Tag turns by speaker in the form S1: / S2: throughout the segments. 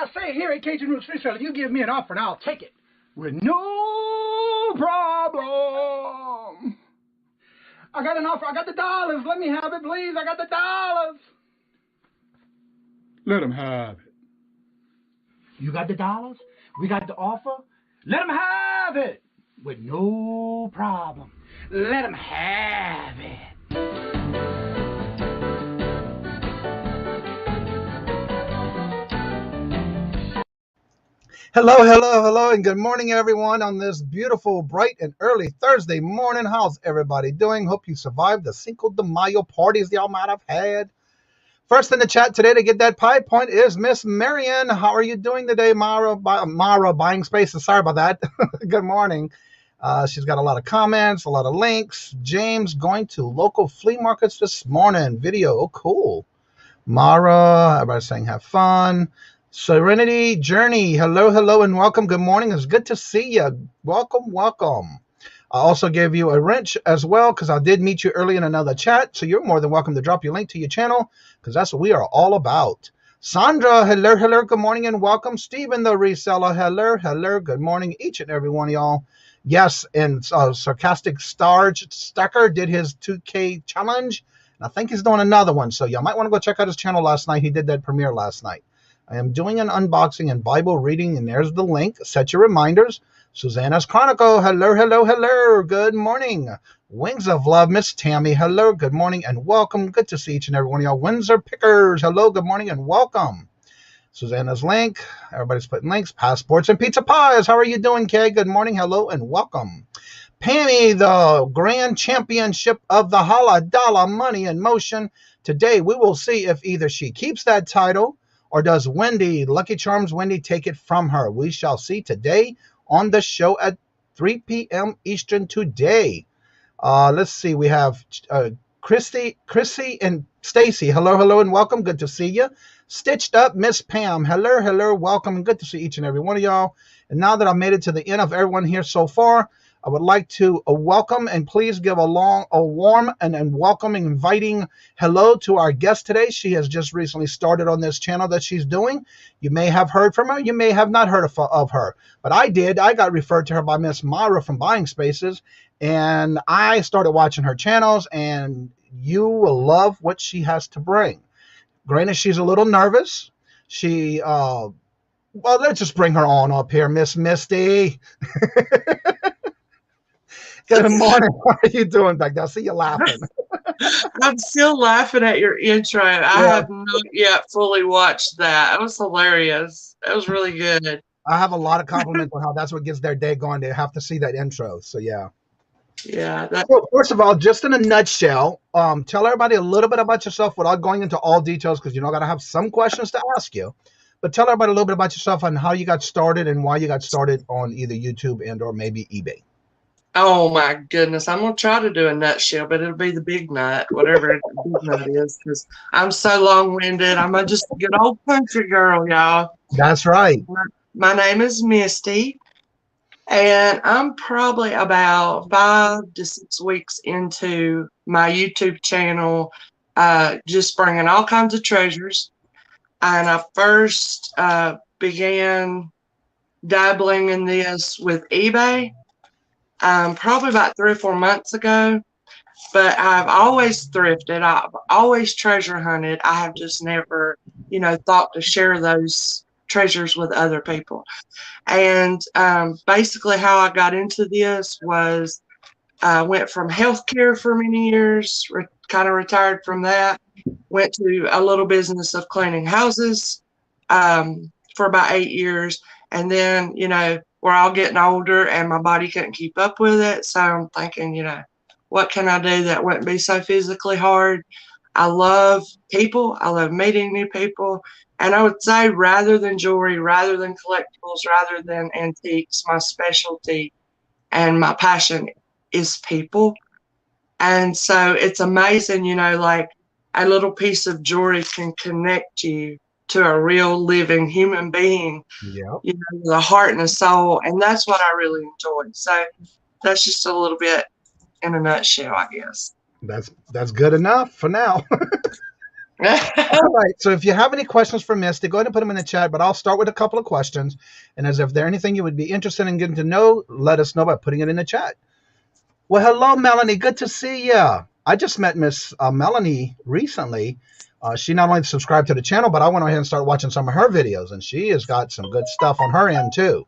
S1: I say, here at Kajun Reseller, you give me an offer and I'll take it with no problem. I got an offer. I got the dollars. Let me have it, please. I got the dollars. Let them have it. You got the dollars? We got the offer? Let them have it with no problem. Let them have it.
S2: Hello, and good morning, everyone, on this beautiful, bright, and early Thursday morning. How's everybody doing? Hope you survived the Cinco de Mayo parties y'all might have had. First in the chat today to get that pie point is Miss Marion. How are you doing today, Mara Buying Spaces? Sorry about that. Good morning. She's got a lot of comments, a lot of links. James going to local flea markets this morning. Video. Oh, cool. Mara, everybody's saying have fun. Serenity Journey, hello, and welcome. Good morning. It's good to see you. Welcome. I also gave you a wrench as well because I did meet you early in another chat. So you're more than welcome to drop your link to your channel because that's what we are all about. Sandra, hello, good morning and welcome. Stephen, the reseller, hello, good morning. Each and every one of y'all. Yes, and Sarcastic Stacker did his 2K challenge. And I think he's doing another one. So y'all might want to go check out his channel last night. He did that premiere last night. I am doing an unboxing and Bible reading, and there's the link. Set your reminders. Susanna's Chronicle, hello, good morning. Wings of Love, Miss Tammy, hello, good morning, and welcome. Good to see each and every one of y'all. Windsor Pickers, hello, good morning, and welcome. Susanna's link, everybody's putting links. Passports and Pizza Pies, how are you doing, Kay? Good morning, hello, and welcome. Pammy, the Grand Championship of the Holla Dollar Money in Motion. Today, we will see if either she keeps that title or does Lucky Charms Wendy take it from her? We shall see today on the show at 3 p.m. Eastern today. Let's see. We have Chrissy and Stacy. Hello, and welcome. Good to see you. Stitched Up Miss Pam. Hello, welcome. And good to see each and every one of y'all. And now that I've made it to the end of everyone here so far, I would like to welcome and please give a warm and welcoming, inviting hello to our guest today. She has just recently started on this channel that she's doing. You may have heard from her. You may have not heard of her. But I did. I got referred to her by Miss Mara from Buying Spaces. And I started watching her channels. And you will love what she has to bring. Granted, she's a little nervous. Well, let's just bring her on up here, Miss Misty. Good morning. How are you doing back there? I see you laughing.
S3: I'm still laughing at your intro. I have not yet fully watched that. It was hilarious. It was really good.
S2: I have a lot of compliments on how that's what gets their day going. They have to see that intro. So, yeah.
S3: Yeah.
S2: So, first of all, just in a nutshell, tell everybody a little bit about yourself without going into all details because, I got to have some questions to ask you. But tell everybody a little bit about yourself and how you got started and why you got started on either YouTube and or maybe eBay.
S3: Oh my goodness. I'm going to try to do a nutshell, but it'll be the big nut, whatever the big nut is, because I'm so long-winded. I'm just a good old country girl, y'all.
S2: That's right.
S3: My name is Misty, and I'm probably about 5 to 6 weeks into my YouTube channel, just bringing all kinds of treasures. And I first began dabbling in this with eBay probably about 3 or 4 months ago. But I've always thrifted. I've always treasure hunted. I have just never, thought to share those treasures with other people. And basically how I got into this was I went from healthcare for many years, kind of retired from that, went to a little business of cleaning houses for about 8 years. And then, we're all getting older and my body couldn't keep up with it. So I'm thinking, what can I do that wouldn't be so physically hard? I love people. I love meeting new people. And I would say rather than jewelry, rather than collectibles, rather than antiques, my specialty and my passion is people. And so it's amazing, like a little piece of jewelry can connect you to a real living human being,
S2: Yep.
S3: with a heart and a soul. And that's what I really enjoy. So that's just a little bit in a nutshell, I guess.
S2: That's good enough for now. All right. So if you have any questions for Misty, go ahead and put them in the chat, but I'll start with a couple of questions. And as if there's anything you would be interested in getting to know, let us know by putting it in the chat. Well, hello, Melanie. Good to see you. I just met Miss Melanie recently. She not only subscribed to the channel, but I went ahead and started watching some of her videos, and she has got some good stuff on her end too.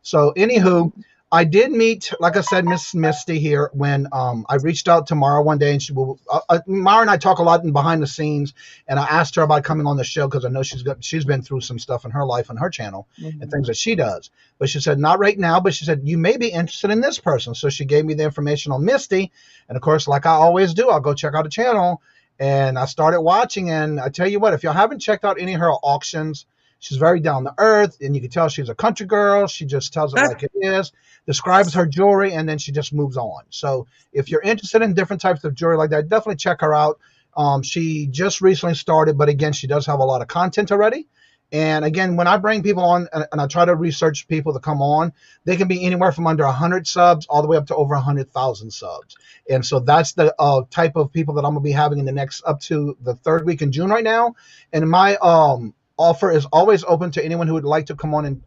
S2: So anywho, I did meet, like I said, Miss Misty here when I reached out to Mara one day, and she will. Mara and I talk a lot in behind the scenes, and I asked her about coming on the show because I know she's been through some stuff in her life on her channel and things that she does. But she said not right now. But she said you may be interested in this person, so she gave me the information on Misty, and of course, like I always do, I'll go check out the channel, and I started watching. And I tell you what, if you haven't checked out any of her auctions, she's very down to earth, and you can tell she's a country girl. She just tells it like it is, describes her jewelry, and then she just moves on. So if you're interested in different types of jewelry like that, definitely check her out. She just recently started, but again, she does have a lot of content already. And again, when I bring people on and I try to research people to come on, they can be anywhere from under 100 subs all the way up to over 100,000 subs. And so that's the type of people that I'm going to be having in the next up to the 3rd week in June right now. And my offer is always open to anyone who would like to come on and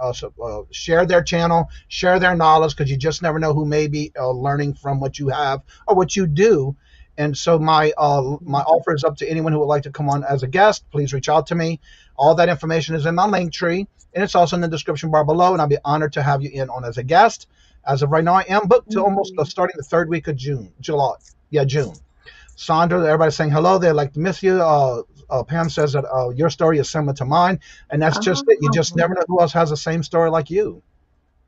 S2: share their channel, share their knowledge, because you just never know who may be learning from what you have or what you do. And so my offer is up to anyone who would like to come on as a guest. Please reach out to me. All that information is in my link tree, and it's also in the description bar below, and I'll be honored to have you in on as a guest. As of right now, I am booked to almost starting the 3rd week of June. June. Sandra, everybody's saying hello. They'd like to miss you. Pam says that your story is similar to mine, and that's just it. You just never know who else has the same story like you.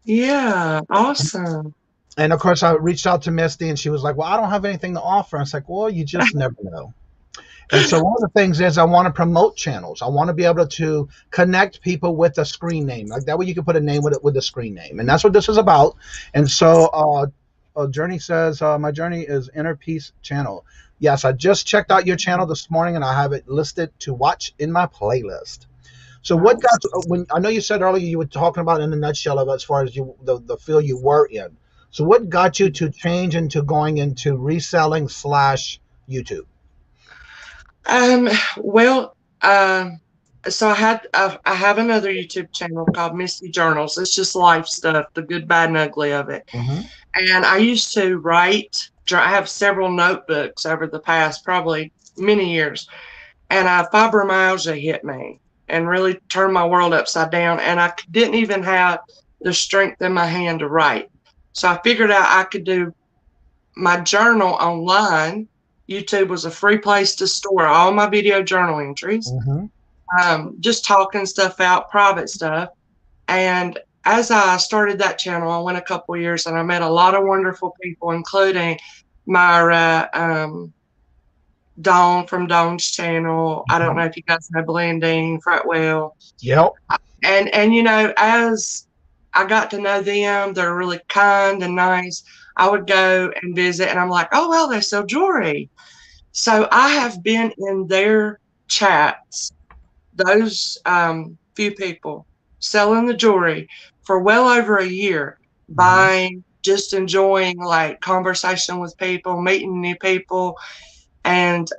S3: Yeah, awesome.
S2: And of course, I reached out to Misty, and she was like, "Well, I don't have anything to offer." I was like, "Well, you just never know." And so one of the things is I want to promote channels. I want to be able to connect people with a screen name. Like that way you can put a name with it with a screen name. And that's what this is about. And so Journey says, my journey is Inner Peace channel. Yes, I just checked out your channel this morning, and I have it listed to watch in my playlist. So what got you, when I know you said earlier you were talking about in a nutshell of as far as the field you were in. So what got you to change into going into reselling / YouTube?
S3: So I have another YouTube channel called Misty Journals. It's just life stuff, the good, bad, and ugly of it. And I used to write. I have several notebooks over the past probably many years, and fibromyalgia hit me and really turned my world upside down. And I didn't even have the strength in my hand to write. So I figured out I could do my journal online. YouTube was a free place to store all my video journal entries, just talking stuff out, private stuff. And as I started that channel, I went a couple of years and I met a lot of wonderful people, including Myra, Dawn from Dawn's channel. I don't know if you guys know Blending, Fretwell.
S2: Yep.
S3: And as I got to know them, they're really kind and nice. I would go and visit, and I'm like, oh, well, they sell jewelry. So I have been in their chats, those few people selling the jewelry for well over a year, buying, just enjoying like conversation with people, meeting new people. And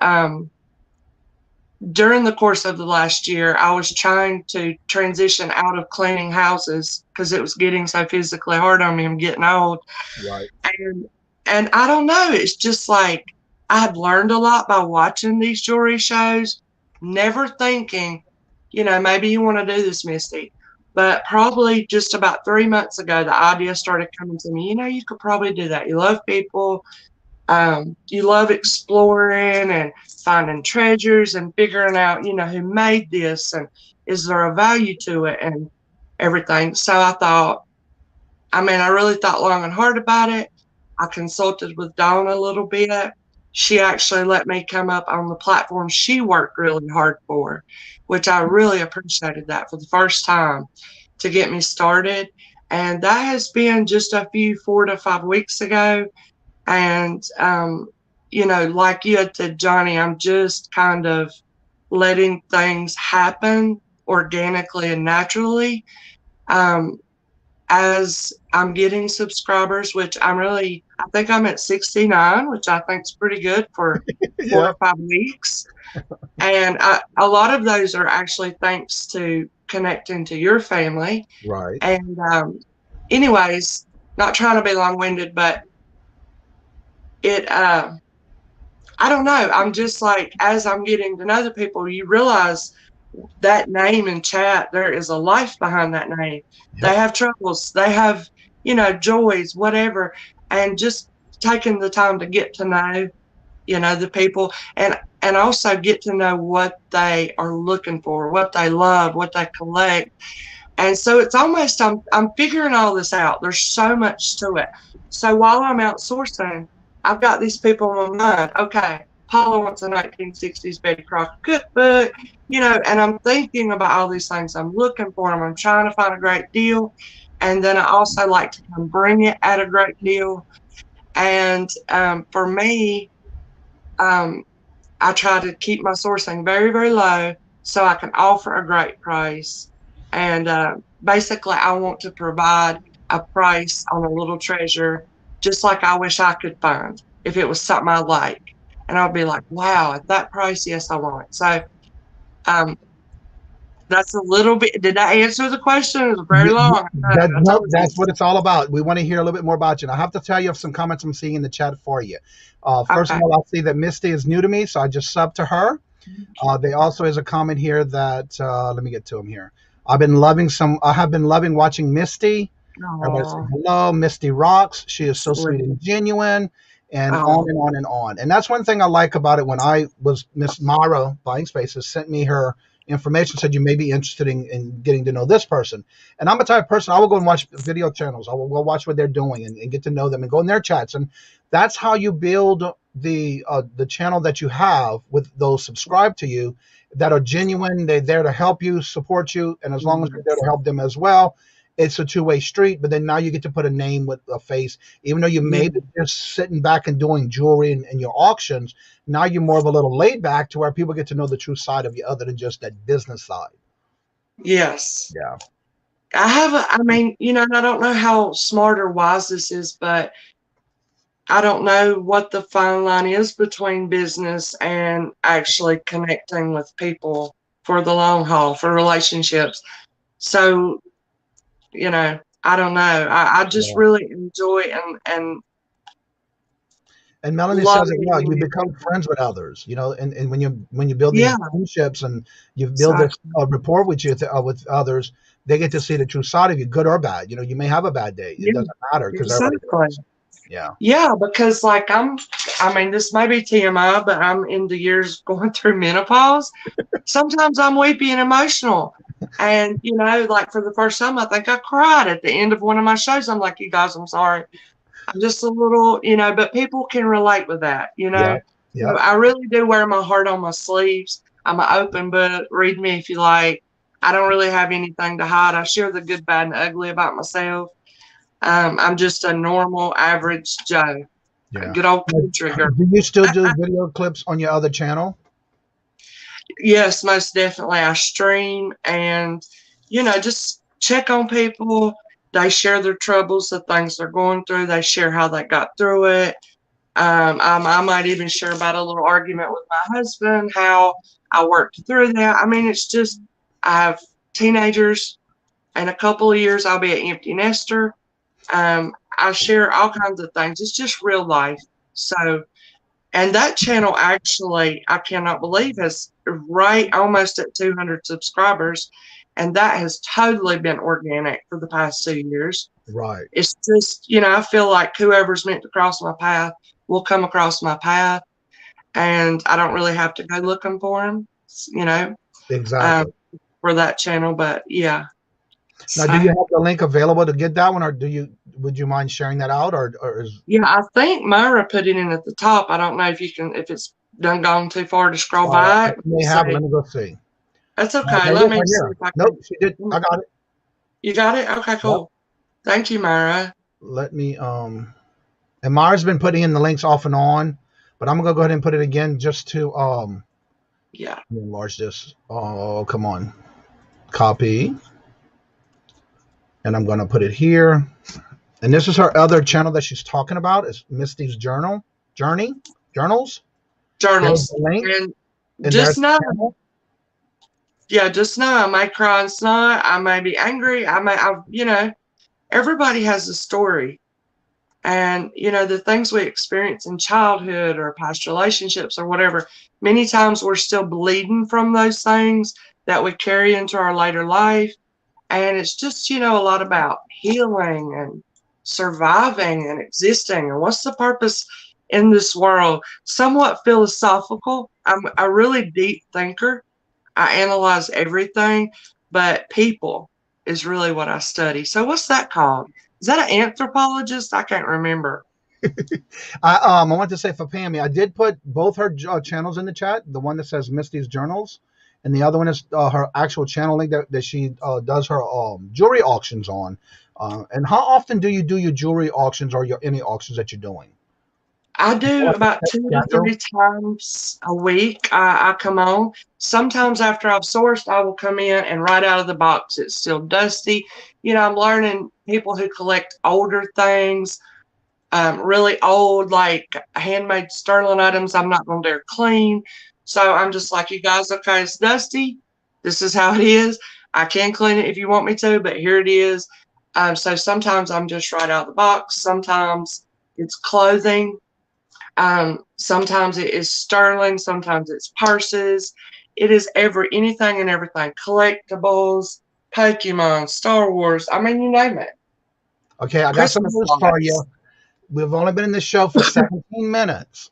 S3: during the course of the last year, I was trying to transition out of cleaning houses because it was getting so physically hard on me. I'm getting old.
S2: Right.
S3: And I don't know, it's just like I had learned a lot by watching these jewelry shows, never thinking, maybe you want to do this, Misty. But probably just about 3 months ago, the idea started coming to me. You could probably do that. You love people. You love exploring and finding treasures and figuring out, who made this and is there a value to it and everything. So I really thought long and hard about it. I consulted with Dawn a little bit. She actually let me come up on the platform she worked really hard for, which I really appreciated that for the first time to get me started. And that has been just a few 4 to 5 weeks ago. And, like you had said, Johnny, I'm just kind of letting things happen organically and naturally. As I'm getting subscribers, which I think I'm at 69, which I think is pretty good for 4 or 5 weeks. And a lot of those are actually thanks to connecting to your family.
S2: Right.
S3: And anyways, not trying to be long-winded, but I don't know. I'm just like, as I'm getting to know the people, you realize that name in chat, there is a life behind that name.
S2: Yep.
S3: They have troubles. They have, joys, whatever. And just taking the time to get to know, the people and also get to know what they are looking for, what they love, what they collect. And so it's almost, I'm figuring all this out. There's so much to it. So while I'm outsourcing, I've got these people in my mind. Okay, Paula wants a 1960s Betty Crocker cookbook, and I'm thinking about all these things. I'm looking for them. I'm trying to find a great deal. And then I also like to come bring it at a great deal. And for me, I try to keep my sourcing very, very low so I can offer a great price. And basically, I want to provide a price on a little treasure just like I wish I could find if it was something I like. And I'll be like, wow, at that price, yes, I want it. So that's a little bit. Did I answer the question? It was very long.
S2: That's what it's all about. We want to hear a little bit more about you. And I have to tell you of some comments I'm seeing in the chat for you. First of all, I see that Misty is new to me, so I just subbed to her. There also is a comment here that let me get to him here. I have been loving watching Misty. Everybody say hello. Misty rocks. She is so sweet and genuine, and on and on and on. And that's one thing I like about it. When Miss Mara Buying Spaces sent me her information, said you may be interested in getting to know this person. And I'm a type of person, I will go and watch video channels. I will go watch what they're doing and get to know them and go in their chats. And that's how you build the channel that you have with those subscribed to you that are genuine. They're there to help you, support you. And as long as you're there to help them as well, it's a two-way street. But then now you get to put a name with a face, even though you may be just sitting back and doing jewelry and your auctions. Now you're more of a little laid back to where people get to know the true side of you other than just that business side.
S3: Yes.
S2: Yeah.
S3: I don't know how smart or wise this is, but I don't know what the fine line is between business and actually connecting with people for the long haul, for relationships. So, I don't know. I just really enjoy
S2: and Melanie says it well. You become friends with others, and when you build these friendships and you build this rapport with others, they get to see the true side of you, good or bad. You may have a bad day. It doesn't matter because everybody.
S3: Yeah, because this may be TMI, but I'm in the years going through menopause. Sometimes I'm weepy and emotional. And, for the first time, I think I cried at the end of one of my shows. I'm like, you guys, I'm sorry. I'm just a little, but people can relate with that,
S2: Yeah.
S3: So I really do wear my heart on my sleeves. I'm an open book. Read me if you like. I don't really have anything to hide. I share the good, bad, and ugly about myself. I'm just a normal, average Joe.
S2: Yeah.
S3: Good old country girl.
S2: Do you still do video clips on your other channel?
S3: Yes, most definitely. I stream and, just check on people. They share their troubles, the things they're going through. They share how they got through it. I might even share about a little argument with my husband, how I worked through that. I mean, it's just, I have teenagers. In a couple of years, I'll be an empty nester. I share all kinds of things. It's just real life. So, and that channel actually, I cannot believe, has right almost at 200 subscribers. And that has totally been organic for the past 2 years.
S2: Right.
S3: It's just, I feel like whoever's meant to cross my path will come across my path. And I don't really have to go looking for them,
S2: Exactly.
S3: For that channel. But yeah.
S2: Now, do you have the link available to get that one, or would you mind sharing that out, or is?
S3: Yeah, I think Myra put it in at the top. I don't know if it's done gone too far to scroll back.
S2: May have. Let me go see.
S3: That's okay. Let me see if I can.
S2: Nope, she did. I got it.
S3: You got it? Okay, cool. Yep. Thank you, Myra.
S2: Let me and Myra's been putting in the links off and on, but I'm gonna go ahead and put it again just to
S3: yeah.
S2: Enlarge this. Oh, come on. Copy. And I'm going to put it here. And this is her other channel that she's talking about. It's Misty's Journals.
S3: And just know, just know I may cry and snot. I may be angry. Everybody has a story. And, the things we experience in childhood or past relationships or whatever, many times we're still bleeding from those things that we carry into our later life. And it's just, a lot about healing and surviving and existing. And what's the purpose in this world? Somewhat philosophical. I'm a really deep thinker. I analyze everything, but people is really what I study. So what's that called? Is that an anthropologist? I can't remember.
S2: I want to say for Pammy, I did put both her channels in the chat. The one that says Misty's Journals. And the other one is her actual channel link that she does her jewelry auctions on. And how often do you do your jewelry auctions or any auctions that you're doing?
S3: I do about 2 to 3 times a week. I come on. Sometimes after I've sourced, I will come in and right out of the box, it's still dusty. I'm learning people who collect older things, really old, like handmade sterling items I'm not going to dare clean. So I'm just like, you guys, okay, it's dusty. This is how it is. I can clean it if you want me to, but here it is. So sometimes I'm just right out of the box. Sometimes it's clothing. Sometimes it is sterling. Sometimes it's purses. It is anything and everything. Collectibles, Pokemon, Star Wars. I mean, you name it.
S2: Okay, I got some news for you. We've only been in this show for 17 minutes.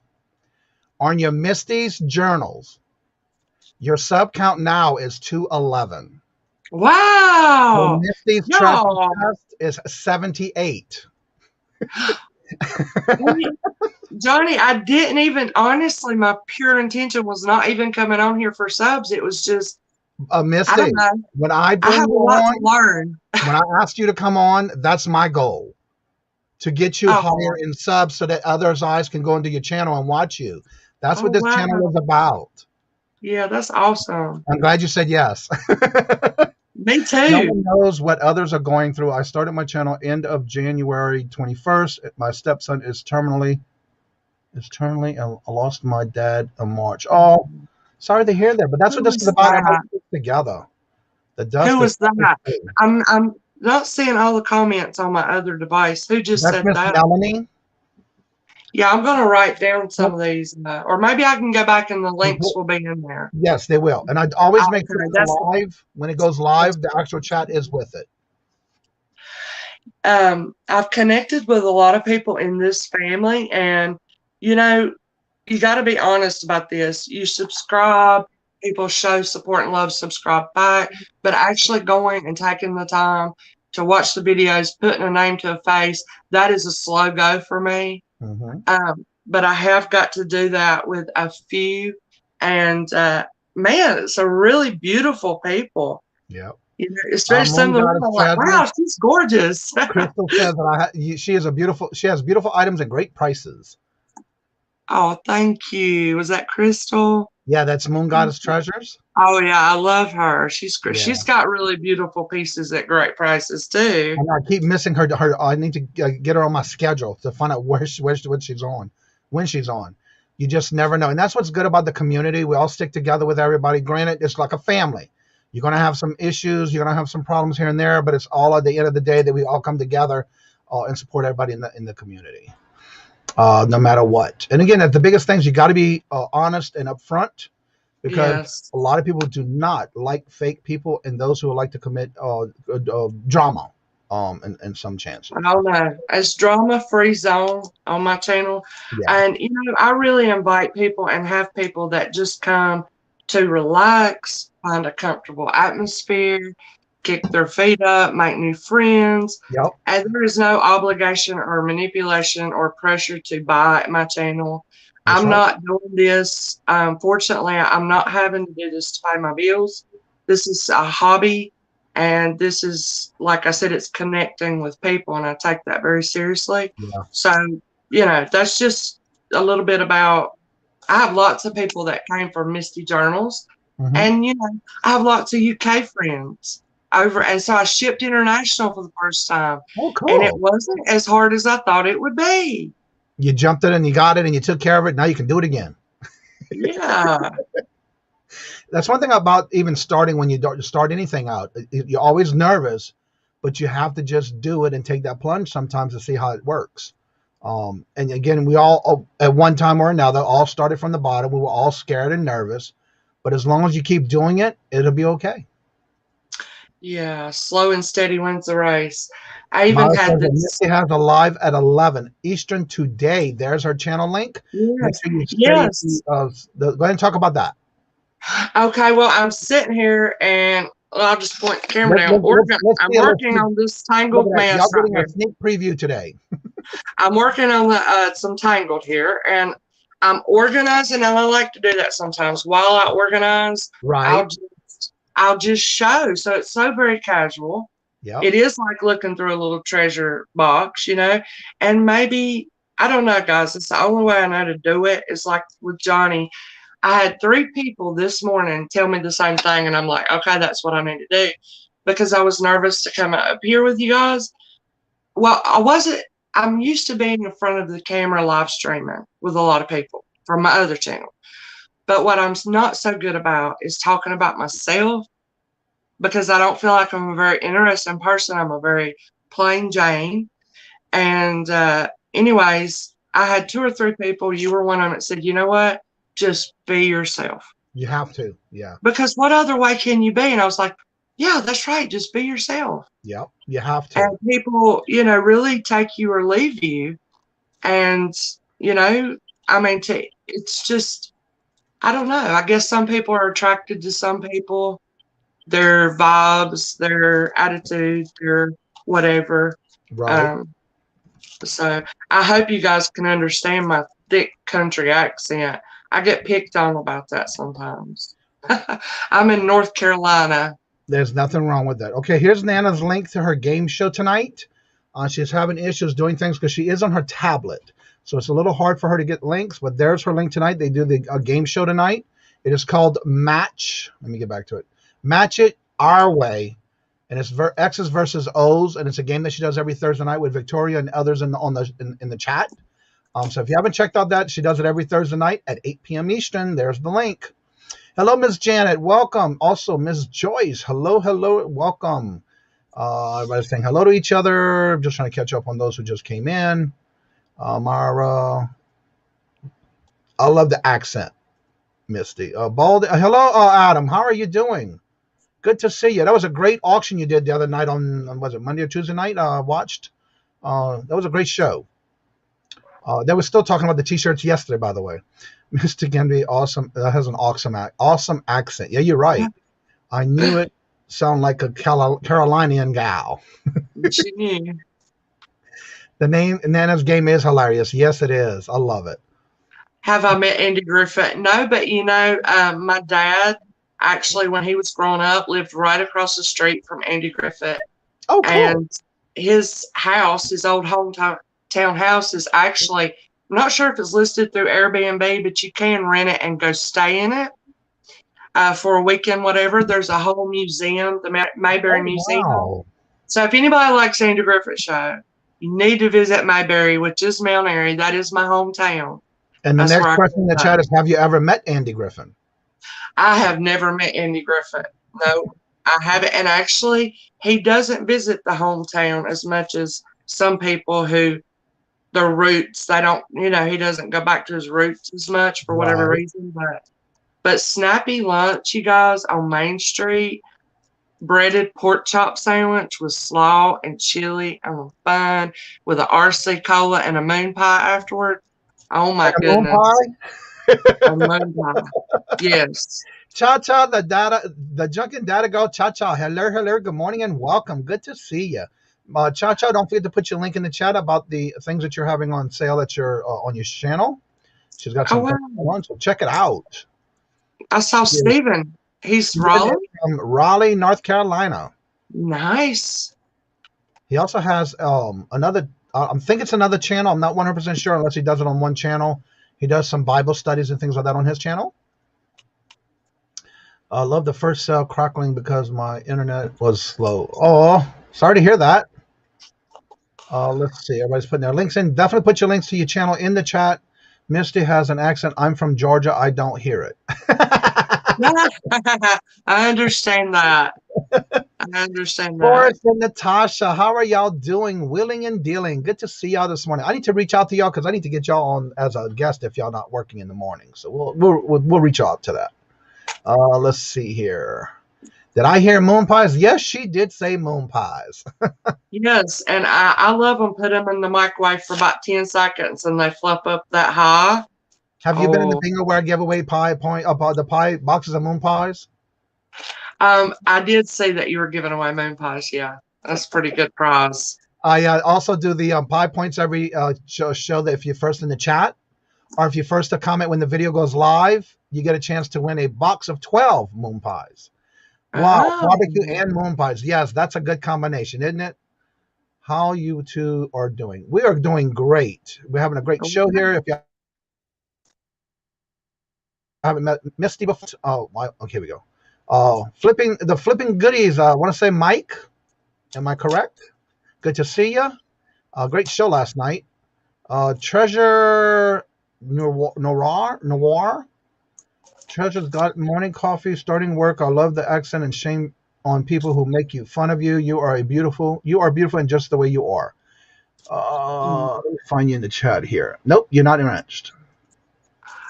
S2: On your Misty's Journals, your sub count now is 211.
S3: Wow.
S2: So Misty's Treasure Chest is 78.
S3: Johnny, I didn't even, honestly, my pure intention was not even coming on here for subs. It was just,
S2: Misty,
S3: I don't know.
S2: when I
S3: have a lot to learn.
S2: When I asked you to come on, that's my goal. To get you higher in subs so that others' eyes can go into your channel and watch you. That's what this channel is about.
S3: Yeah, that's awesome.
S2: I'm glad you said yes.
S3: Me too.
S2: No one knows what others are going through. I started my channel end of January 21st. My stepson is terminally. I lost my dad in March. Oh, sorry to hear that, but that's what this is about. Together.
S3: Who was that? I'm not seeing all the comments on my other device. Who just said that?
S2: Melanie.
S3: Yeah, I'm going to write down some of these, or maybe I can go back and the links will be in there.
S2: Yes, they will. And I always make sure it's live. When it goes live, the actual chat is with it.
S3: I've connected with a lot of people in this family, and you got to be honest about this. You subscribe, people show support and love, subscribe back, but actually going and taking the time to watch the videos, putting a name to a face, that is a slow go for me.
S2: Mm-hmm.
S3: But I have got to do that with a few, and man, it's a really beautiful people.
S2: Yeah.
S3: Especially some of them, I'm like, wow, she's gorgeous.
S2: Crystal says that she has beautiful items and great prices.
S3: Oh, thank you. Was that Crystal?
S2: Yeah, that's Moon Goddess Treasures.
S3: Oh yeah, I love her. She's great. Yeah. She's got really beautiful pieces at great prices too.
S2: And I keep missing her. I need to get her on my schedule to find out when she's on. You just never know. And that's what's good about the community. We all stick together with everybody. Granted, it's like a family. You're going to have some issues. You're going to have some problems here and there, but it's all at the end of the day that we all come together and support everybody in the community, no matter what. And again, the biggest things, you got to be honest and upfront, because a lot of people do not like fake people and those who like to commit drama in some chances.
S3: I don't know. It's drama-free zone on my channel.
S2: Yeah.
S3: And, you know, I really invite people and have people that just come to relax, find a comfortable atmosphere, kick their feet up, make new friends.
S2: Yep.
S3: And there is no obligation or manipulation or pressure to buy my channel.
S2: That's
S3: I'm
S2: right.
S3: not doing this. Fortunately, I'm not having to do this to pay my bills. This is a hobby. And this is, like I said, it's connecting with people, and I take that very seriously.
S2: Yeah.
S3: So, you know, that's just a little bit about, I have lots of people that came from Misty Journals.
S2: Mm-hmm.
S3: And, you know, I have lots of UK friends over. And so I shipped international for the first time.
S2: Oh, cool.
S3: And it wasn't as hard as I thought it would be.
S2: You jumped it and you got it and you took care of it. Now you can do it again.
S3: Yeah.
S2: That's one thing about even starting, when you start anything out, you're always nervous, but you have to just do it and take that plunge sometimes to see how it works. And again, we all, at one time or another, all started from the bottom. We were all scared and nervous, but as long as you keep doing it, it'll be okay.
S3: Yeah, slow and steady wins the race. I even had this.
S2: Misty has a live at 11 Eastern today. There's her channel link.
S3: Yes.
S2: Yes. Go ahead and talk about that.
S3: Okay, well, I'm sitting here and I'll just point the camera down. I'm working on this tangled mess.
S2: Y'all getting a sneak preview today.
S3: I'm working on some tangled here, and I'm organizing, and I like to do that sometimes. While I organize,
S2: right,
S3: I'll just show. So it's so very casual.
S2: Yep.
S3: It is like looking through a little treasure box, you know, and maybe, I don't know, guys, it's the only way I know to do it. It's like with Johnny. I had 3 people this morning tell me the same thing, and I'm like, okay, that's what I need to do, because I was nervous to come up here with you guys. Well, I'm used to being in front of the camera live streaming with a lot of people from my other channel. But what I'm not so good about is talking about myself, because I don't feel like I'm a very interesting person. I'm a very plain Jane. And anyways, I had 2 or 3 people, you were one of them, that said, you know what? Just be yourself.
S2: You have to, yeah.
S3: Because what other way can you be? And I was like, yeah, that's right. Just be yourself.
S2: Yep, you have to.
S3: And people, you know, really take you or leave you. And, you know, I mean, it's just, I don't know. I guess some people are attracted to some people, their vibes, their attitude, their whatever.
S2: Right.
S3: So I hope you guys can understand my thick country accent. I get picked on about that sometimes. I'm in North Carolina.
S2: There's nothing wrong with that. Okay, here's Nana's link to her game show tonight. She's having issues doing things because she is on her tablet. So it's a little hard for her to get links, but there's her link tonight. They do the game show tonight. It is called Match. Let me get back to it. Match It Our Way. And it's X's versus O's, and it's a game that she does every Thursday night with Victoria and others in the chat. So if you haven't checked out that, she does it every Thursday night at 8 p.m. Eastern. There's the link. Hello, Ms. Janet. Welcome. Also, Ms. Joyce. Hello, hello. Welcome. Everybody's saying hello to each other. I'm just trying to catch up on those who just came in. Mara. I love the accent, Misty. Baldy. Hello, Adam. How are you doing? Good to see you. That was a great auction you did the other night on was it Monday or Tuesday night? Watched. That was a great show. They were still talking about the T-shirts yesterday, by the way. Mr. Genby, awesome. That has an awesome accent. Yeah, you're right. I knew it sounded like a Carolinian gal.
S3: She knew.
S2: The name Nana's game is hilarious. Yes, it is. I love it.
S3: Have I met Andy Griffith? No, but you know, my dad actually, when he was growing up, lived right across the street from Andy Griffith.
S2: Oh, cool.
S3: And his house, his old hometown house, is actually, I'm not sure if it's listed through Airbnb, but you can rent it and go stay in it for a weekend, whatever. There's a whole museum, the Mayberry Museum.
S2: Wow.
S3: So if anybody likes Andy Griffith show, you need to visit Mayberry, which is Mount Airy. That is my hometown.
S2: And the
S3: That's
S2: next
S3: where I
S2: question in the chat is, have you ever met Andy Griffin?
S3: I have never met Andy Griffin. No, I haven't. And actually, he doesn't visit the hometown as much as some people who their roots, they don't, he doesn't go back to his roots as much for whatever
S2: Right.
S3: reason. But Snappy Lunch, you guys, on Main Street, breaded pork chop sandwich with slaw and chili on a bun with a RC cola and a moon pie afterward. Oh my
S2: Like a moon
S3: goodness.
S2: pie?
S3: A moon pie. Yes.
S2: Cha-Cha, the Junkin Data Girl, Cha-Cha, hello, good morning and welcome. Good to see you. Cha-Cha, don't forget to put your link in the chat about the things that you're having on sale that you're on your channel. She's got some things on, so check it out.
S3: I saw Steven. He's Raleigh?
S2: From Raleigh, North Carolina.
S3: Nice.
S2: He also has another, I think it's another channel. I'm not 100% sure unless he does it on one channel. He does some Bible studies and things like that on his channel. I love the first cell crackling because my internet was slow. Oh, sorry to hear that. Let's see. Everybody's putting their links in. Definitely put your links to your channel in the chat. Misty has an accent. I'm from Georgia. I don't hear it.
S3: I understand that.
S2: Forrest and Natasha, how are y'all doing? Willing and dealing. Good to see y'all this morning. I need to reach out to y'all because I need to get y'all on as a guest if y'all not working in the morning. So we'll reach out to that. Let's see here. Did I hear moon pies? Yes, she did say moon pies.
S3: Yes, and I love them. Put them in the microwave for about 10 seconds, and they flip up that high.
S2: Have you been in the bingo where I give away the pie boxes of moon pies?
S3: I did say that you were giving away moon pies. Yeah, that's a pretty good prize.
S2: I also do the pie points every show that if you're first in the chat or if you're first to comment when the video goes live, you get a chance to win a box of 12 moon pies. Wow, barbecue and moon pies. Yes, that's a good combination, isn't it? How you two are doing? We are doing great. We're having a great show here. If you haven't met Misty before, okay, here we go. Flipping goodies. I want to say Mike. Am I correct? Good to see you. Great show last night. Treasure Noir. Treasure's got morning coffee, starting work. I love the accent and shame on people who make fun of you. You are beautiful in just the way you are. Let me find you in the chat here. Nope, you're not enriched.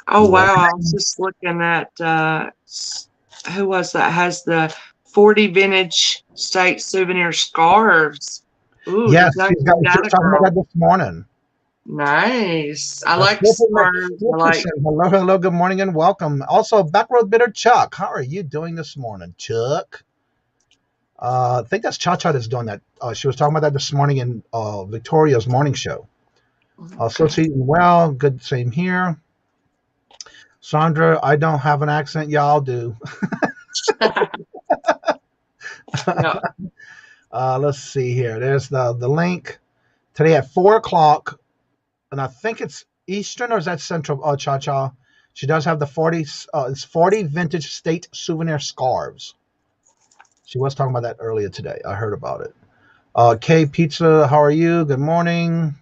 S3: Oh, wow. I was just looking at, who was that? Has the 40 vintage state souvenir scarves. Ooh,
S2: yes, she was talking about that this morning.
S3: Nice. I like scarves.
S2: Hello, good morning and welcome. Also, Backroad Bitter Chuck. How are you doing this morning, Chuck? I think that's Cha-Cha that's doing that. She was talking about that this morning in Victoria's morning show. So she's well. Good, same here. Sandra, I don't have an accent. Y'all do.
S3: No.
S2: Let's see here. There's the link. Today at 4 o'clock. And I think it's Eastern or is that Central? Cha-Cha. She does have the 40 vintage state souvenir scarves. She was talking about that earlier today. I heard about it. K Pizza, how are you? Good morning.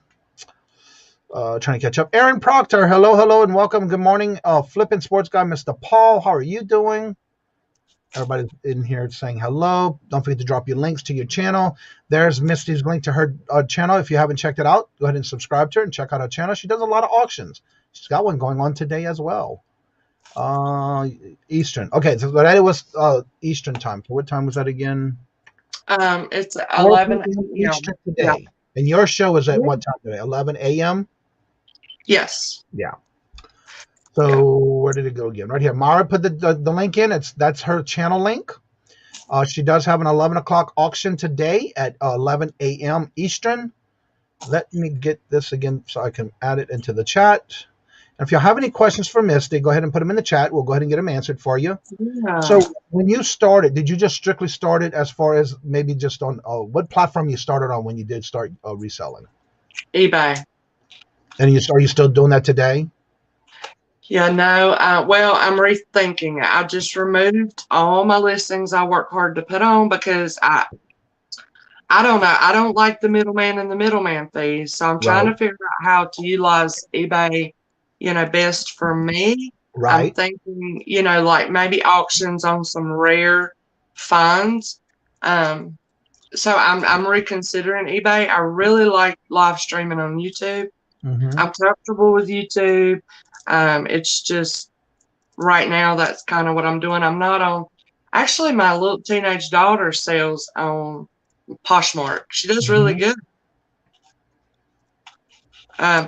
S2: Trying to catch up. Aaron Proctor, hello, and welcome. Good morning. Flippin' Sports Guy, Mr. Paul, how are you doing? Everybody's in here saying hello. Don't forget to drop your links to your channel. There's Misty's link to her channel. If you haven't checked it out, go ahead and subscribe to her and check out her channel. She does a lot of auctions. She's got one going on today as well. Eastern. Okay, so that was Eastern time. So what time was that again?
S3: It's 11
S2: Eastern today. Yeah. And your show is at what time today? 11 a.m.?
S3: Yes.
S2: Yeah. So where did it go again? Right here. Mara put the link in. That's her channel link. She does have an 11 o'clock auction today at 11 a.m. Eastern. Let me get this again so I can add it into the chat. And if you have any questions for Misty, go ahead and put them in the chat. We'll go ahead and get them answered for you. Yeah. So when you started, did you just strictly start it as far as maybe just on what platform you started on when you did start reselling?
S3: eBay.
S2: And are you still doing that today?
S3: Yeah, no. Well, I'm rethinking it. I just removed all my listings I work hard to put on because I don't know. I don't like the middleman and the middleman fees. So I'm trying to figure out how to utilize eBay best for me. I'm
S2: Right.
S3: thinking, like maybe auctions on some rare finds. So I'm reconsidering eBay. I really like live streaming on YouTube.
S2: Mm-hmm.
S3: I'm comfortable with YouTube. It's just right now that's kind of what I'm doing. I'm not on. Actually, my little teenage daughter sells on Poshmark. She does really
S2: Mm-hmm.
S3: good.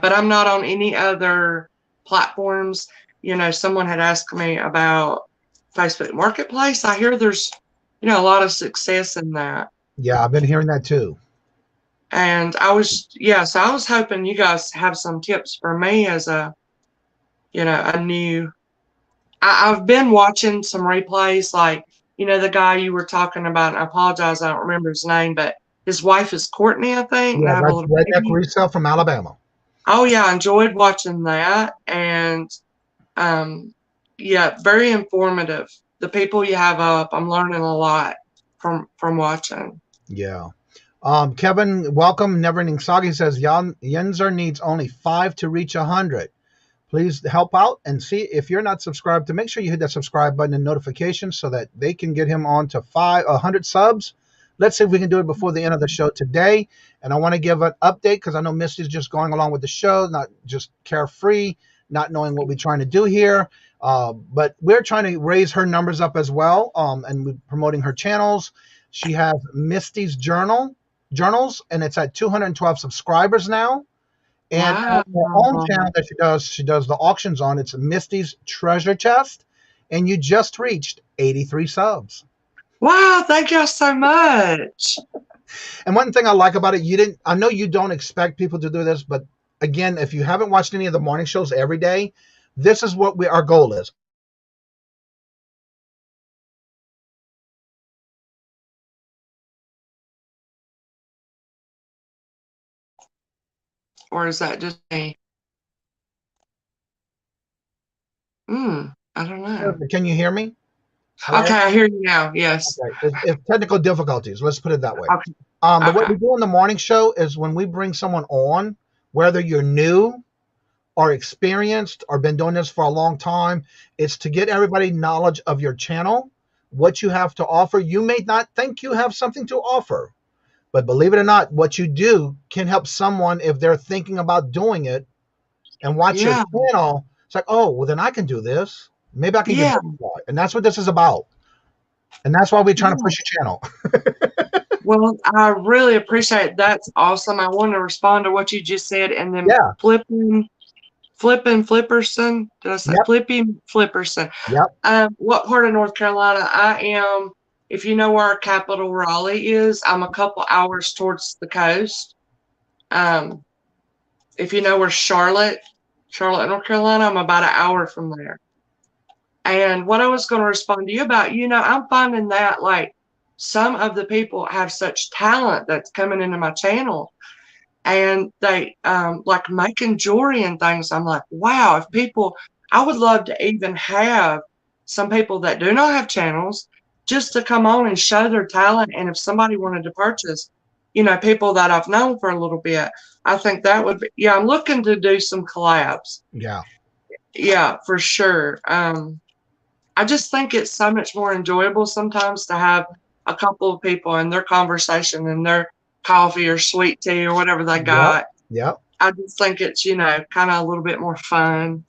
S3: But I'm not on any other platforms. Someone had asked me about Facebook Marketplace. I hear there's, a lot of success in that.
S2: Yeah, I've been hearing that too.
S3: And so I was hoping you guys have some tips for me as a new. I've been watching some replays, like, the guy you were talking about. And I apologize, I don't remember his name, but his wife is Courtney, I think. And
S2: Yeah,
S3: I have a little
S2: Redneck
S3: baby.
S2: Resale from Alabama.
S3: Oh yeah, I enjoyed watching that, and yeah, very informative. The people you have up, I'm learning a lot from watching.
S2: Yeah. Kevin, welcome. Never Ending Saga says Yenzer needs only 5 to reach 100. Please help out and see if you're not subscribed to make sure you hit that subscribe button and notifications so that they can get him on to 100 subs. Let's see if we can do it before the end of the show today. And I want to give an update because I know Misty's just going along with the show, not just carefree, not knowing what we're trying to do here. But we're trying to raise her numbers up as well. And we're promoting her channels. She has Misty's journals, and it's at 212 subscribers now. And
S3: Wow.
S2: on her own channel that she does the auctions on, it's Misty's Treasure Chest, and you just reached 83 subs.
S3: Wow, thank y'all so much.
S2: And one thing I like about it, I know you don't expect people to do this, but again, if you haven't watched any of the morning shows every day, this is what our goal is.
S3: Or is that just me? I don't know.
S2: Can you hear me?
S3: Hello? Okay, I hear you now. Yes.
S2: Okay. If technical difficulties, let's put it that way.
S3: Okay.
S2: But what we do in the morning show is when we bring someone on, whether you're new or experienced or been doing this for a long time, it's to get everybody knowledge of your channel, what you have to offer. You may not think you have something to offer, but believe it or not, what you do can help someone if they're thinking about doing it and watch your channel. It's like, oh, well, then I can do this. Maybe I can get it. And that's what this is about. And that's why we're trying to push your channel.
S3: Well, I really appreciate it. That's awesome. I want to respond to what you just said. And then Flippin' Flipperson. Did I say Flipping Flipperson?
S2: Yep.
S3: What part of North Carolina? I am, if you know where our capital Raleigh is, I'm a couple hours towards the coast. If you know where Charlotte, North Carolina, I'm about an hour from there. And what I was going to respond to you about, I'm finding that like some of the people have such talent that's coming into my channel, and they like making jewelry and things. I'm like, wow, I would love to even have some people that do not have channels just to come on and show their talent. And if somebody wanted to purchase, people that I've known for a little bit, I think that would be, I'm looking to do some collabs. Yeah, for sure. I just think it's so much more enjoyable sometimes to have a couple of people and their conversation and their coffee or sweet tea or whatever they got.
S2: Yep.
S3: I just think it's, kind of a little bit more fun.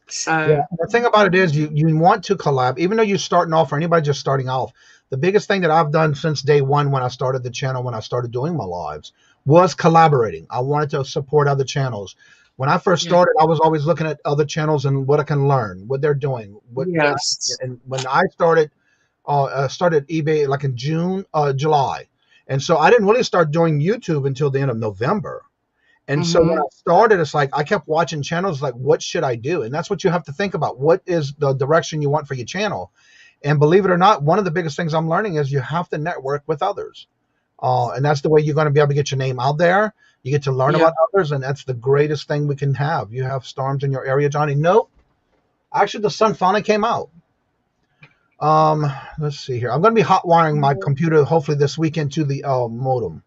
S3: So
S2: the thing about it is you want to collab, even though you're starting off or anybody just starting off. The biggest thing that I've done since day one when I started the channel, when I started doing my lives, was collaborating. I wanted to support other channels. When I first started, I was always looking at other channels and what I can learn, what they're doing. And when I started eBay like in July. And so I didn't really start doing YouTube until the end of November. And so when I started, it's like I kept watching channels like, what should I do? And that's what you have to think about. What is the direction you want for your channel? And believe it or not, one of the biggest things I'm learning is you have to network with others. And that's the way you're going to be able to get your name out there. You get to learn about others, and that's the greatest thing we can have. You have storms in your area, Johnny? Nope. Actually, the sun finally came out. Let's see here. I'm going to be hot wiring my computer hopefully this weekend to the modem,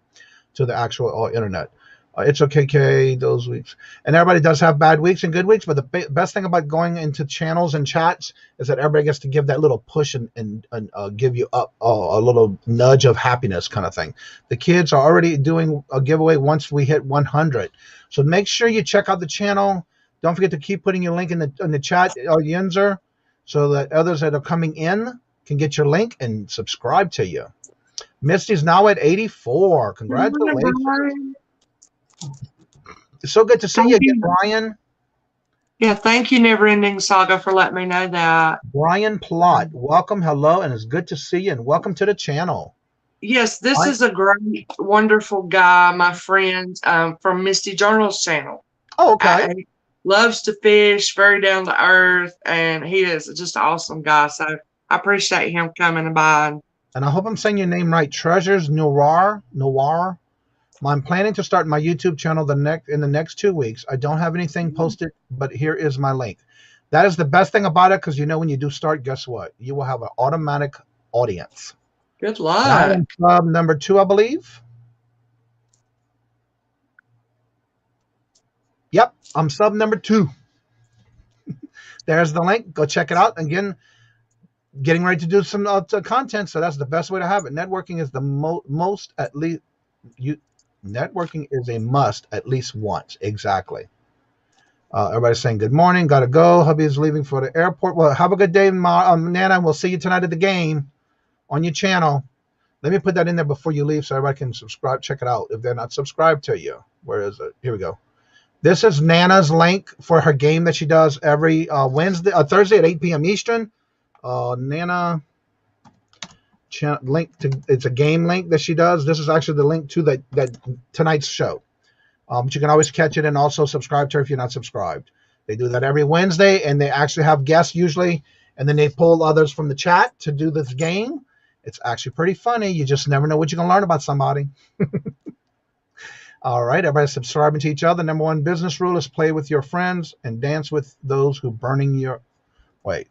S2: to the actual internet. It's okay, Kay, those weeks. And everybody does have bad weeks and good weeks, but the best thing about going into channels and chats is that everybody gets to give that little push and give you up a little nudge of happiness kind of thing. The kids are already doing a giveaway once we hit 100. So make sure you check out the channel. Don't forget to keep putting your link in the chat, Yinzer, so that others that are coming in can get your link and subscribe to you. Misty's now at 84. Congratulations. It's so good to see you again, Brian.
S3: Yeah, thank you, Never Ending Saga, for letting me know that.
S2: Brian Plott, welcome, hello, and it's good to see you, and welcome to the channel.
S3: Yes, this is a great, wonderful guy, my friend, from Misty Journal's channel.
S2: Oh, okay.
S3: He loves to fish, very down to earth, and he is just an awesome guy. So I appreciate him coming by.
S2: And I hope I'm saying your name right. Treasures Noir. I'm planning to start my YouTube channel in the next 2 weeks. I don't have anything posted, but here is my link. That is the best thing about it, because you know when you do start, guess what? You will have an automatic audience.
S3: Good luck.
S2: I'm sub number 2, I believe. Yep, I'm sub number 2. There's the link. Go check it out. Again, getting ready to do some content, so that's the best way to have it. Networking is the most, at least networking is a must at least once. Exactly. Everybody's saying good morning, gotta go. Hubby is leaving for the airport. Well, have a good day, Nana. We'll see you tonight at the game on your channel. Let me put that in there before you leave so everybody can subscribe, check it out if they're not subscribed to you. Where is it? Here we go. This is Nana's link for her game that she does every Thursday at 8 p.m. Eastern. Nana link to, it's a game link that she does. This is actually the link to that tonight's show. But you can always catch it and also subscribe to her if you're not subscribed. They do that every Wednesday, and they actually have guests usually, and then they pull others from the chat to do this game. It's actually pretty funny. You just never know what you're going to learn about somebody. All right, everybody subscribing to each other. Number 1 business rule is play with your friends and dance with those who burning your... Wait.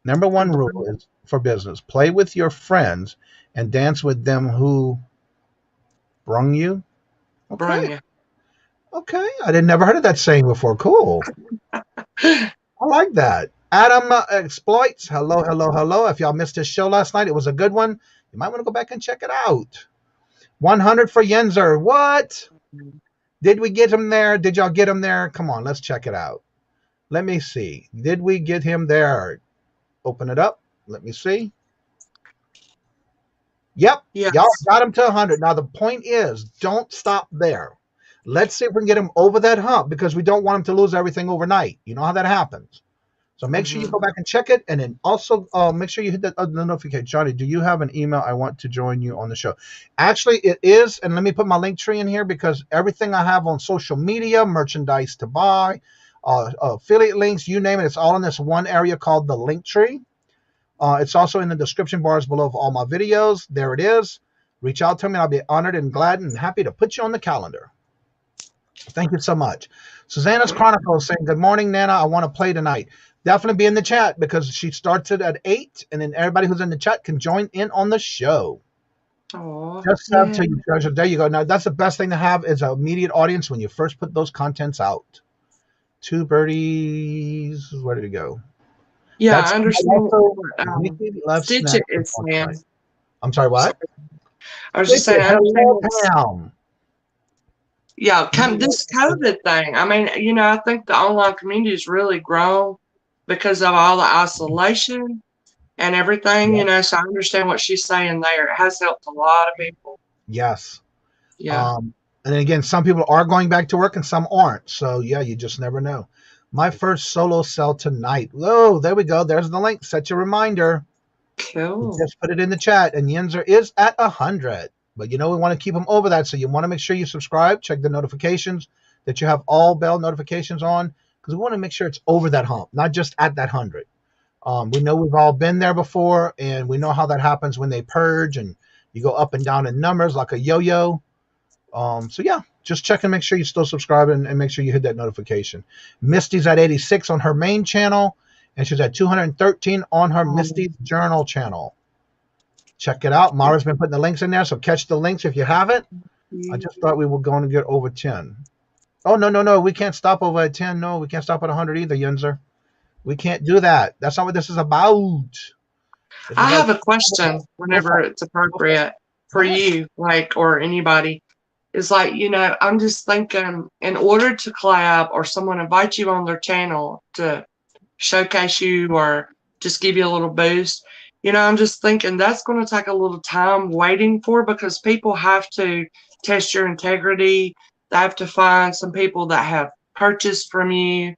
S2: Number 1 rule is for business. Play with your friends and dance with them who brung you. Okay.
S3: Brung you.
S2: Okay. I never heard of that saying before. Cool. I like that. Adam Exploits. Hello, hello, hello. If y'all missed his show last night, it was a good one. You might want to go back and check it out. 100 for Yenzer. What? Did we get him there? Did y'all get him there? Come on, let's check it out. Let me see. Did we get him there? Open it up. Let me see. Yep.
S3: Yes.
S2: Y'all got him to 100. Now, the point is, don't stop there. Let's see if we can get him over that hump, because we don't want him to lose everything overnight. You know how that happens. So make sure you go back and check it. And then also make sure you hit the notification. Johnny, do you have an email? I want to join you on the show. Actually, it is. And let me put my link tree in here, because everything I have on social media, merchandise to buy, affiliate links, you name it, it's all in this one area called the link tree. It's also in the description bars below of all my videos. There it is. Reach out to me. I'll be honored and glad and happy to put you on the calendar. Thank you so much. Susanna's Chronicles saying, good morning, Nana. I want to play tonight. Definitely be in the chat, because she starts it at 8, and then everybody who's in the chat can join in on the show.
S3: Oh,
S2: just sub to you, treasure. There you go. Now, that's the best thing to have is an immediate audience when you first put those contents out. 2 birdies. Where did it go?
S3: Yeah, I understand.
S2: Stitch
S3: it is Sam.
S2: I'm sorry, what?
S3: I was just saying, I
S2: understand.
S3: Yeah, this COVID thing. I mean, you know, I think the online community has really grown because of all the isolation and everything, you know, so I understand what she's saying there. It has helped a lot of people.
S2: Yes.
S3: Yeah.
S2: And then again, some people are going back to work and some aren't. So, yeah, you just never know. My first solo sell tonight. Oh, there we go. There's the link. Set your reminder.
S3: Cool.
S2: Just put it in the chat. And Yenzer is at 100. But, you know, we want to keep them over that. So you want to make sure you subscribe. Check the notifications, that you have all bell notifications on. Because we want to make sure it's over that hump, not just at that 100. We know we've all been there before. And we know how that happens when they purge. And you go up and down in numbers like a yo-yo. So, yeah, just check and make sure you still subscribe and make sure you hit that notification. Misty's at 86 on her main channel, and she's at 213 on her Misty's Journal channel. Check it out. Mara's been putting the links in there, so catch the links if you haven't. I just thought we were going to get over 10. Oh, no. We can't stop over at 10. No, we can't stop at 100 either, Yunzer. We can't do that. That's not what this is about. This is
S3: I
S2: about.
S3: have a question
S2: Go
S3: whenever
S2: for it.
S3: it's appropriate
S2: Go
S3: for
S2: ahead.
S3: you, like, or anybody. It's like, I'm just thinking in order to collab or someone invite you on their channel to showcase you or just give you a little boost, I'm just thinking that's going to take a little time waiting for, because people have to test your integrity. They have to find some people that have purchased from you,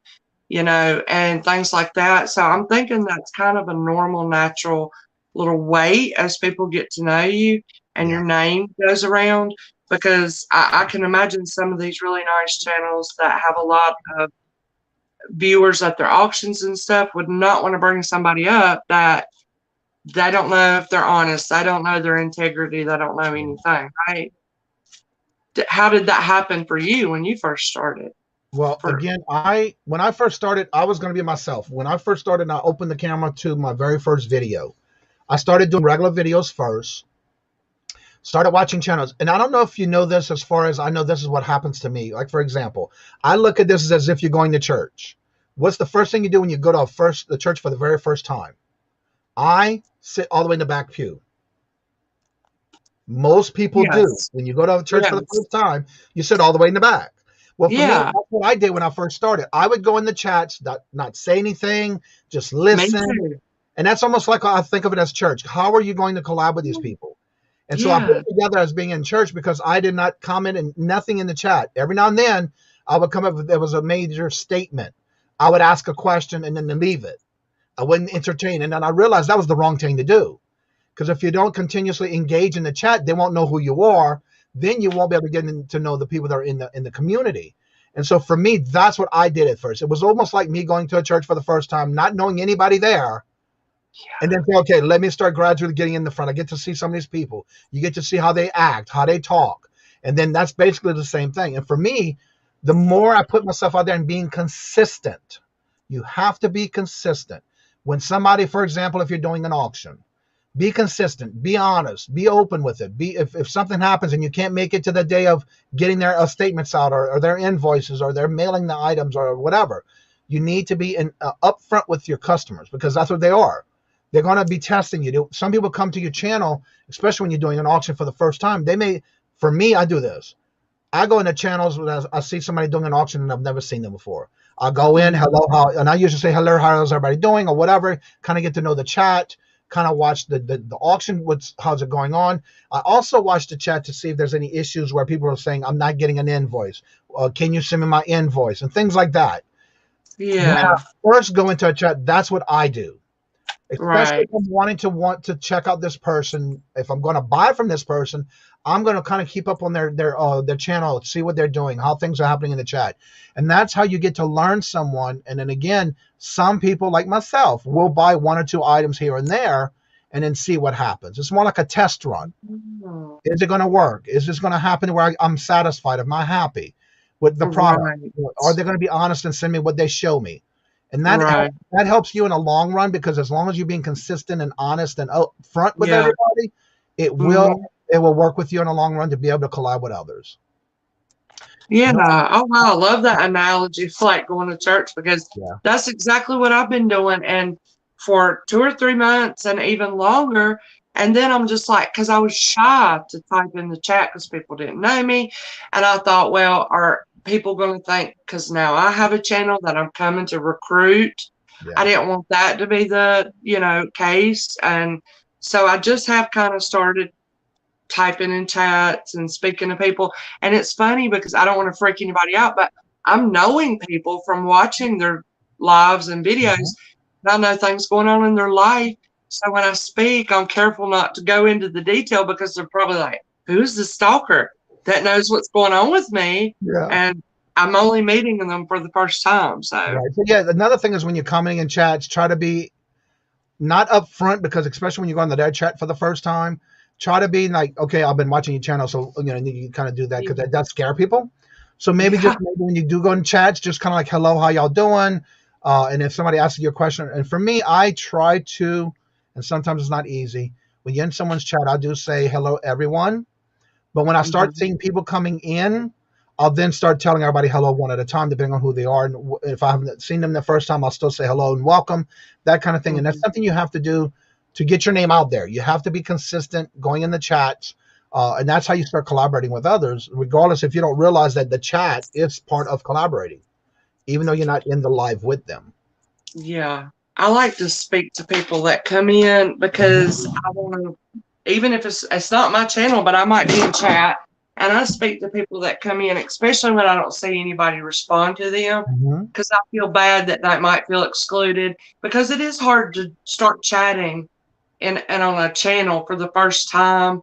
S3: and things like that. So I'm thinking that's kind of a normal, natural little wait as people get to know you and
S2: Yeah.
S3: your name goes around. Because I can imagine some of these really nice channels that have a lot of viewers at their auctions and stuff would not want to bring somebody up that they don't know if they're honest. They don't know their integrity. They don't know anything, right? How did that happen for you when you first started?
S2: Well, again, when I first started, I was going to be myself. When I first started, I opened the camera to my very first video. I started doing regular videos first, started watching channels. And I don't know if you know this, as far as I know, this is what happens to me. Like, for example, I look at this as if you're going to church. What's the first thing you do when you go to the church for the very first time? I sit all the way in the back pew. Most people do.
S3: Yes.
S2: When you go to church for the
S3: Yes.
S2: first time, you sit all the way in the back. Well, for me,
S3: Yeah.
S2: that's what I did when I first started. I would go in the chats, not say anything, just
S3: Me
S2: listen.
S3: too.
S2: And that's almost like I think of it as church. How are you going to collab with these people? And so I put
S3: Yeah.
S2: it together as being in church because I did not comment and nothing in the chat. Every now and then, I would come up with, there was a major statement. I would ask a question and then leave it. I wouldn't entertain. And then I realized that was the wrong thing to do. Because if you don't continuously engage in the chat, they won't know who you are. Then you won't be able to get to know the people that are in the community. And so for me, that's what I did at first. It was almost like me going to a church for the first time, not knowing anybody there. And then say, okay, let me start gradually getting in the front. I get to see some of these people. You get to see how they act, how they talk. And then that's basically the same thing. And for me, the more I put myself out there and being consistent, you have to be consistent. When somebody, for example, if you're doing an auction, be consistent, be honest, be open with it. If something happens and you can't make it to the day of getting their statements out or their invoices or they're mailing the items or whatever, you need to be upfront with your customers because that's what they are. They're going to be testing you. Some people come to your channel, especially when you're doing an auction for the first time. For me, I do this. I go into channels when I see somebody doing an auction and I've never seen them before. I'll go in, hello, and I usually say, hello, how's everybody doing or whatever, kind of get to know the chat, kind of watch the auction, how's it going on. I also watch the chat to see if there's any issues where people are saying, I'm not getting an invoice. Can you send me my invoice? And things like that.
S3: Yeah.
S2: When I first go into a chat, that's what I do. Especially
S3: Right.
S2: if I'm want to check out this person. If I'm going to buy from this person, I'm going to kind of keep up on their channel, see what they're doing, how things are happening in the chat. And that's how you get to learn someone. And then again, some people like myself will buy one or two items here and there and then see what happens. It's more like a test run. Is it going to work? Is this going to happen where I'm satisfied? Am I happy with the product?
S3: Right.
S2: Are they going to be honest and send me what they show me? And that helps you in the long run, because as long as you're being consistent and honest and upfront with everybody, it will work with you in the long run to be able to collab with others.
S3: Yeah. Oh, wow. I love that analogy for like going to church, because that's exactly what I've been doing. And for 2 or 3 months and even longer. And then I'm just like, because I was shy to type in the chat because people didn't know me. And I thought, well, are people going to think, because now I have a channel that I'm coming to recruit. I didn't want that to be the, case. And so I just have kind of started typing in chats and speaking to people. And it's funny because I don't want to freak anybody out, but I'm knowing people from watching their lives and videos. And I know things going on in their life. So when I speak, I'm careful not to go into the detail, because they're probably like, who's the stalker that knows what's going on with me? And I'm only meeting them for the first time. So
S2: another thing is when you're commenting in chats, try to be not upfront, because especially when you go into their chat for the first time, try to be like, okay, I've been watching your channel, so you kind of do that, because that does scare people. So maybe when you do go in chats, just kind of like, hello, how y'all doing? And if somebody asks you a question, and for me, I try to, and sometimes it's not easy. When you're in someone's chat, I do say hello, everyone. But when I start seeing people coming in, I'll then start telling everybody hello one at a time, depending on who they are. And if I haven't seen them the first time, I'll still say hello and welcome, that kind of thing. And that's something you have to do to get your name out there. You have to be consistent going in the chats. And that's how you start collaborating with others, regardless if you don't realize that the chat is part of collaborating, even though you're not in the live with them.
S3: Yeah. I like to speak to people that come in because I want to, even if it's not my channel, but I might be in chat and I speak to people that come in, especially when I don't see anybody respond to them, because I feel bad that they might feel excluded, because it is hard to start chatting and on a channel for the first time.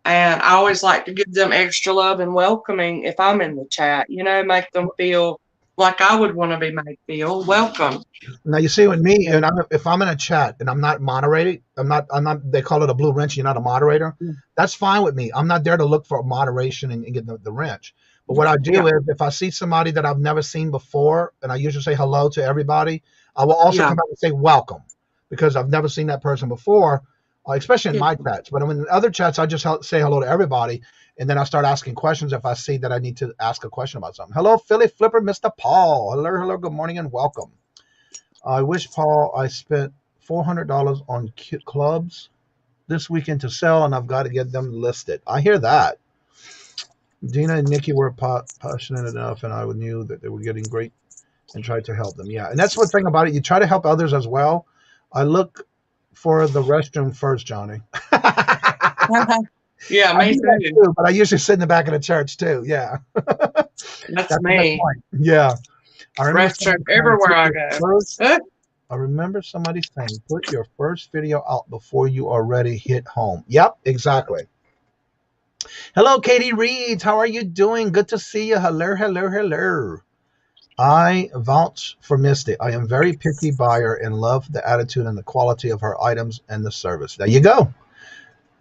S3: And I always like to give them extra love and welcoming if I'm in the chat, you know, make them feel like I would want to be made feel welcome.
S2: Now you see with me, and if I'm in a chat and I'm not moderated, I'm not. They call it a blue wrench. You're not a moderator. That's fine with me. I'm not there to look for moderation and get the wrench. But what I do is, if I see somebody that I've never seen before, and I usually say hello to everybody, I will also come back and say welcome, because I've never seen that person before, especially in my chats. But in other chats, I just say hello to everybody, and then I start asking questions if I see that I need to ask a question about something. Hello, Philly Flipper, Mr. Paul. Hello, good morning and welcome. I wish, Paul, I spent $400 on clubs this weekend to sell, and I've got to get them listed. I hear that. Dina and Nikki were passionate enough, and I knew that they were getting great and tried to help them. Yeah, and that's one thing about it. You try to help others as well. I look for the restroom first, Johnny.
S3: Yeah, me too.
S2: But I usually sit in the back of the church too. Yeah.
S3: That's me.
S2: Yeah. I remember
S3: everywhere I go.
S2: I remember somebody saying, put your first video out before you already hit home. Yep, exactly. Hello, Katie Reeds. How are you doing? Good to see you. Hello. I vouch for Misty. I am very picky buyer and love the attitude and the quality of her items and the service. There you go.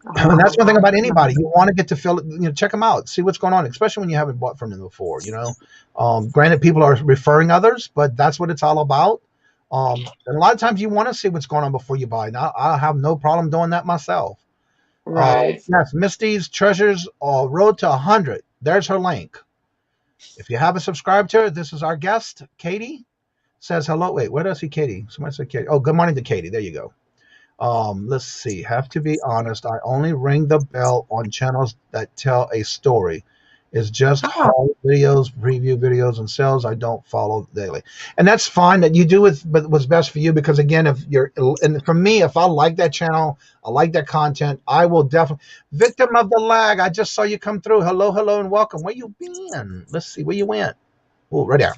S2: And that's one thing about anybody. You want to get to check them out, see what's going on, especially when you haven't bought from them before. Granted, people are referring others, but that's what it's all about. And a lot of times you want to see what's going on before you buy. Now, I have no problem doing that myself.
S3: Right.
S2: Yes, Misty's Treasures Road to 100. There's her link. If you haven't subscribed to her, this is our guest, Katie. Says hello. Wait, where does I see Katie? Somebody said Katie. Oh, good morning to Katie. There you go. Let's see. Have to be honest. I only ring the bell on channels that tell a story. It's just haul videos, preview videos, and sales. I don't follow daily, and that's fine that you do it. But what's best for you? Because again, and for me, if I like that channel, I like that content, I will definitely. Victim of the lag. I just saw you come through. Hello, and welcome. Where you been? Let's see where you went. Oh, right there.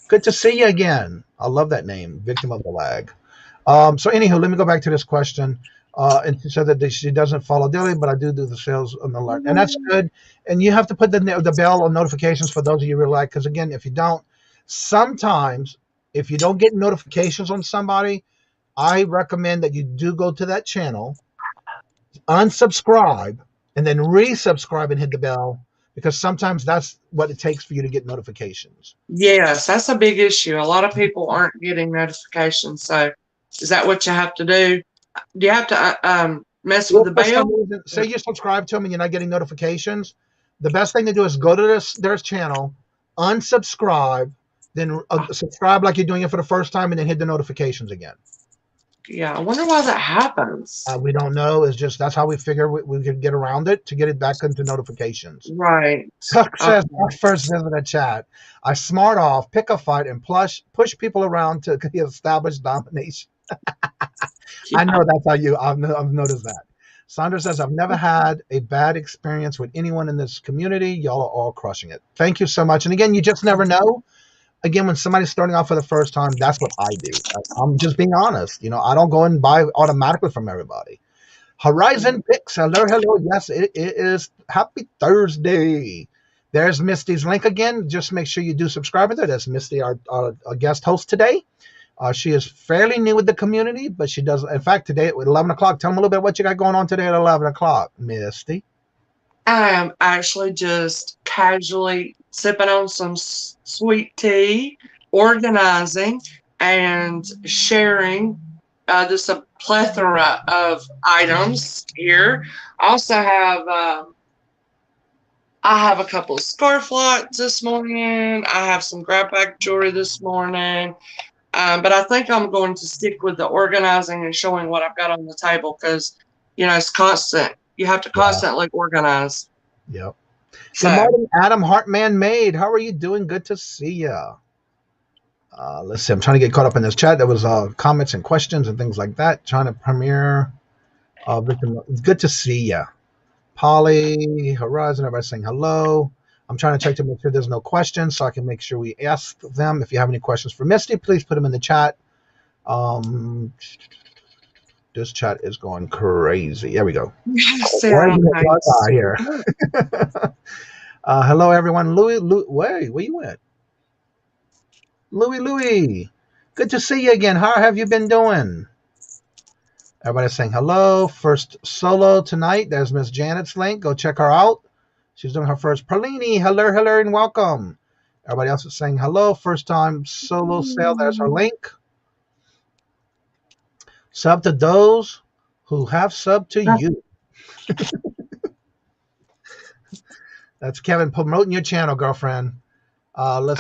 S2: Good to see you again. I love that name, Victim of the lag. So anywho, let me go back to this question. And she said that she doesn't follow daily, but I do the sales on the alert, and that's good. And you have to put the bell on notifications for those of you who really like, because again, if you don't, sometimes if you don't get notifications on somebody, I recommend that you do go to that channel, unsubscribe, and then resubscribe and hit the bell, because sometimes that's what it takes for you to get notifications.
S3: Yes, that's a big issue. A lot of people aren't getting notifications. So is that what you have to do? Do you have to mess with the bell?
S2: Say you subscribe to them and you're not getting notifications. The best thing to do is go to their channel, unsubscribe, then subscribe like you're doing it for the first time, and then hit the notifications again.
S3: Yeah, I wonder why that happens.
S2: We don't know. It's just that's how we figure we could get around it to get it back into notifications.
S3: Right.
S2: Tuck says, first visit a chat. I smart off, pick a fight, and push people around to establish domination. I know that's how I've noticed that. Sandra says, I've never had a bad experience with anyone in this community. Y'all are all crushing it. Thank you so much. And again, you just never know. Again, when somebody's starting off for the first time, that's what I do. I'm just being honest. I don't go and buy automatically from everybody. Horizon Picks. Hello. Yes, it is. Happy Thursday. There's Misty's link again. Just make sure you do subscribe to her. That's Misty, our guest host today. She is fairly new with the community, but she does. In fact, today at 11 o'clock, tell them a little bit what you got going on today at 11 o'clock, Misty.
S3: I am actually just casually sipping on some sweet tea, organizing, and sharing just a plethora of items here. I also have I have a couple of scarf lots this morning. I have some grab bag jewelry this morning. But I think I'm going to stick with the organizing and showing what I've got on the table because, you know, it's constant. You have to constantly organize.
S2: Yep.
S3: So,
S2: Good morning, Adam Hartman Made. How are you doing? Good to see you. Let's see. I'm trying to get caught up in this chat. There was comments and questions and things like that. Trying to premiere. It's good to see you. Polly, Horizon, everybody saying hello. I'm trying to check to make sure there's no questions so I can make sure we ask them. If you have any questions for Misty, please put them in the chat. This chat is going crazy. There we go. Here. Hello, everyone. Louis, wait, where you at? Louis, good to see you again. How have you been doing? Everybody's saying hello. First solo tonight. There's Miss Janet's link. Go check her out. She's doing her first Perlini. Hello, and welcome. Everybody else is saying hello. First time solo sale. There's her link. Sub to those who have sub to you. That's Kevin promoting your channel, girlfriend. I'm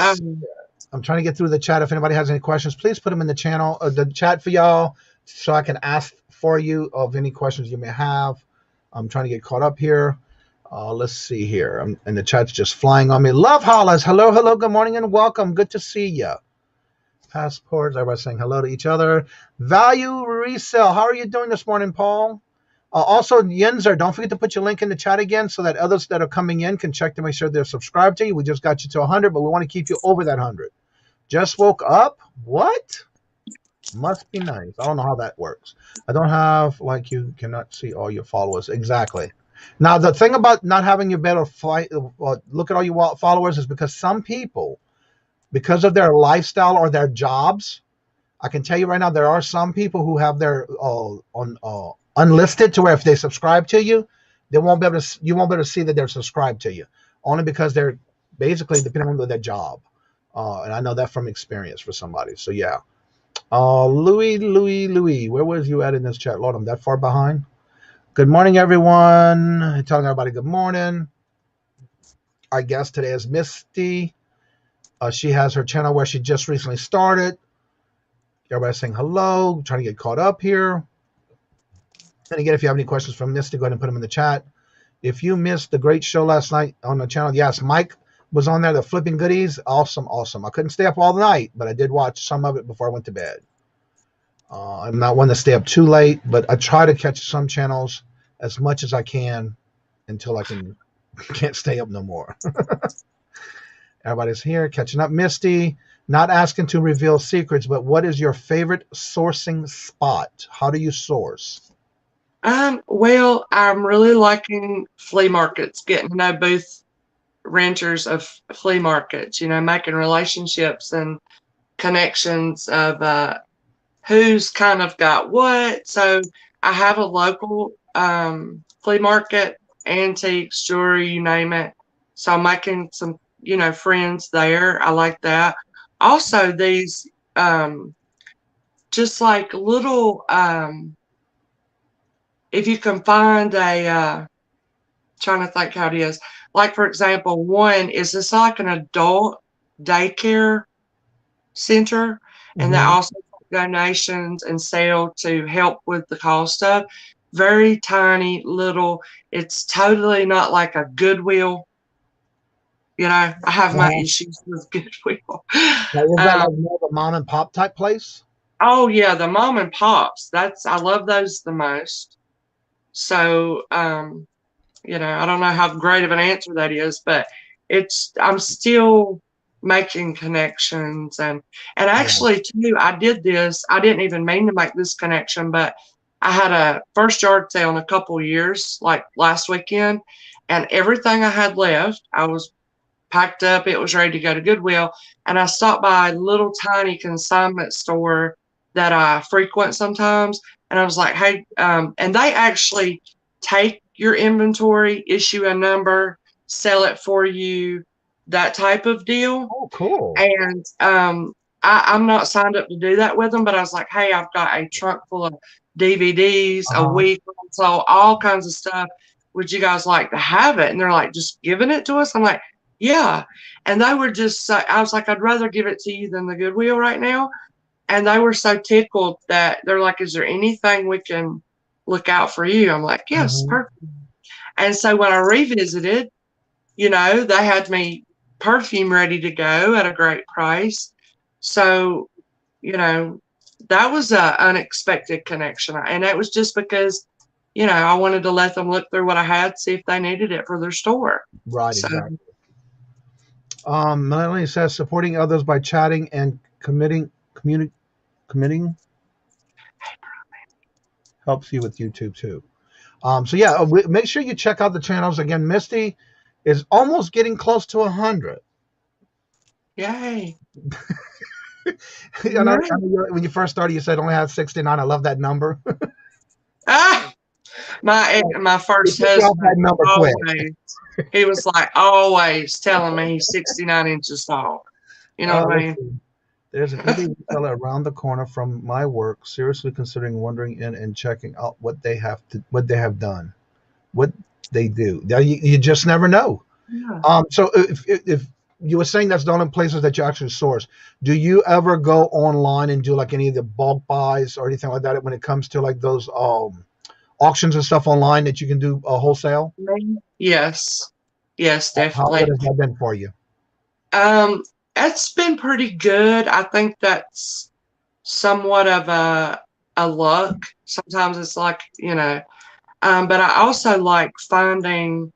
S2: trying to get through the chat. If anybody has any questions, please put them in the channel, the chat for y'all, so I can ask for you of any questions you may have. I'm trying to get caught up here. Let's see here. And the chat's just flying on me. Love Hollis. Hello. Good morning and welcome. Good to see you. Passports. Everybody saying hello to each other. Value resale. How are you doing this morning, Paul? Also, Yenzer, don't forget to put your link in the chat again so that others that are coming in can check to make sure they're subscribed to you. We just got you to 100, but we want to keep you over that 100. Just woke up? What? Must be nice. I don't know how that works. I don't have, like, you cannot see all your followers. Exactly. Now, the thing about not having your better look at all your followers is because some people, because of their lifestyle or their jobs, I can tell you right now, there are some people who have their unlisted to where if they subscribe to you, you won't be able to see that they're subscribed to you, only because they're basically depending on their job. And I know that from experience for somebody. So yeah. Louis, where was you at in this chat? Lord, I'm that far behind. Good morning, everyone. Telling everybody good morning. Our guest today is Misty. She has her channel where she just recently started. Everybody's saying hello. Trying to get caught up here. And again, if you have any questions from Misty, go ahead and put them in the chat. If you missed the great show last night on the channel, yes, Mike was on there, the flipping goodies. Awesome. I couldn't stay up all night, but I did watch some of it before I went to bed. I'm not one to stay up too late, but I try to catch some channels as much as I can until I can't stay up no more. Everybody's here catching up. Misty, not asking to reveal secrets, but what is your favorite sourcing spot? How do you source?
S3: Well, I'm really liking flea markets, getting to know booth renters of flea markets, you know, making relationships and connections of who's kind of got what. So I have a local flea market, antiques, jewelry, you name it. So I'm making some, you know, friends there. I like that. Also, these just like little, if you can find a, trying to think how it is. Like, for example, one is it's like an adult daycare center, and they also take donations and sell to help with the cost of. Very tiny little. It's totally not like a Goodwill. You know, I have my issues with Goodwill.
S2: Now, is that like more of a mom and pop type place?
S3: Oh yeah, the mom and pops. I love those the most. So, you know, I don't know how great of an answer that is, but I'm still making connections and actually too, I did this. I didn't even mean to make this connection, but I had a first yard sale in a couple years, like last weekend, and everything I had left, I was packed up. It was ready to go to Goodwill, and I stopped by a little tiny consignment store that I frequent sometimes, and I was like, hey, and they actually take your inventory, issue a number, sell it for you, that type of deal.
S2: Oh, cool.
S3: And I'm not signed up to do that with them, but I was like, hey, I've got a trunk full of DVDs, a week, so all kinds of stuff would you guys like to have it? And they're like, just giving it to us? I'm like, yeah. And they were just so, I was like, I'd rather give it to you than the Goodwill right now. And they were so tickled that they're like, is there anything we can look out for you? I'm like, yes, perfect. And so when I revisited, you know, they had me perfume ready to go at a great price. So, you know, that was an unexpected connection. And it was just because, you know, I wanted to let them look through what I had, see if they needed it for their store.
S2: Right,
S3: So,
S2: exactly. Melanie says supporting others by chatting and committing helps you with YouTube too. So yeah, make sure you check out the channels again. Misty is almost getting close to 100.
S3: yay.
S2: You know, when you first started, you said only had 69. I love that number.
S3: My first husband,
S2: that number
S3: always, he was like always telling me he's 69 inches tall. You know what I mean?
S2: There's an indie retailer around the corner from my work, seriously considering wandering in and checking out what they have done, what they do. You just never know.
S3: Yeah.
S2: So if you were saying that's the only places that you actually source, do you ever go online and do like any of the bulk buys or anything like that when it comes to like those auctions and stuff online that you can do wholesale?
S3: Yes, definitely.
S2: How has that been for you?
S3: It's been pretty good. I think that's somewhat of a luck. Sometimes it's like, you know, but I also like finding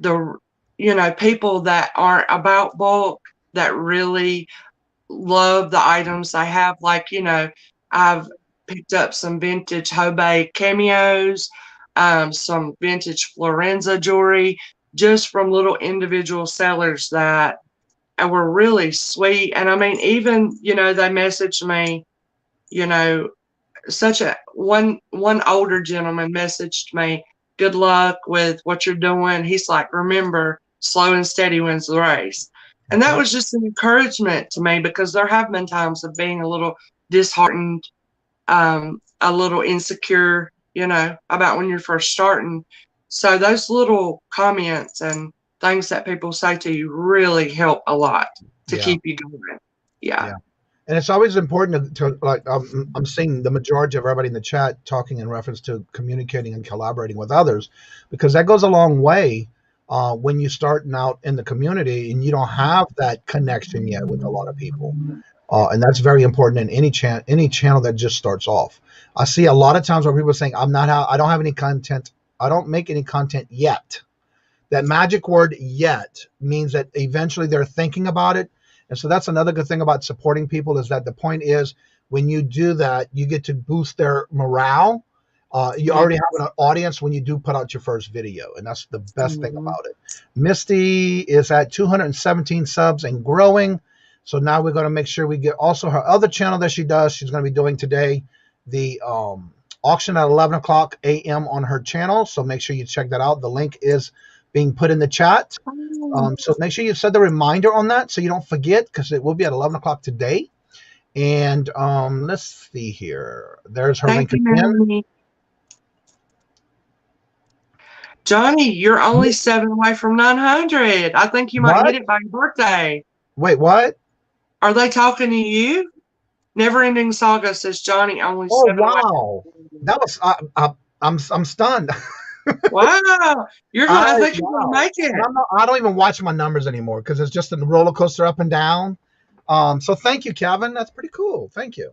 S3: the, you know, people that aren't about bulk that really love the items I have. Like, you know, I've picked up some vintage Hobey cameos, some vintage Florenza jewelry, just from little individual sellers that were really sweet. And I mean, even, you know, they messaged me, you know, one older gentleman messaged me, good luck with what you're doing. He's like, remember, slow and steady wins the race. And that was just an encouragement to me, because there have been times of being a little disheartened, a little insecure, you know, about when you're first starting. So those little comments and things that people say to you really help a lot to keep you going. Yeah.
S2: And it's always important to like, I'm seeing the majority of everybody in the chat talking in reference to communicating and collaborating with others, because that goes a long way when you're starting out in the community and you don't have that connection yet with a lot of people. And that's very important in any channel that just starts off. I see a lot of times where people are saying, I don't have any content. I don't make any content yet. That magic word "yet" means that eventually they're thinking about it. And so that's another good thing about supporting people, is that the point is when you do that, you get to boost their morale. You already have an audience when you do put out your first video. And that's the best thing about it. Misty is at 217 subs and growing. So now we're going to make sure we get also her other channel that she does. She's going to be doing today the auction at 11 o'clock a.m. on her channel. So make sure you check that out. The link is being put in the chat. So make sure you set the reminder on that so you don't forget, because it will be at 11 o'clock today. And let's see here. There's her link again.
S3: Johnny, you're only 7 away from 900. I think you might hit it by your birthday.
S2: Wait, what?
S3: Are they talking to you? Never Ending Saga says Johnny only 7 away.
S2: Oh, wow. That was, I'm stunned.
S3: Wow. I think you're going to make it.
S2: I don't even watch my numbers anymore because it's just a roller coaster up and down. So thank you, Kevin. That's pretty cool. Thank you.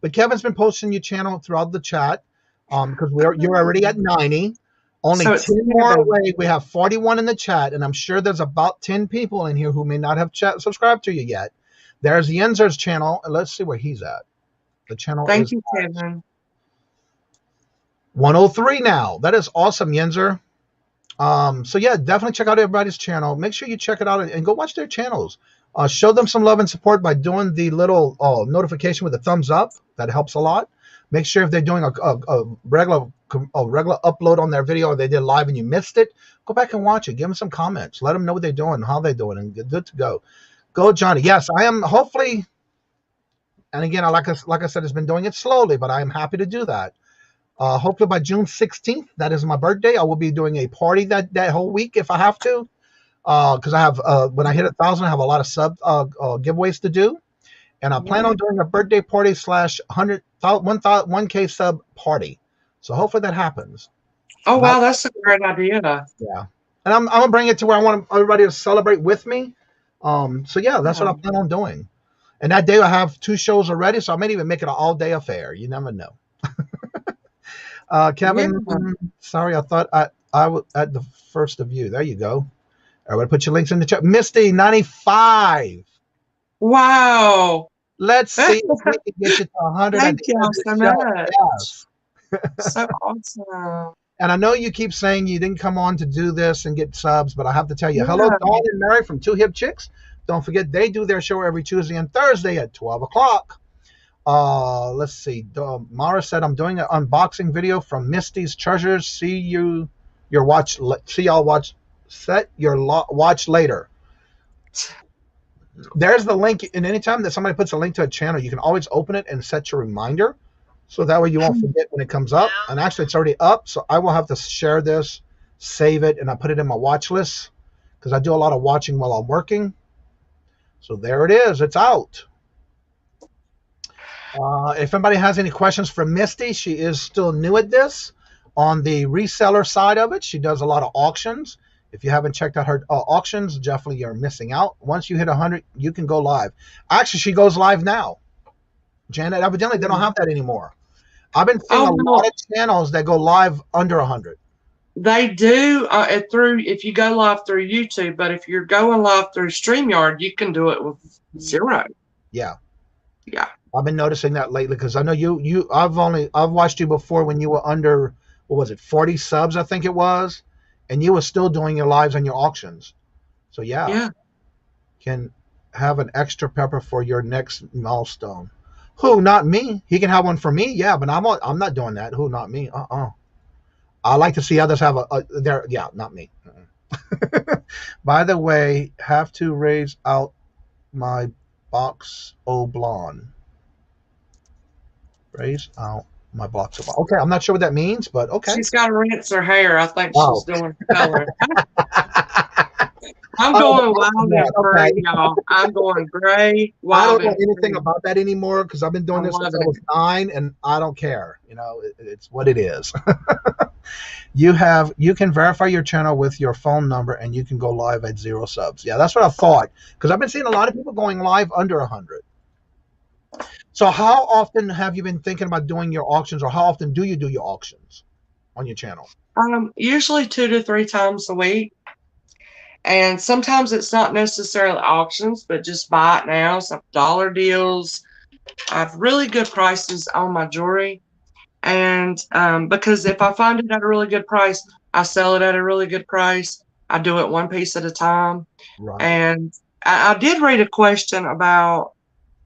S2: But Kevin's been posting your channel throughout the chat because you're already at 90. Only 10 more away. We have 41 in the chat, and I'm sure there's about 10 people in here who may not have subscribed to you yet. There's Yenzer's channel. Let's see where he's at. The channel
S3: Thank you, Kevin.
S2: 103 now. That is awesome, Yenzer. So yeah, definitely check out everybody's channel. Make sure you check it out and go watch their channels. Show them some love and support by doing the little notification with the thumbs up. That helps a lot. Make sure if they're doing a regular upload on their video, or they did live and you missed it, go back and watch it. Give them some comments. Let them know what they're doing, how they're doing, and get good to go. Go, Johnny. Yes, I am hopefully, and again, like I said, it's been doing it slowly, but I am happy to do that. Hopefully by June 16th, that is my birthday, I will be doing a party that whole week if I have to. Because I have when I hit 1,000, I have a lot of giveaways to do, and I plan on doing a birthday party slash 1K sub party. So hopefully that happens.
S3: Oh wow, that's a great idea.
S2: Yeah, and I'm gonna bring it to where I want everybody to celebrate with me. So yeah, that's what I plan on doing. And that day I have 2 shows already, so I may even make it an all-day affair. You never know. Kevin, sorry, I thought I was at the first of you. There you go. Everybody put your links in the chat. Misty 95.
S3: Wow.
S2: Let's see if we can get you to 100.
S3: Thank you so much.
S2: Yes.
S3: So awesome.
S2: And I know you keep saying you didn't come on to do this and get subs, but I have to tell you, hello, Dawn and Mary from Two Hip Chicks. Don't forget, they do their show every Tuesday and Thursday at 12 o'clock. Let's see. Mara said, I'm doing an unboxing video from Misty's Treasures. See y'all watch. Set your watch later. There's the link, and anytime that somebody puts a link to a channel, you can always open it and set your reminder, so that way you won't forget when it comes up. And actually, it's already up, so I will have to share this, save it, and I put it in my watch list because I do a lot of watching while I'm working. So there it is. It's out. If anybody has any questions for Misty, she is still new at this. On the reseller side of it, she does a lot of auctions. If you haven't checked out her auctions, definitely you're missing out. Once you hit 100, you can go live. Actually, she goes live now. Janet, evidently they don't have that anymore. I've been seeing a lot of channels that go live under 100.
S3: They do if you go live through YouTube, but if you're going live through StreamYard, you can do it with 0.
S2: Yeah.
S3: Yeah.
S2: I've been noticing that lately because I know I've watched you before when you were under, what was it, 40 subs, I think it was. And you were still doing your lives and your auctions. So yeah. Can have an extra pepper for your next milestone. Who? Not me. He can have one for me. Yeah, but I'm not doing that. Who? Not me. I like to see others have not me. By the way, have to raise out my box blonde. Raise out my box of blonde. Okay, I'm not sure what that means, but okay.
S3: She's got to rinse her hair. I think she's doing color. I'm going wild and gray, y'all. I'm going gray, wild.
S2: I don't know anything about that anymore because I've been doing this since I was 9, and I don't care. You know, it's what it is. You can verify your channel with your phone number, and you can go live at 0 subs. Yeah, that's what I thought because I've been seeing a lot of people going live under 100. So how often have you been thinking about doing your auctions, or how often do you do your auctions on your channel?
S3: Usually 2 to 3 times a week. And sometimes it's not necessarily auctions, but just buy it now. Some dollar deals. I have really good prices on my jewelry. And because if I find it at a really good price, I sell it at a really good price. I do it one piece at a time. Right. And I did read a question about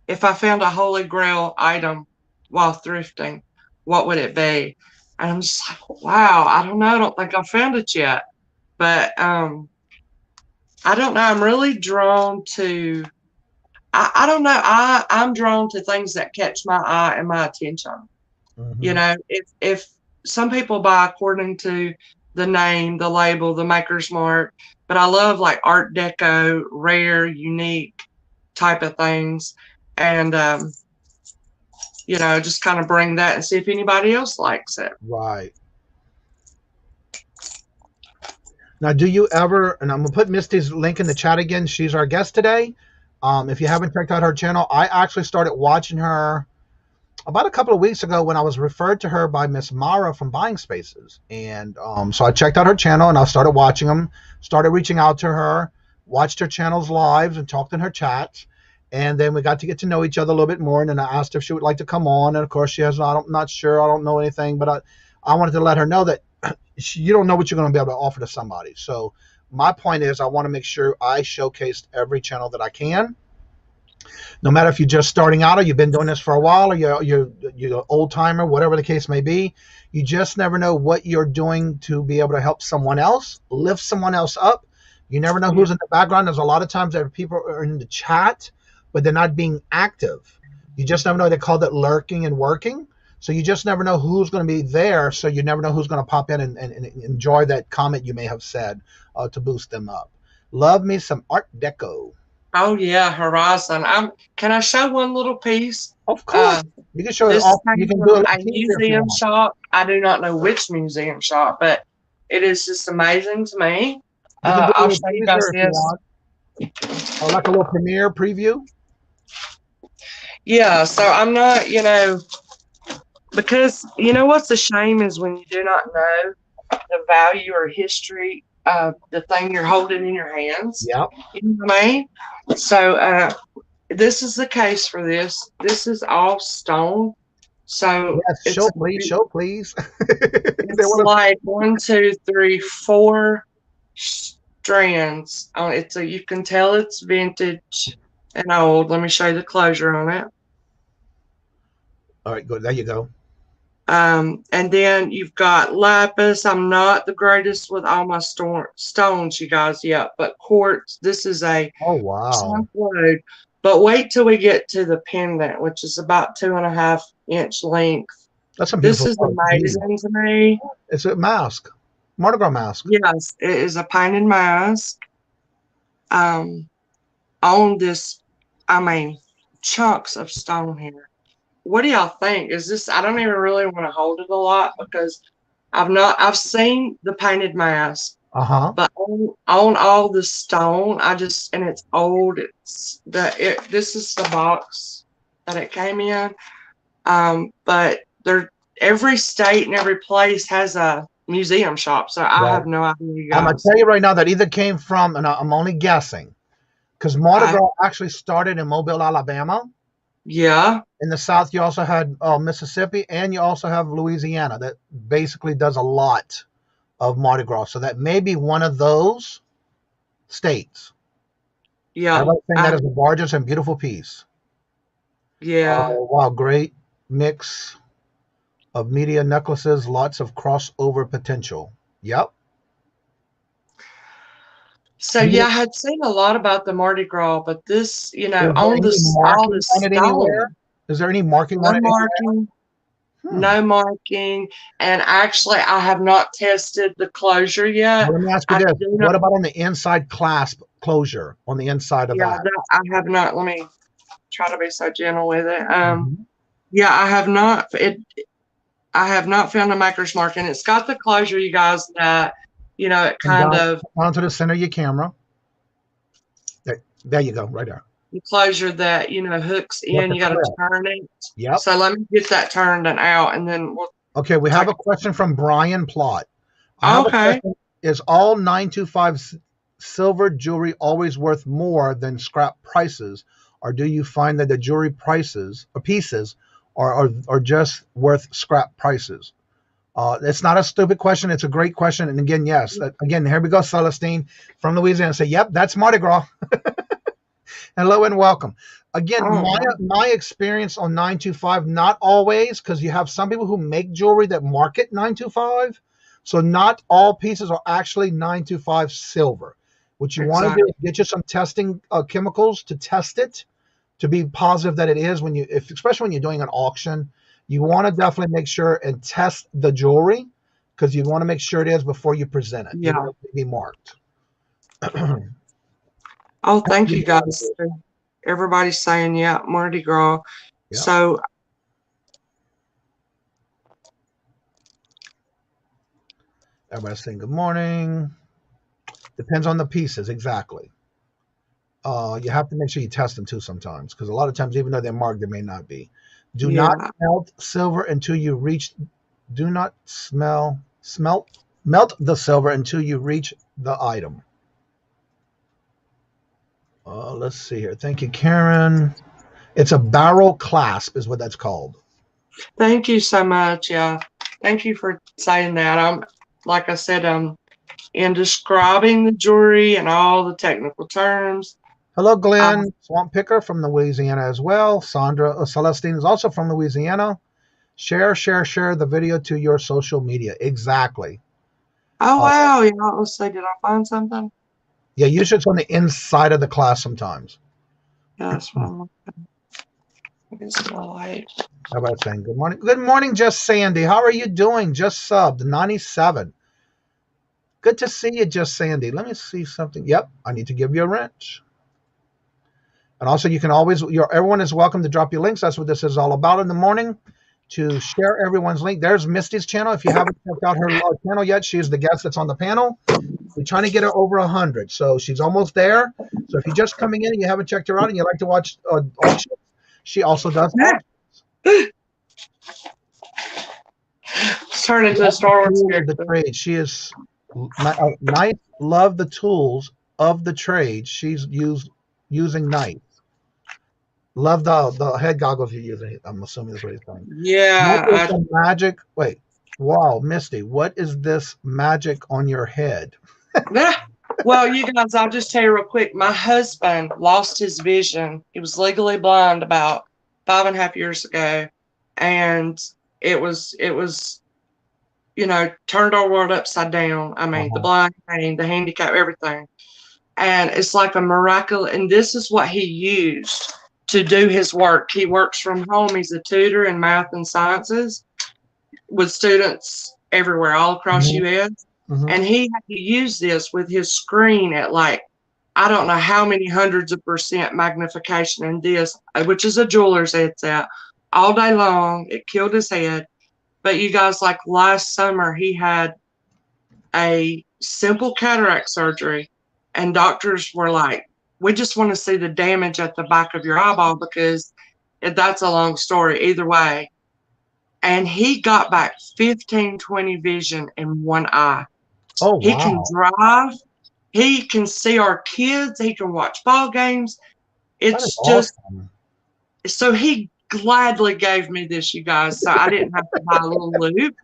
S3: if I found a holy grail item while thrifting, what would it be? And I'm just like, wow, I don't know. I don't think I found it yet. But I don't know. I'm really drawn to, I don't know. I'm drawn to things that catch my eye and my attention. Mm-hmm. You know, if some people buy according to the name, the label, the maker's mark, but I love like Art Deco, rare, unique type of things. And, you know, just kind of bring that and see if anybody else likes it.
S2: Right. Now, do you ever, and I'm going to put Misty's link in the chat again. She's our guest today. If you haven't checked out her channel, I actually started watching her about a couple of weeks ago when I was referred to her by Miss Mara from Buying Spaces. And so I checked out her channel and I started watching them, started reaching out to her, watched her channel's lives and talked in her chats. And then we got to get to know each other a little bit more. And then I asked if she would like to come on. And of course she has, I'm not sure. I don't know anything, but I wanted to let her know that you don't know what you're going to be able to offer to somebody. So my point is I want to make sure I showcased every channel that I can. No matter if you're just starting out or you've been doing this for a while or you're an old timer, whatever the case may be, you just never know what you're doing to be able to help someone else, lift someone else up. You never know who's in the background. There's a lot of times that people are in the chat, but they're not being active. You just never know. They call that lurking and working. So you just never know who's going to be there. So you never know who's going to pop in and enjoy that comment you may have said to boost them up. Love me some Art Deco.
S3: Oh yeah, Horizon. Can I show one little piece?
S2: Of course. You can show it
S3: This
S2: off.
S3: came
S2: You can do
S3: from
S2: it
S3: a museum shop. I do not know which museum shop, but it is just amazing to me. I'll show you guys this.
S2: Or like a little premiere preview.
S3: Yeah, so I'm not, because what's a shame is when you do not know the value or history of the thing you're holding in your hands.
S2: Yep.
S3: You know what I mean? So this is the case for this. This is all stone. So
S2: yes, show please.
S3: It's like 1, 2, 3, 4 strands. You can tell it's vintage and old. Let me show you the closure on it.
S2: All right, good. There you go.
S3: And then you've got lapis. I'm not the greatest with all my stones, you guys, yet, but quartz. This is a chunk load. But wait till we get to the pendant, which is about 2.5-inch length.
S2: That's a beautiful.
S3: This is amazing to me.
S2: It's a mask, Mardi Gras mask.
S3: Yes, it is a painted mask. On this, chunks of stone here. What do y'all think? Is this? I don't even really want to hold it a lot because I've seen the painted mask. But on all the stone, and it's old. This is the box that it came in. But every state and every place has a museum shop, so I have no idea.
S2: I'm gonna tell you right now that either came from, and I'm only guessing, because Mardi Gras actually started in Mobile, Alabama.
S3: Yeah.
S2: In the South, you also had Mississippi, and you also have Louisiana that basically does a lot of Mardi Gras. So that may be one of those states.
S3: Yeah.
S2: I think that is a gorgeous and beautiful piece.
S3: Yeah.
S2: Wow, great mix of media necklaces, lots of crossover potential. Yep.
S3: So yeah, I had seen a lot about the Mardi Gras, but this, on this all this stone.
S2: Is there any marking on it?
S3: No marking. No marking. And actually, I have not tested the closure yet.
S2: Let me ask you this. What about on the inside clasp closure on the inside of that?
S3: I have not. Let me try to be so gentle with it. Yeah, I have not. I have not found a maker's mark, and it's got the closure, you guys, that it kind of
S2: onto the center of your camera. There you go, right there.
S3: The closure that hooks in. You got to turn it.
S2: Yep.
S3: So let me get that turned and out, and then we'll.
S2: Okay, we have a question from Brian Plott.
S3: Okay.
S2: Is all 925 silver jewelry always worth more than scrap prices, or do you find that the jewelry prices or pieces are just worth scrap prices? It's not a stupid question. It's a great question. And again, yes. Again, here we go, Celestine from Louisiana. Say, yep, that's Mardi Gras. Hello and welcome. Again, my experience on 925, not always, because you have some people who make jewelry that market 925. So not all pieces are actually 925 silver. What you want to do is get you some testing chemicals to test it, to be positive that it is. Especially when you're doing an auction, you want to definitely make sure and test the jewelry, because you want to make sure it is before you present it.
S3: Yeah.
S2: It be marked.
S3: Oh, thank you guys. Everybody's saying, yeah, Mardi Gras. Yeah. So
S2: everybody's saying good morning. Depends on the pieces, exactly. You have to make sure you test them too sometimes, because a lot of times, even though they're marked, they may not be. Do not melt silver until you reach. Do not melt the silver until you reach the item. Let's see here. Thank you, Karen. It's a barrel clasp is what that's called.
S3: Thank you so much. Yeah. Thank you for saying that. Like I said, in describing the jewelry and all the technical terms.
S2: Hello, Glenn. Swamp Picker from Louisiana as well. Sandra Celestine is also from Louisiana. Share the video to your social media. Exactly.
S3: Oh, wow. Yeah, let's see. Did I find something?
S2: Yeah, usually it's on the inside of the class sometimes.
S3: Yeah, that's what I'm looking It's light.
S2: How about saying good morning? Good morning, Just Sandy. How are you doing? Just subbed 97. Good to see you, Just Sandy. Let me see something. Yep, I need to give you a wrench. And also, you can always, everyone is welcome to drop your links. That's what this is all about in the morning, to share everyone's link. There's Misty's channel. If you haven't checked out her channel yet, she's the guest that's on the panel. We're trying to get her over 100, so she's almost there. So if you're just coming in and you haven't checked her out and you like to watch auctions, she also does auctions.
S3: Turn into a Star Wars character.
S2: The trade. She is nice. Love the tools of the trade. She's using nice. Love the head goggles you're using. I'm assuming that's what he's saying.
S3: Yeah.
S2: What is the magic? Wait. Wow, Misty, what is this magic on your head?
S3: Well, you guys, I'll just tell you real quick. My husband lost his vision. He was legally blind about 5.5 years ago. And it was, you know, turned our world upside down. I mean, the blind pain, the handicap, everything. And it's like a miracle. And this is what he used to do his work. He works from home. He's a tutor in math and sciences with students everywhere, all across U.S. And he had to use this with his screen at like, I don't know how many hundreds of % magnification in this, which is a jeweler's headset, all day long. It killed his head. But you guys, like last summer, he had a simple cataract surgery, and doctors were like, we just want to see the damage at the back of your eyeball, because that's a long story either way. And he got back 15-20 vision in one eye.
S2: Oh, wow.
S3: He can drive. He can see our kids. He can watch ball games. It's just awesome. So he gladly gave me this, you guys, so I didn't have to buy a little loop.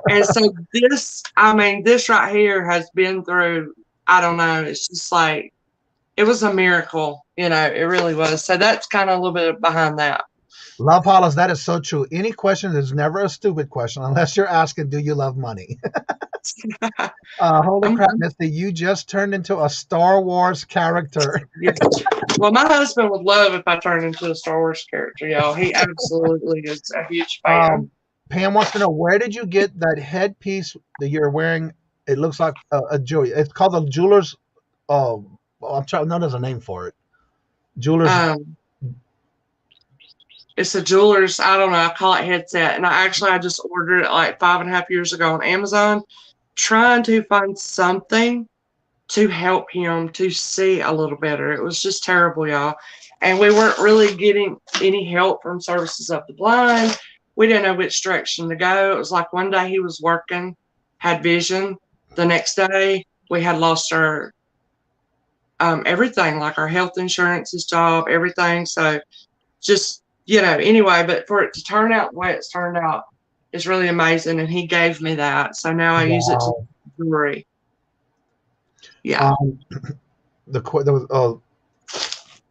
S3: And so this, I mean, this right here has been through, I don't know, it's just like, it was a miracle, you know, it really was. So that's kind of a little bit behind that.
S2: Love Hollis, that is so true. Any question is never a stupid question unless you're asking, do you love money? Holy crap, Misty, you just turned into a Star Wars character.
S3: Yeah. Well, my husband would love if I turned into a Star Wars character, y'all. He absolutely is a huge fan.
S2: Pam wants to know, where did you get that headpiece that you're wearing? It looks like a jewelry. It's called the jeweler's. I'm trying. No, there's a name for it. Jeweler's.
S3: It's a jeweler's. I don't know. I call it headset, and I just ordered it like 5.5 years ago on Amazon, trying to find something to help him to see a little better. It was just terrible, y'all. And we weren't really getting any help from Services of the Blind. We didn't know which direction to go. It was like one day he was working, had vision. The next day we had lost our everything, like our health insurance, his job, everything. So just, you know, anyway, but for it to turn out the way it's turned out is really amazing. And he gave me that. So now I use it to jewelry. Yeah.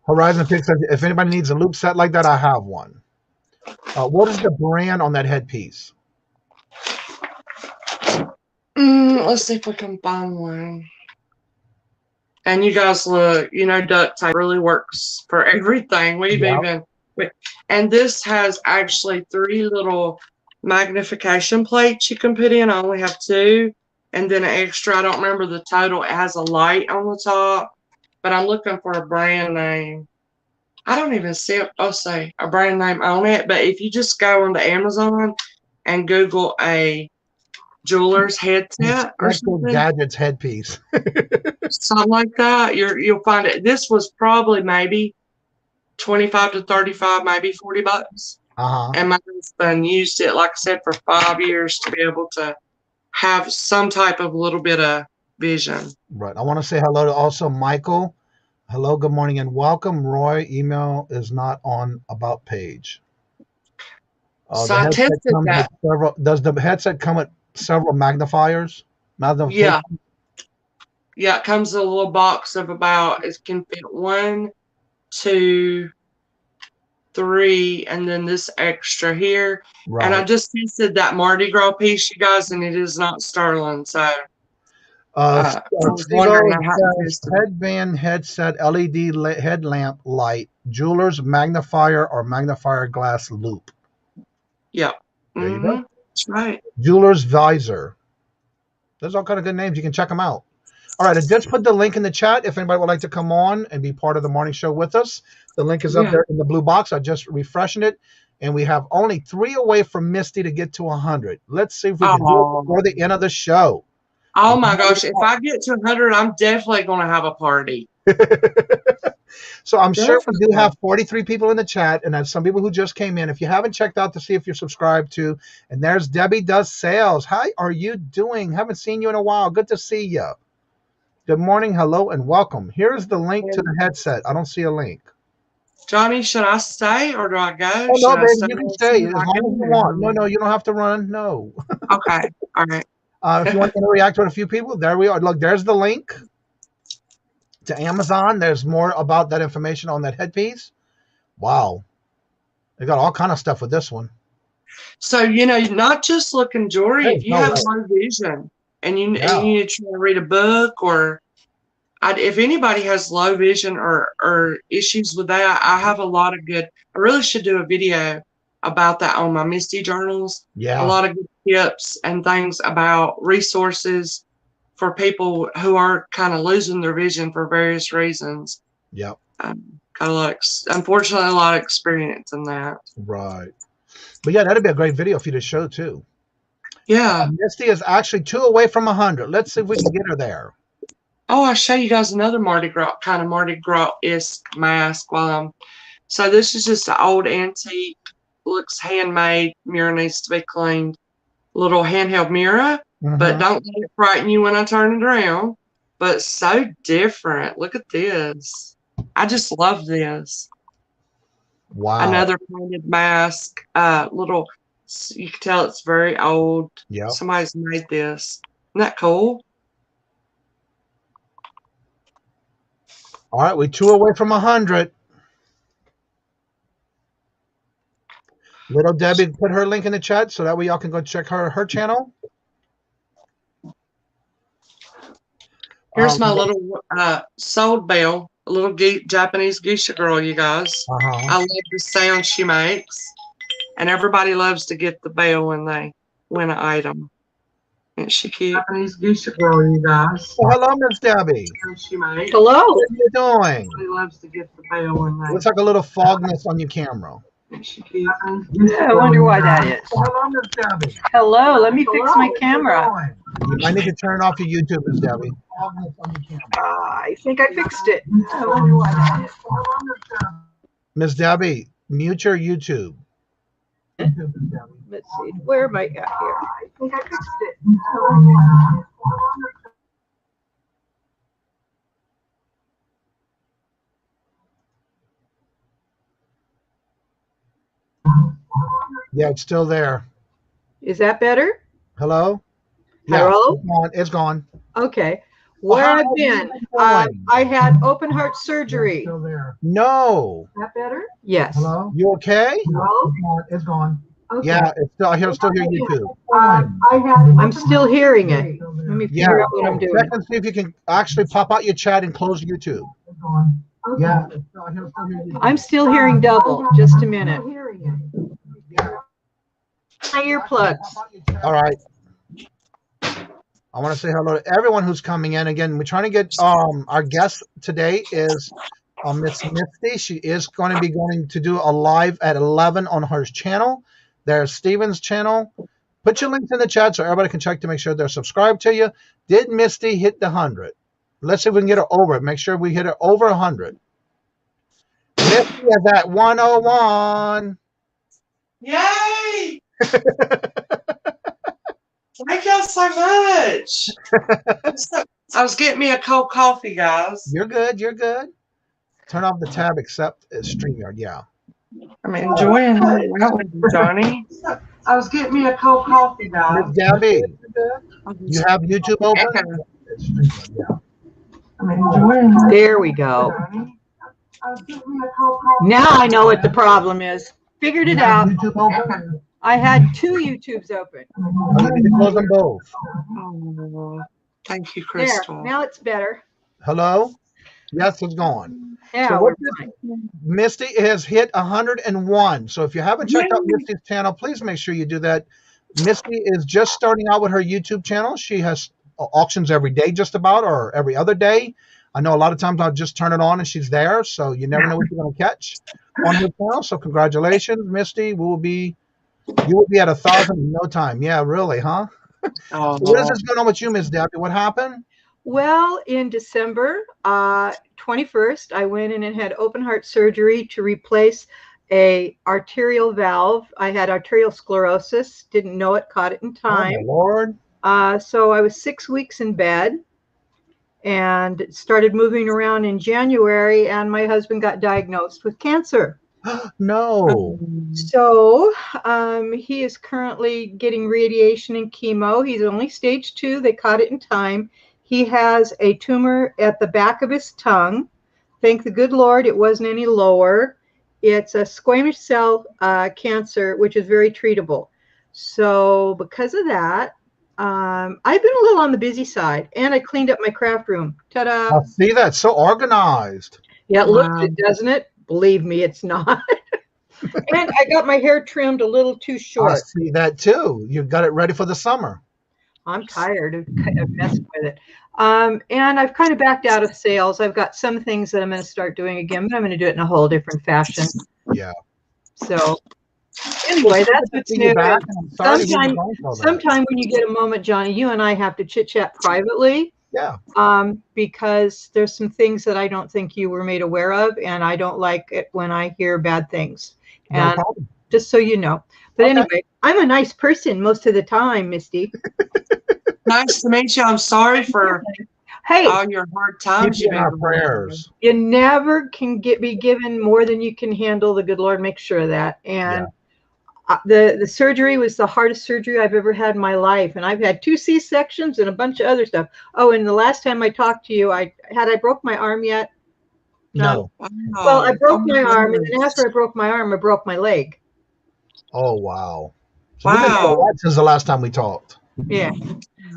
S2: Horizon Pick says, if anybody needs a loop set like that, I have one. What is the brand on that headpiece?
S3: Let's see if we can find one. And you guys look, you know, duct tape really works for everything. We've and this has actually 3 little magnification plates you can put in. I only have 2. And then an extra, I don't remember the total. It has a light on the top, but I'm looking for a brand name. I don't even see it. I'll say a brand name on it. But if you just go onto Amazon and Google a jeweler's headset or something,
S2: gadgets headpiece,
S3: something like that, you'll find it. This was probably maybe 25 to 35, maybe $40. And my husband used it, like I said, for 5 years to be able to have some type of little bit of vision. Right.
S2: I want to say hello to also Michael. Hello, good morning, and welcome. Roy, email is not on about page.
S3: So I tested that.
S2: Does the headset come with several magnifiers?
S3: Yeah. Yeah, it comes in a little box of about, it can fit 1, 2, 3, and then this extra here. And I just tested that Mardi Gras piece, you guys, and it is not sterling. So I was wondering. I hadn't tested it.
S2: Headband, headset, LED headlamp light, jeweler's magnifier or magnifier glass loop.
S3: Yeah.
S2: There you go.
S3: That's right.
S2: Jeweler's visor. There's all kind of good names. You can check them out. All right, I just put the link in the chat if anybody would like to come on and be part of the morning show with us. The link is up there in the blue box. I just refreshing it, and we have only 3 away from Misty to get to 100. Let's see if we can do it before the end of the show.
S3: Oh my gosh! If I get to 100, I'm definitely going to have a party.
S2: So I'm sure we do have 43 people in the chat, and there's some people who just came in. If you haven't checked out to see if you're subscribed to, and there's Debbie Does Sales. How are you doing? Haven't seen you in a while. Good to see you. Good morning, hello, and welcome. Here's the link to the headset. I don't see a link.
S3: Johnny, should I stay or do I go?
S2: Oh, no, baby, you can stay as long as you want. No, you don't have to run. No.
S3: Okay. All right.
S2: If you want to react to a few people, there we are. Look, there's the link to Amazon. There's more about that information on that headpiece. Wow. They got all kind of stuff with this one.
S3: So, not just looking jewelry. If you have low vision and you need to try to read a book, or if anybody has low vision or issues with that, I have a lot of good. I really should do a video about that on my Misty journals.
S2: Yeah.
S3: A lot of good tips and things about resources for people who are kind of losing their vision for various reasons.
S2: Yep.
S3: Unfortunately, a lot of experience in that.
S2: Right. But yeah, that'd be a great video for you to show too.
S3: Yeah.
S2: Misty is actually 2 away from 100. Let's see if we can get her there.
S3: Oh, I'll show you guys another Mardi Gras-esque mask. So this is just an old antique, looks handmade, mirror needs to be cleaned. Little handheld mirror, but don't let it frighten you when I turn it around. But so different. Look at this. I just love this.
S2: Wow.
S3: Another painted mask. You can tell it's very old.
S2: Yeah.
S3: Somebody's made this. Isn't that cool?
S2: All right, we're 2 away from 100. Little Debbie put her link in the chat so that way y'all can go check her channel.
S3: Here's my little sold bell, a little Japanese geisha girl, you guys. I love the sound she makes. And everybody loves to get the bell when they win an item. Isn't she cute? Japanese geisha girl, you guys.
S2: Oh, hello, Miss Debbie.
S3: Hello.
S2: How are you doing?
S3: Everybody loves to get the bell when they...
S2: Looks like a little fogness on your camera.
S4: Yeah, I wonder why that is.
S2: Hello, Miss Debbie.
S4: Hello, let me fix my camera.
S2: You might need to turn off your YouTube, Miss Debbie.
S4: I think I fixed it. I wonder why that is.
S2: Miss Debbie, mute your YouTube.
S4: Let's see, where am I at here? I think I fixed it.
S2: Yeah, it's still there.
S4: Is that better?
S2: Hello? Yeah,
S4: hello?
S2: It's gone.
S4: Okay. Where I've been, I had open heart surgery.
S2: Still there. No.
S4: Is that better? Yes.
S2: Hello? You okay?
S4: Hello?
S2: It's gone. Okay. Yeah, it's still here. Still hear you too.
S4: I'm still hearing it. Let me figure out what I'm doing.
S2: Check and see if you can actually pop out your chat and close YouTube.
S4: Okay. Yeah. I'm still hearing double. Just a minute. My earplugs.
S2: All right. I want to say hello to everyone who's coming in. Again, we're trying to get our guest today is Miss Misty. She is going to be going to do a live at 11 on her channel. There's Steven's channel. Put your links in the chat so everybody can check to make sure they're subscribed to you. Did Misty hit the 100? Let's see if we can get her over it. Make sure we hit her over 100. Misty is at 101.
S3: Yay! Thank y'all so much. I was getting me a cold coffee, guys.
S2: You're good. You're good. Turn off the tab except StreamYard. Yeah.
S3: I'm enjoying hanging out with you, Johnny. I was getting me a cold coffee, guys.
S2: Miss Debbie, you have YouTube open?
S3: Yeah. I'm enjoying it.
S4: There we go. Now I know what the problem is. Figured it out. I had 2 YouTubes open.
S2: You need to close them both.
S3: Oh, Thank you,
S4: There,
S3: Crystal.
S4: now it's better.
S2: Hello? Yes, it's gone.
S4: Yeah,
S2: So
S4: we're
S2: what this-
S4: fine.
S2: Misty has hit 101. So if you haven't checked out
S3: Yay.
S2: Misty's channel, please make sure you do that. Misty is just starting out with her YouTube channel. She has auctions every day, just about, or every other day. I know a lot of times I'll just turn it on and she's there. So you never know what you're going to catch on her channel. So congratulations, Misty. You will be at 1,000 in no time. Yeah, really, huh?
S3: Oh,
S2: So what is this going on with you, Miss Debbie? What happened?
S4: Well, in December 21st, I went in and had open heart surgery to replace a arterial valve. I had arterial sclerosis, didn't know it, caught it in
S2: Oh,
S4: time.
S2: my Lord.
S4: So I was 6 weeks in bed and started moving around in January, and my husband got diagnosed with cancer.
S2: No.
S4: So he is currently getting radiation and chemo. He's only stage 2. They caught it in time. He has a tumor at the back of his tongue. Thank the good Lord it wasn't any lower. It's a squamous cell cancer, which is very treatable. So because of that, I've been a little on the busy side, and I cleaned up my craft room. Ta-da!
S2: I see that. So organized.
S4: Yeah, it looks
S3: Wow.
S4: it, doesn't it? Believe me, it's not. And I got my hair trimmed a little too
S2: I
S4: short.
S2: see that too. You got it ready for the summer.
S4: I'm tired of messing with it. And I've kind of backed out of sales. I've got some things that I'm going to start doing again, but I'm going to do it in a whole different fashion.
S2: Yeah.
S4: So anyway, that's what's new. Sometime when you get a moment, Johnny, you and I have to chit chat privately.
S2: Yeah.
S4: Because there's some things that I don't think you were made aware of, and I don't like it when I hear bad things.
S2: No
S4: And
S2: problem.
S4: just so you know. But
S2: Okay.
S4: anyway, I'm a nice person most of the time, Misty.
S3: Nice to meet you. I'm sorry for
S4: Hey,
S3: all your hard times
S2: Keep
S3: you've
S2: in our
S3: been
S2: prayers.
S4: you never can be given more than you can handle. The good Lord makes sure of that. And the surgery was the hardest surgery I've ever had in my life. And I've had 2 C-sections and a bunch of other stuff. Oh, and the last time I talked to you, I broke my arm yet?
S2: No.
S3: Wow.
S4: Well, I broke
S3: Oh,
S4: my arm, and then
S3: goodness.
S4: after I broke my arm, I broke my leg.
S2: Oh, wow. So we've been through a
S3: Wow.
S2: lot since the last time we talked.
S4: Yeah.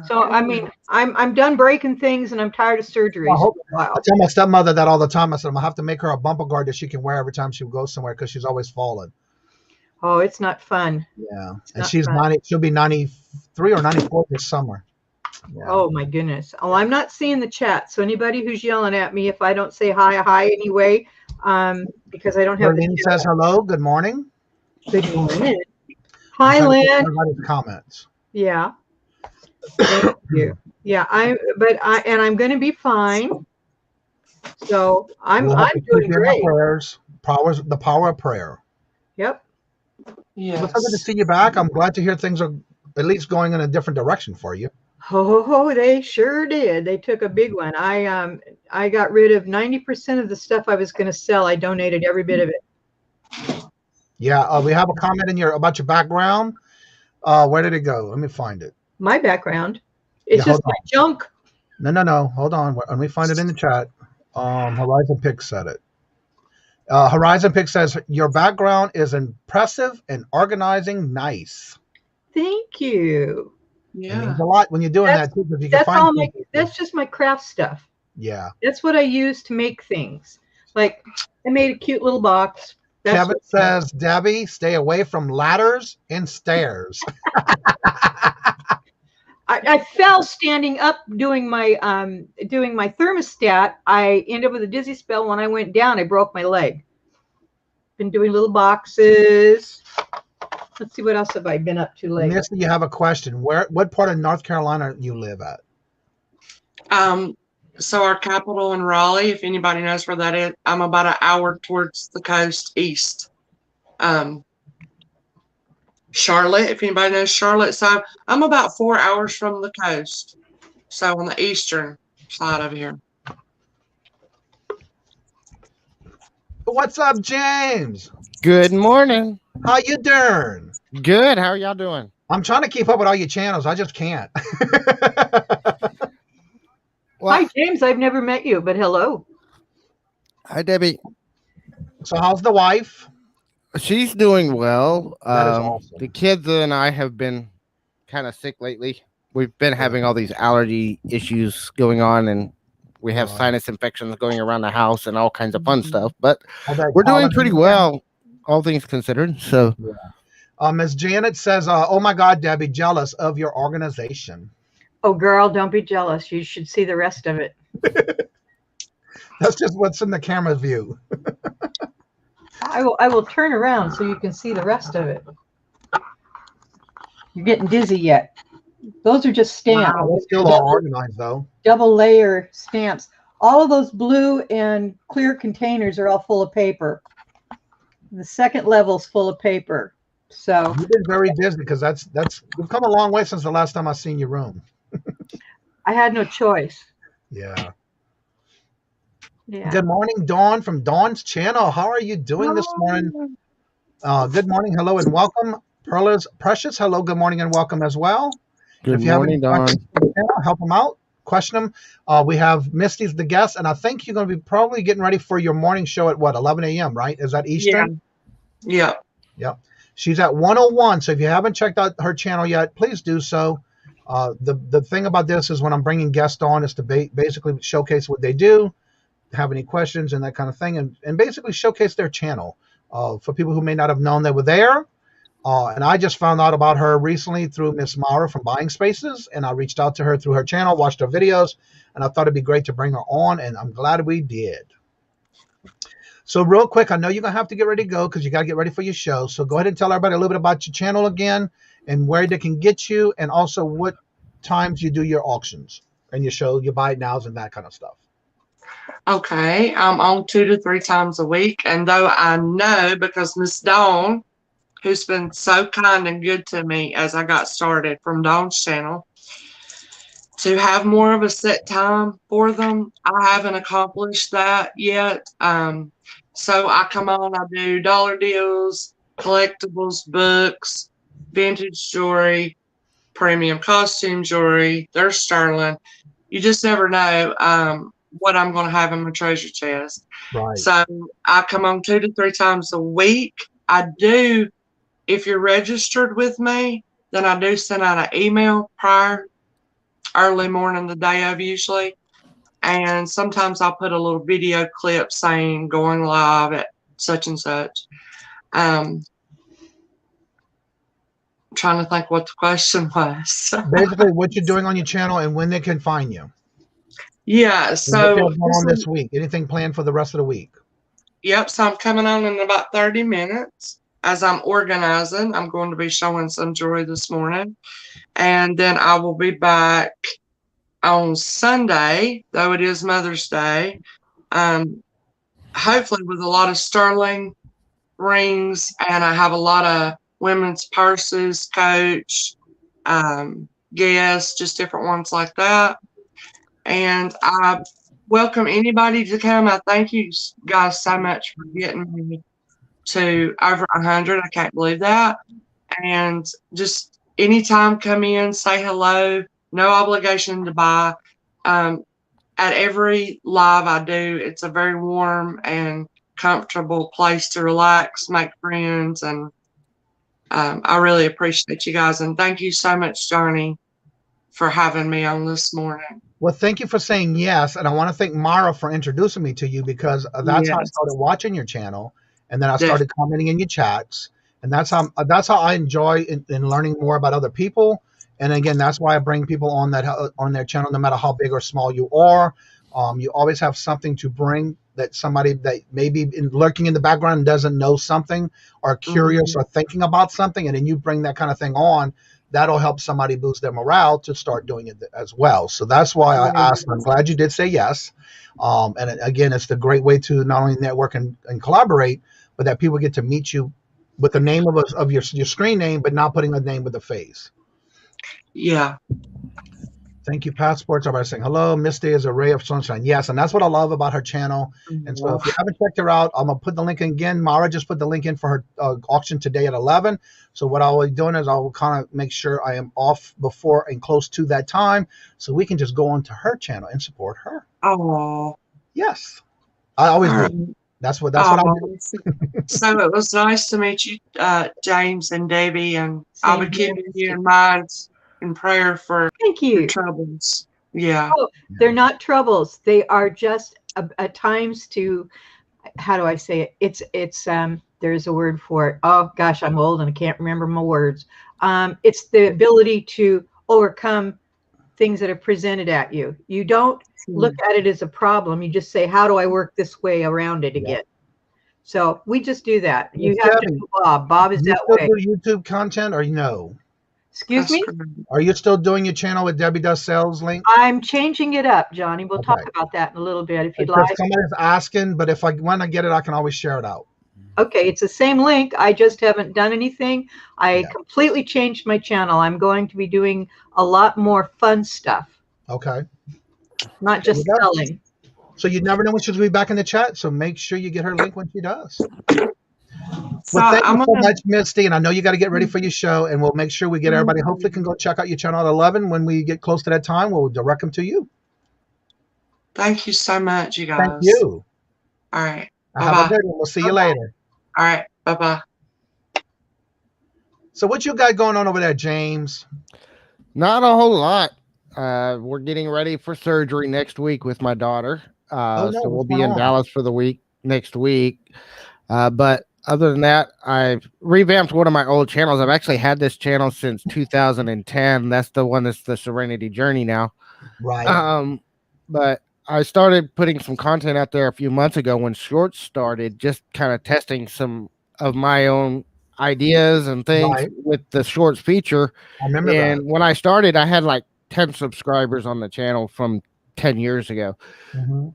S4: So I mean, I'm done breaking things, and I'm tired of surgeries.
S2: I tell my stepmother that all the time. I said, I'm going to have to make her a bumper guard that she can wear every time she goes somewhere because she's always falling.
S4: Oh, it's not fun.
S2: Yeah.
S4: It's
S2: And
S4: not
S2: she's
S4: fun.
S2: 90. She'll be 93 or 94 this summer. Yeah.
S4: Oh my goodness. Well, I'm not seeing the chat, so anybody who's yelling at me if I don't say hi anyway, because I don't have
S2: Lynn
S4: the chat.
S2: says hello. Good morning.
S4: Good morning. Hi, Lynn.
S2: Everybody's comments.
S4: Yeah. Thank you. Yeah, I'm going to be fine. So I'm
S2: We'll have to keep
S4: doing
S2: you in our
S4: great.
S2: prayers. The power of prayer.
S4: Yep.
S3: Yes.
S2: It's so good to see you back. I'm glad to hear things are at least going in a different direction for you.
S4: Oh, they sure did. They took a big one. I got rid of 90% of the stuff I was going to sell. I donated every bit of it.
S2: Yeah, we have a comment about your background. Where did it go? Let me find it.
S4: My background. It's just my junk.
S2: No. Hold on. Let me find it in the chat. Horizon Pick said it. Horizon Pick says, your background is impressive and organizing nice.
S4: Thank you.
S2: Yeah. It means a lot when you're doing that too. You can
S4: that's just my craft stuff.
S2: Yeah.
S4: That's what I use to make things. Like I made a cute little box.
S2: Kevin says, Debbie, stay away from ladders and stairs.
S4: I fell standing up doing my thermostat. I ended up with a dizzy spell. When I went down, I broke my leg. Been doing little boxes. Let's see, what else have I been up to lately?
S2: Misty, you have a question. What part of North Carolina you live at?
S3: So our capital in Raleigh, if anybody knows where that is, I'm about an hour towards the coast east. Charlotte, if anybody knows Charlotte. So I'm about 4 hours from the coast. So on the eastern side over here.
S2: What's up, James?
S5: Good morning.
S2: How you doing?
S5: Good. How are y'all doing?
S2: I'm trying to keep up with all your channels. I just can't.
S4: Well, hi, James. I've never met you, but hello.
S5: Hi, Debbie.
S2: So how's the wife?
S5: She's doing well.
S2: That is awesome.
S5: The kids and I have been kind of sick lately. we've been having all these allergy issues going on, and we have sinus infections going around the house and all kinds of fun stuff. But
S2: All that
S5: we're doing
S2: pollen
S5: pretty
S2: in the
S5: well, all things considered. So
S2: Ms. Janet says, oh my God, Debbie, jealous of your organization.
S4: Oh, girl, don't be jealous. You should see the rest of it.
S2: That's just what's in the camera view.
S4: I will turn around so you can see the rest of it. You're getting dizzy yet. Those are just stamps.
S2: Wow, that's still all organized, though.
S4: Double layer stamps. All of those blue and clear containers are all full of paper. The second level's full of paper. So
S2: You've been very busy because you've come a long way since the last time I seen your room.
S4: I had no choice.
S2: Yeah.
S4: Yeah.
S2: Good morning, Dawn from Dawn's channel. How are you doing this morning? Good morning, hello, and welcome. Perla's Precious, hello, good morning, and welcome as well.
S5: good
S2: If you have any
S5: morning, Dawn.
S2: questions for the channel, help them out, question them. We have Misty's the guest, and I think you're going to be probably getting ready for your morning show at what, 11 a.m., right? Is that Eastern?
S3: Yeah.
S2: Yep. She's at 101, so if you haven't checked out her channel yet, please do so. The thing about this is when I'm bringing guests on is to basically showcase what they do, have any questions and that kind of thing, and basically showcase their channel for people who may not have known they were there. And I just found out about her recently through Miss Mara from Buying Spaces, and I reached out to her through her channel, watched her videos, and I thought it'd be great to bring her on, and I'm glad we did. So real quick, I know you're going to have to get ready to go because you got to get ready for your show. So go ahead and tell everybody a little bit about your channel again and where they can get you, and also what times you do your auctions and your show, your buy it nows and that kind of stuff.
S3: Okay. I'm on 2 to 3 times a week. And though I know because Miss Dawn, who's been so kind and good to me as I got started from Dawn's channel, to have more of a set time for them, I haven't accomplished that yet. So I come on, I do dollar deals, collectibles, books, vintage jewelry, premium costume jewelry. They're sterling. You just never know what I'm going to have in my treasure chest.
S2: Right.
S3: So I come on 2 to 3 times a week. I do, if you're registered with me, then I do send out an email prior, early morning, the day of usually. And sometimes I'll put a little video clip saying going live at such and such. I'm trying to think what the question was.
S2: Basically, what you're doing on your channel and when they can find you.
S3: Yeah,
S2: And
S3: so
S2: what's going on this week? Anything planned for the rest of the week?
S3: Yep, so I'm coming on in about 30 minutes. As I'm organizing, I'm going to be showing some jewelry this morning. And then I will be back on Sunday, though it is Mother's Day, hopefully with a lot of sterling rings, and I have a lot of women's purses, Coach, Guess, just different ones like that. And I welcome anybody to come. I thank you guys so much for getting me to over 100. I can't believe that. And just anytime come in, say hello, no obligation to buy. At every live I do, it's a very warm and comfortable place to relax, make friends, and I really appreciate you guys. And thank you so much, Johnny, for having me on this morning.
S2: Well, thank you for saying yes, and I want to thank Mara for introducing me to you because that's how I started watching your channel, and then I started commenting in your chats, and that's how I enjoy in learning more about other people. And again, that's why I bring people on their channel, no matter how big or small you are. You always have something to bring that somebody that maybe lurking in the background and doesn't know something or curious or thinking about something, and then you bring that kind of thing on. That'll help somebody boost their morale to start doing it as well. So that's why I asked. I'm glad you did say yes. And again, it's the great way to not only network and collaborate, but that people get to meet you with the name of your screen name, but not putting a name with a face.
S3: Yeah.
S2: Thank you, Passports. Everybody saying hello. Misty is a ray of sunshine. Yes, and that's what I love about her channel. And so if you haven't checked her out, I'm going to put the link in again. Mara just put the link in for her auction today at 11. So what I'll be doing is I will kind of make sure I am off before and close to that time so we can just go on to her channel and support her.
S3: Oh.
S2: Yes. I always do. That's what I do.
S3: So it was nice to meet you, James and Debbie, and I'll be keeping you in mind in prayer for
S4: Thank
S3: your
S4: you.
S3: troubles. Yeah.
S4: Oh, they're not troubles. They are just at times to, how do I say it? It's there's a word for it. Oh gosh, I'm old and I can't remember my words. It's the ability to overcome things that are presented at you. You don't look at it as a problem. You just say, how do I work this way around it again? So we just do that. You have to do Bob. Bob is that way.
S2: Do you still do YouTube content or no?
S4: Excuse me?
S2: Are you still doing your channel with Debbie Does Sales link?
S4: I'm changing it up, Johnny. We'll talk about that in a little bit if you'd like.
S2: Somebody's asking, but when I get it, I can always share it out.
S4: Okay, it's the same link. I just haven't done anything. I completely changed my channel. I'm going to be doing a lot more fun stuff.
S2: Okay.
S4: Not just selling.
S2: So you never know when she'll be back in the chat, so make sure you get her link when she does.
S3: So
S2: well, thank you so much, Misty, and I know you got to get ready for your show, and we'll make sure we get everybody. Hopefully can go check out your channel at 11. When we get close to that time, we'll direct them to you.
S3: Thank you so much, you guys.
S2: Thank you.
S3: All right.
S2: Have a good one. We'll see you later.
S3: All right. Bye-bye.
S2: So what you got going on over there, James?
S5: Not a whole lot. We're getting ready for surgery next week with my daughter. So we'll be in Dallas for the week next week. But other than that, I've revamped one of my old channels. I've actually had this channel since 2010. That's the one that's the Serenity Journey now.
S2: Right.
S5: But I started putting some content out there a few months ago when Shorts started, just kind of testing some of my own ideas and things with the Shorts feature.
S2: I remember
S5: and when I started, I had like 10 subscribers on the channel from 10 years ago.
S2: Mm-hmm.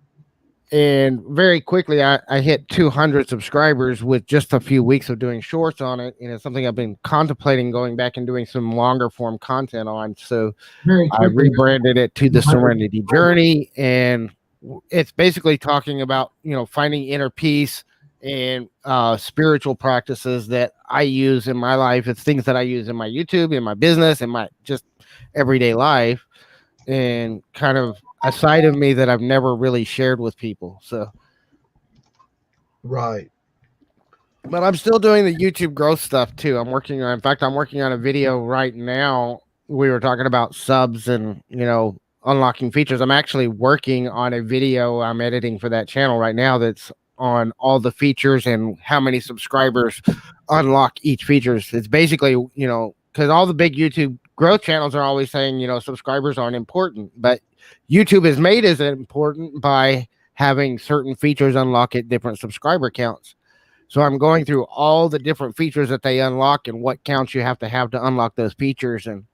S5: And very quickly, I hit 200 subscribers with just a few weeks of doing Shorts on it. And it's something I've been contemplating going back and doing some longer form content on. So I rebranded it to the Serenity Journey. And it's basically talking about, finding inner peace and spiritual practices that I use in my life. It's things that I use in my YouTube, in my business, in my just everyday life, and kind of a side of me that I've never really shared with people. So,
S2: right.
S5: But I'm still doing the YouTube growth stuff too. I'm working on a video right now. We were talking about subs and, unlocking features. I'm actually working on a video I'm editing for that channel right now that's on all the features and how many subscribers unlock each features. It's basically, because all the big YouTube growth channels are always saying, subscribers aren't important, but YouTube is made as important by having certain features unlock at different subscriber counts. So I'm going through all the different features that they unlock and what counts you have to unlock those features. And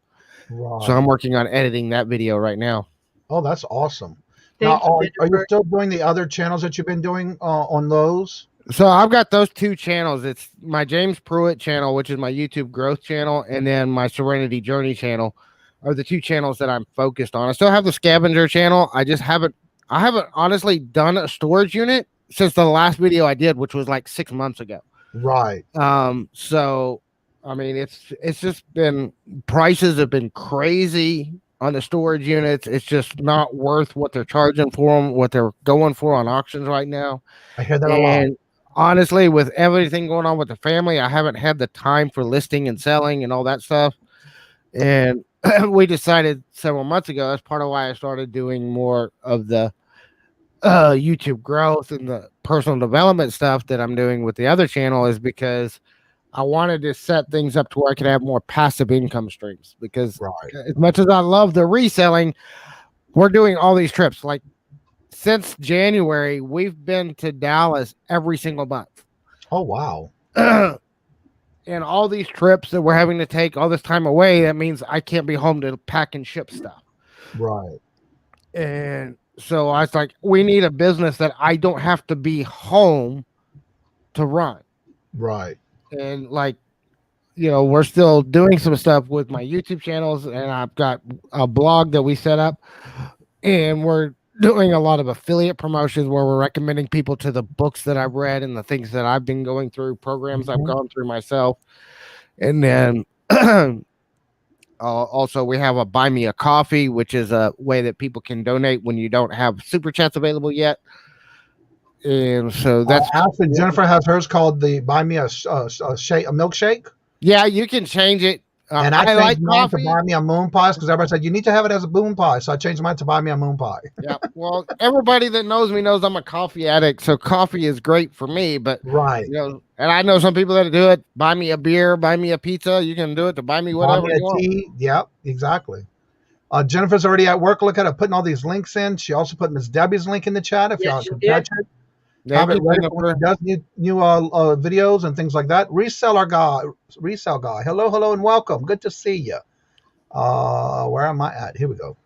S5: so I'm working on editing that video right now.
S2: Oh, that's awesome. Now, are you still doing the other channels that you've been doing on those?
S5: So I've got those two channels. It's my James Pruitt channel, which is my YouTube growth channel, and then my Serenity Journey channel are the two channels that I'm focused on. I still have the scavenger channel. I haven't honestly done a storage unit since the last video I did, which was like 6 months ago.
S2: Right.
S5: So I mean, it's just been, prices have been crazy on the storage units. It's just not worth what they're charging for them, what they're going for on auctions right now.
S2: I hear that a lot.
S5: Honestly, with everything going on with the family, I haven't had the time for listing and selling and all that stuff. And we decided several months ago, that's part of why I started doing more of the YouTube growth and the personal development stuff that I'm doing with the other channel, is because I wanted to set things up to where I could have more passive income streams. Because as much as I love the reselling, we're doing all these trips. Like, since January, we've been to Dallas every single month.
S2: Oh, wow.
S5: And all these trips that we're having to take all this time away, that means I can't be home to pack and ship stuff.
S2: Right.
S5: And so I was like, we need a business that I don't have to be home to run.
S2: Right.
S5: And like, we're still doing some stuff with my YouTube channels, and I've got a blog that we set up, and we're doing a lot of affiliate promotions where we're recommending people to the books that I've read and the things that I've been going through, programs I've gone through myself. And then also we have a Buy Me a Coffee, which is a way that people can donate when you don't have super chats available yet. And so that's
S2: actually, Jennifer has hers called the Buy Me a Milkshake.
S5: Yeah, you can change it
S2: And I
S5: I
S2: changed
S5: like
S2: mine to
S5: coffee.
S2: buy me a moon pie because everybody said you need to have it as a moon pie. So I changed mine to buy me a moon pie.
S5: Yeah. Well, everybody that knows me knows I'm a coffee addict, so coffee is great for me. But
S2: Right.
S5: and I know some people that do it. Buy me a beer, buy me a pizza. You can do it to buy me
S2: Buy
S5: whatever
S2: me a
S5: you want.
S2: tea. Yep, exactly. Jennifer's already at work. Look at her putting all these links in. She also put Miss Debbie's link in the chat if y'all can catch it. Have
S5: Thank
S2: it
S5: you,
S2: ready for when
S5: Jennifer.
S2: she does new videos and things like that. Resell guy. Hello, and welcome. Good to see you. Where am I at? Here we go.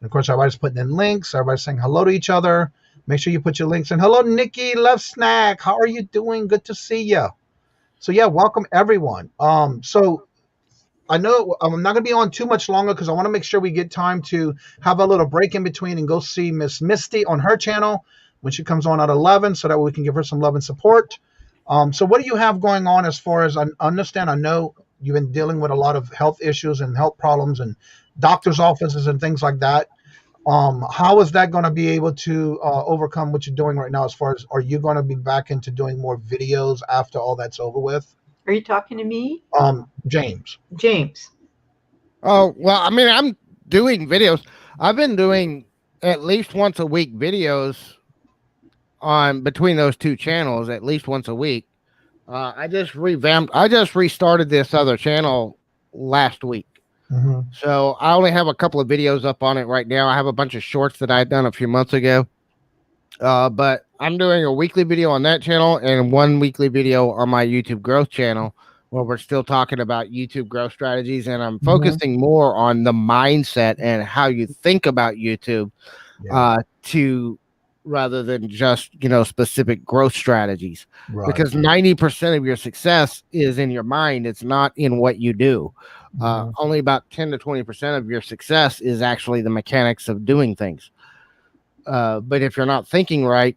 S2: And of course, everybody's putting in links. Everybody's saying hello to each other. Make sure you put your links in. Hello, Nikki. Love Snack. How are you doing? Good to see you. So yeah, welcome everyone. So I know I'm not going to be on too much longer because I want to make sure we get time to have a little break in between and go see Miss Misty on her channel when she comes on at 11 so that we can give her some love and support. So what do you have going on as far as I understand? I know you've been dealing with a lot of health issues and health problems and doctor's offices and things like that. How is that going to be able to overcome what you're doing right now? As far as, are you going to be back into doing more videos after all that's over with?
S4: Are you talking to me?
S2: James.
S4: James.
S5: Oh, well, I mean, I'm doing videos. I've been doing at least once a week videos on between those two channels, at least once a week. I just restarted this other channel last week.
S2: Mm-hmm.
S5: So I only have a couple of videos up on it right now. I have a bunch of shorts that I had done a few months ago. But I'm doing a weekly video on that channel and one weekly video on my YouTube growth channel where we're still talking about YouTube growth strategies. And I'm focusing more on the mindset and how you think about YouTube rather than just, specific growth strategies, because 90% of your success is in your mind. It's not in what you do. Only about 10 to 20% of your success is actually the mechanics of doing things. But if you're not thinking right,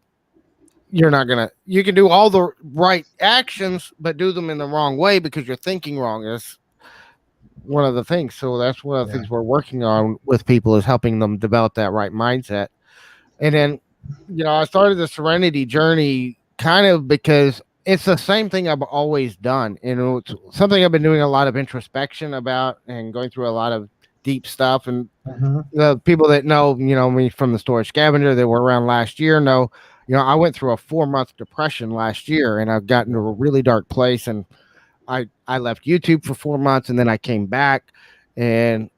S5: you can do all the right actions, but do them in the wrong way because you're thinking wrong. Is one of the things. So that's one of the things we're working on with people, is helping them develop that right mindset. And then, I started the Serenity journey kind of because it's the same thing I've always done. And it's something I've been doing a lot of introspection about and going through a lot of deep stuff. And the people that know, me from the Storage Scavenger that were around last year know, I went through a 4-month depression last year, and I've gotten to a really dark place. And I left YouTube for 4 months, and then I came back, and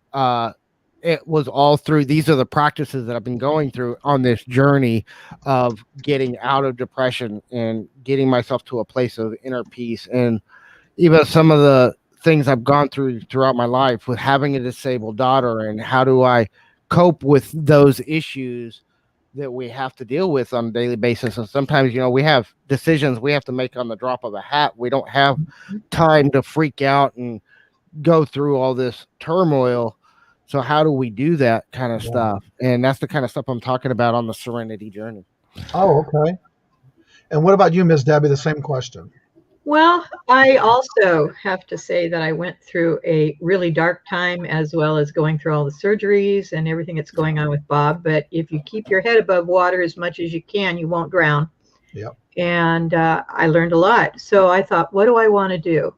S5: it was all through. These are the practices that I've been going through on this journey of getting out of depression and getting myself to a place of inner peace. And even some of the things I've gone through throughout my life with having a disabled daughter, and how do I cope with those issues that we have to deal with on a daily basis. And sometimes, we have decisions we have to make on the drop of a hat. We don't have time to freak out and go through all this turmoil. So how do we do that kind of stuff? And that's the kind of stuff I'm talking about on the Serenity journey.
S2: Oh, okay. And what about you, Miss Debbie? The same question.
S4: Well, I also have to say that I went through a really dark time, as well as going through all the surgeries and everything that's going on with Bob. But if you keep your head above water as much as you can, you won't drown.
S2: Yep.
S4: And I learned a lot. So I thought, what do I want to do?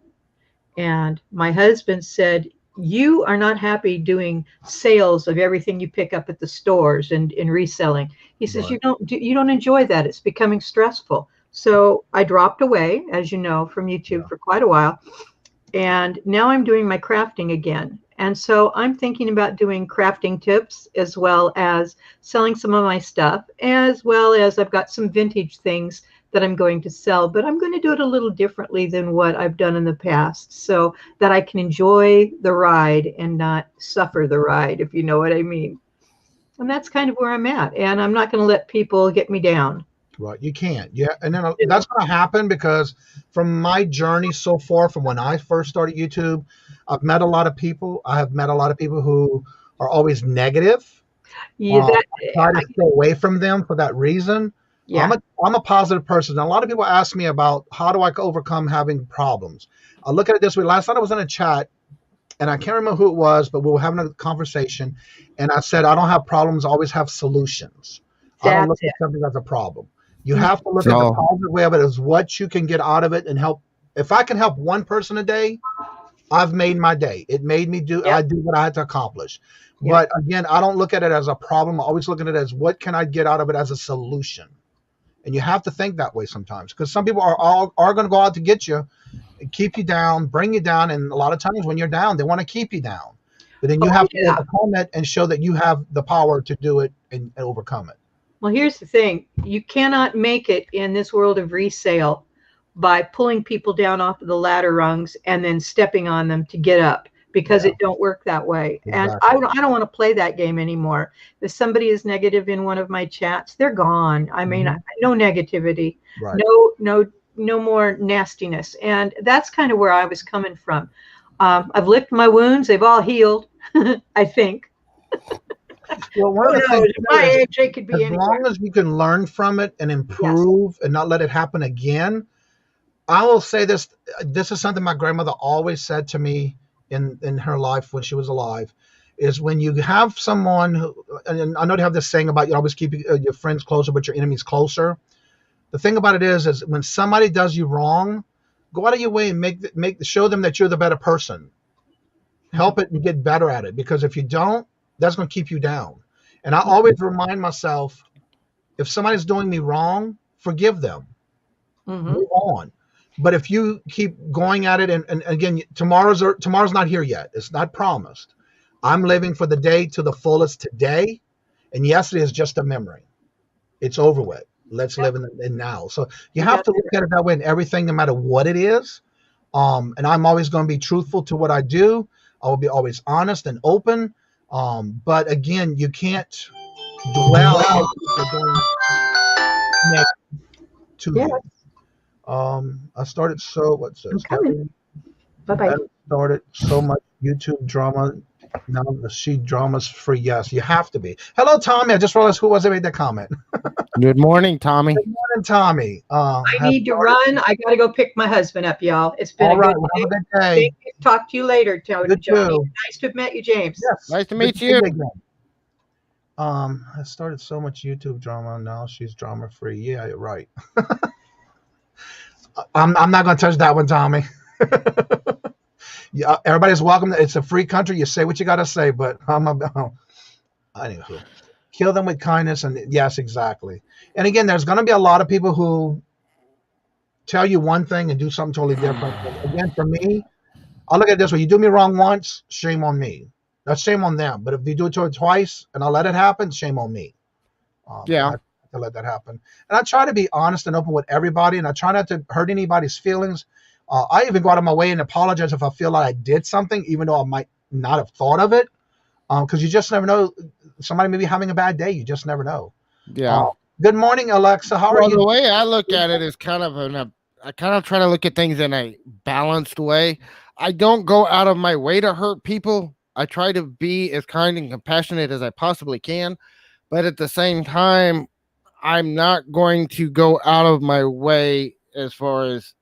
S4: And my husband said, you are not happy doing sales of everything you pick up at the stores and in reselling. He says, you don't enjoy that. It's becoming stressful. So I dropped away, as you know, from YouTube for quite a while. And now I'm doing my crafting again. And so I'm thinking about doing crafting tips, as well as selling some of my stuff, as well as I've got some vintage things that I'm going to sell, but I'm going to do it a little differently than what I've done in the past, so that I can enjoy the ride and not suffer the ride, if you know what I mean. And that's kind of where I'm at. And I'm not going to let people get me down.
S2: Right. You can't. Yeah. And then that's going to happen, because from my journey so far, from when I first started YouTube, I've met a lot of people. I have met a lot of people who are always negative. I try to stay away from them for that reason. Yeah. I'm a positive person. And a lot of people ask me about, how do I overcome having problems? I look at it this way. Last night I was in a chat, and I can't remember who it was, but we were having a conversation, and I said, I don't have problems, I always have solutions. I don't look at something as a problem. You have to look at the positive way of it, as what you can get out of it and help. If I can help one person a day, I've made my day. It made me do.
S4: Yep.
S2: I do what I had to accomplish.
S4: Yep.
S2: But again, I don't look at it as a problem. I always look at it as what can I get out of it as a solution. And you have to think that way sometimes, because some people are going to go out to get you, and keep you down, bring you down, and a lot of times when you're down, they want to keep you down. But then you have to overcome it and show that you have the power to do it and overcome it.
S4: Well, here's the thing. You cannot make it in this world of resale by pulling people down off of the ladder rungs and then stepping on them to get up, because it don't work that way.
S2: Exactly.
S4: And I don't want to play that game anymore. If somebody is negative in one of my chats, they're gone. I mean, no negativity,
S2: Right.
S4: no more nastiness. And that's kind of where I was coming from. I've licked my wounds. They've all healed, I think.
S2: Well, one of the things
S4: my age, it could be
S2: as
S4: anywhere.
S2: long as you can learn from it and improve and not let it happen again. I will say this. This is something my grandmother always said to me in her life when she was alive, is when you have someone who, and I know they have this saying about you always keep your friends closer, but your enemies closer. The thing about it is when somebody does you wrong, go out of your way and show them that you're the better person. Help it and get better at it, because if you don't, that's going to keep you down. And I always remind myself, if somebody's doing me wrong, forgive them. Move on. But if you keep going at it, and again, tomorrow's not here yet. It's not promised. I'm living for the day to the fullest today, and yesterday is just a memory. It's over with. Let's live in now. So you have to look at it that way in everything, no matter what it is. And I'm always going to be truthful to what I do. I will be always honest and open. But again, you can't dwell on what you're doing to you. I started what's this?
S4: Bye-bye.
S2: I started so much YouTube drama. Now the sheet drama's free. Yes, you have to be. Hello, Tommy. I just realized who was it made that comment.
S5: Good morning, Tommy.
S2: Good morning, Tommy.
S4: I need to run. I got to go pick my husband up, y'all. It's been
S2: All right.
S4: good
S2: Have a good day.
S4: Talk to you later, Johnny.
S2: Too.
S4: Nice to have met you, James.
S2: Yes.
S5: Nice to meet you.
S2: I started so much YouTube drama. Now she's drama free. Yeah, you're right. I'm not going to touch that one, Tommy. Yeah, everybody's welcome. It's a free country. You say what you got to say, but anywho, kill them with kindness. And yes, exactly. And again, there's going to be a lot of people who tell you one thing and do something totally different. But again, for me, I look at it this way. You do me wrong once, shame on me. That's shame on them. But if you do it to it twice and I let it happen, shame on me. I let that happen. And I try to be honest and open with everybody, and I try not to hurt anybody's feelings. I even go out of my way and apologize if I feel like I did something, even though I might not have thought of it. Because you just never know. Somebody may be having a bad day. You just never know.
S5: Yeah.
S2: Good morning, Alexa. How are you?
S5: The way I look at it is I kind of try to look at things in a balanced way. I don't go out of my way to hurt people. I try to be as kind and compassionate as I possibly can. But at the same time, I'm not going to go out of my way as far as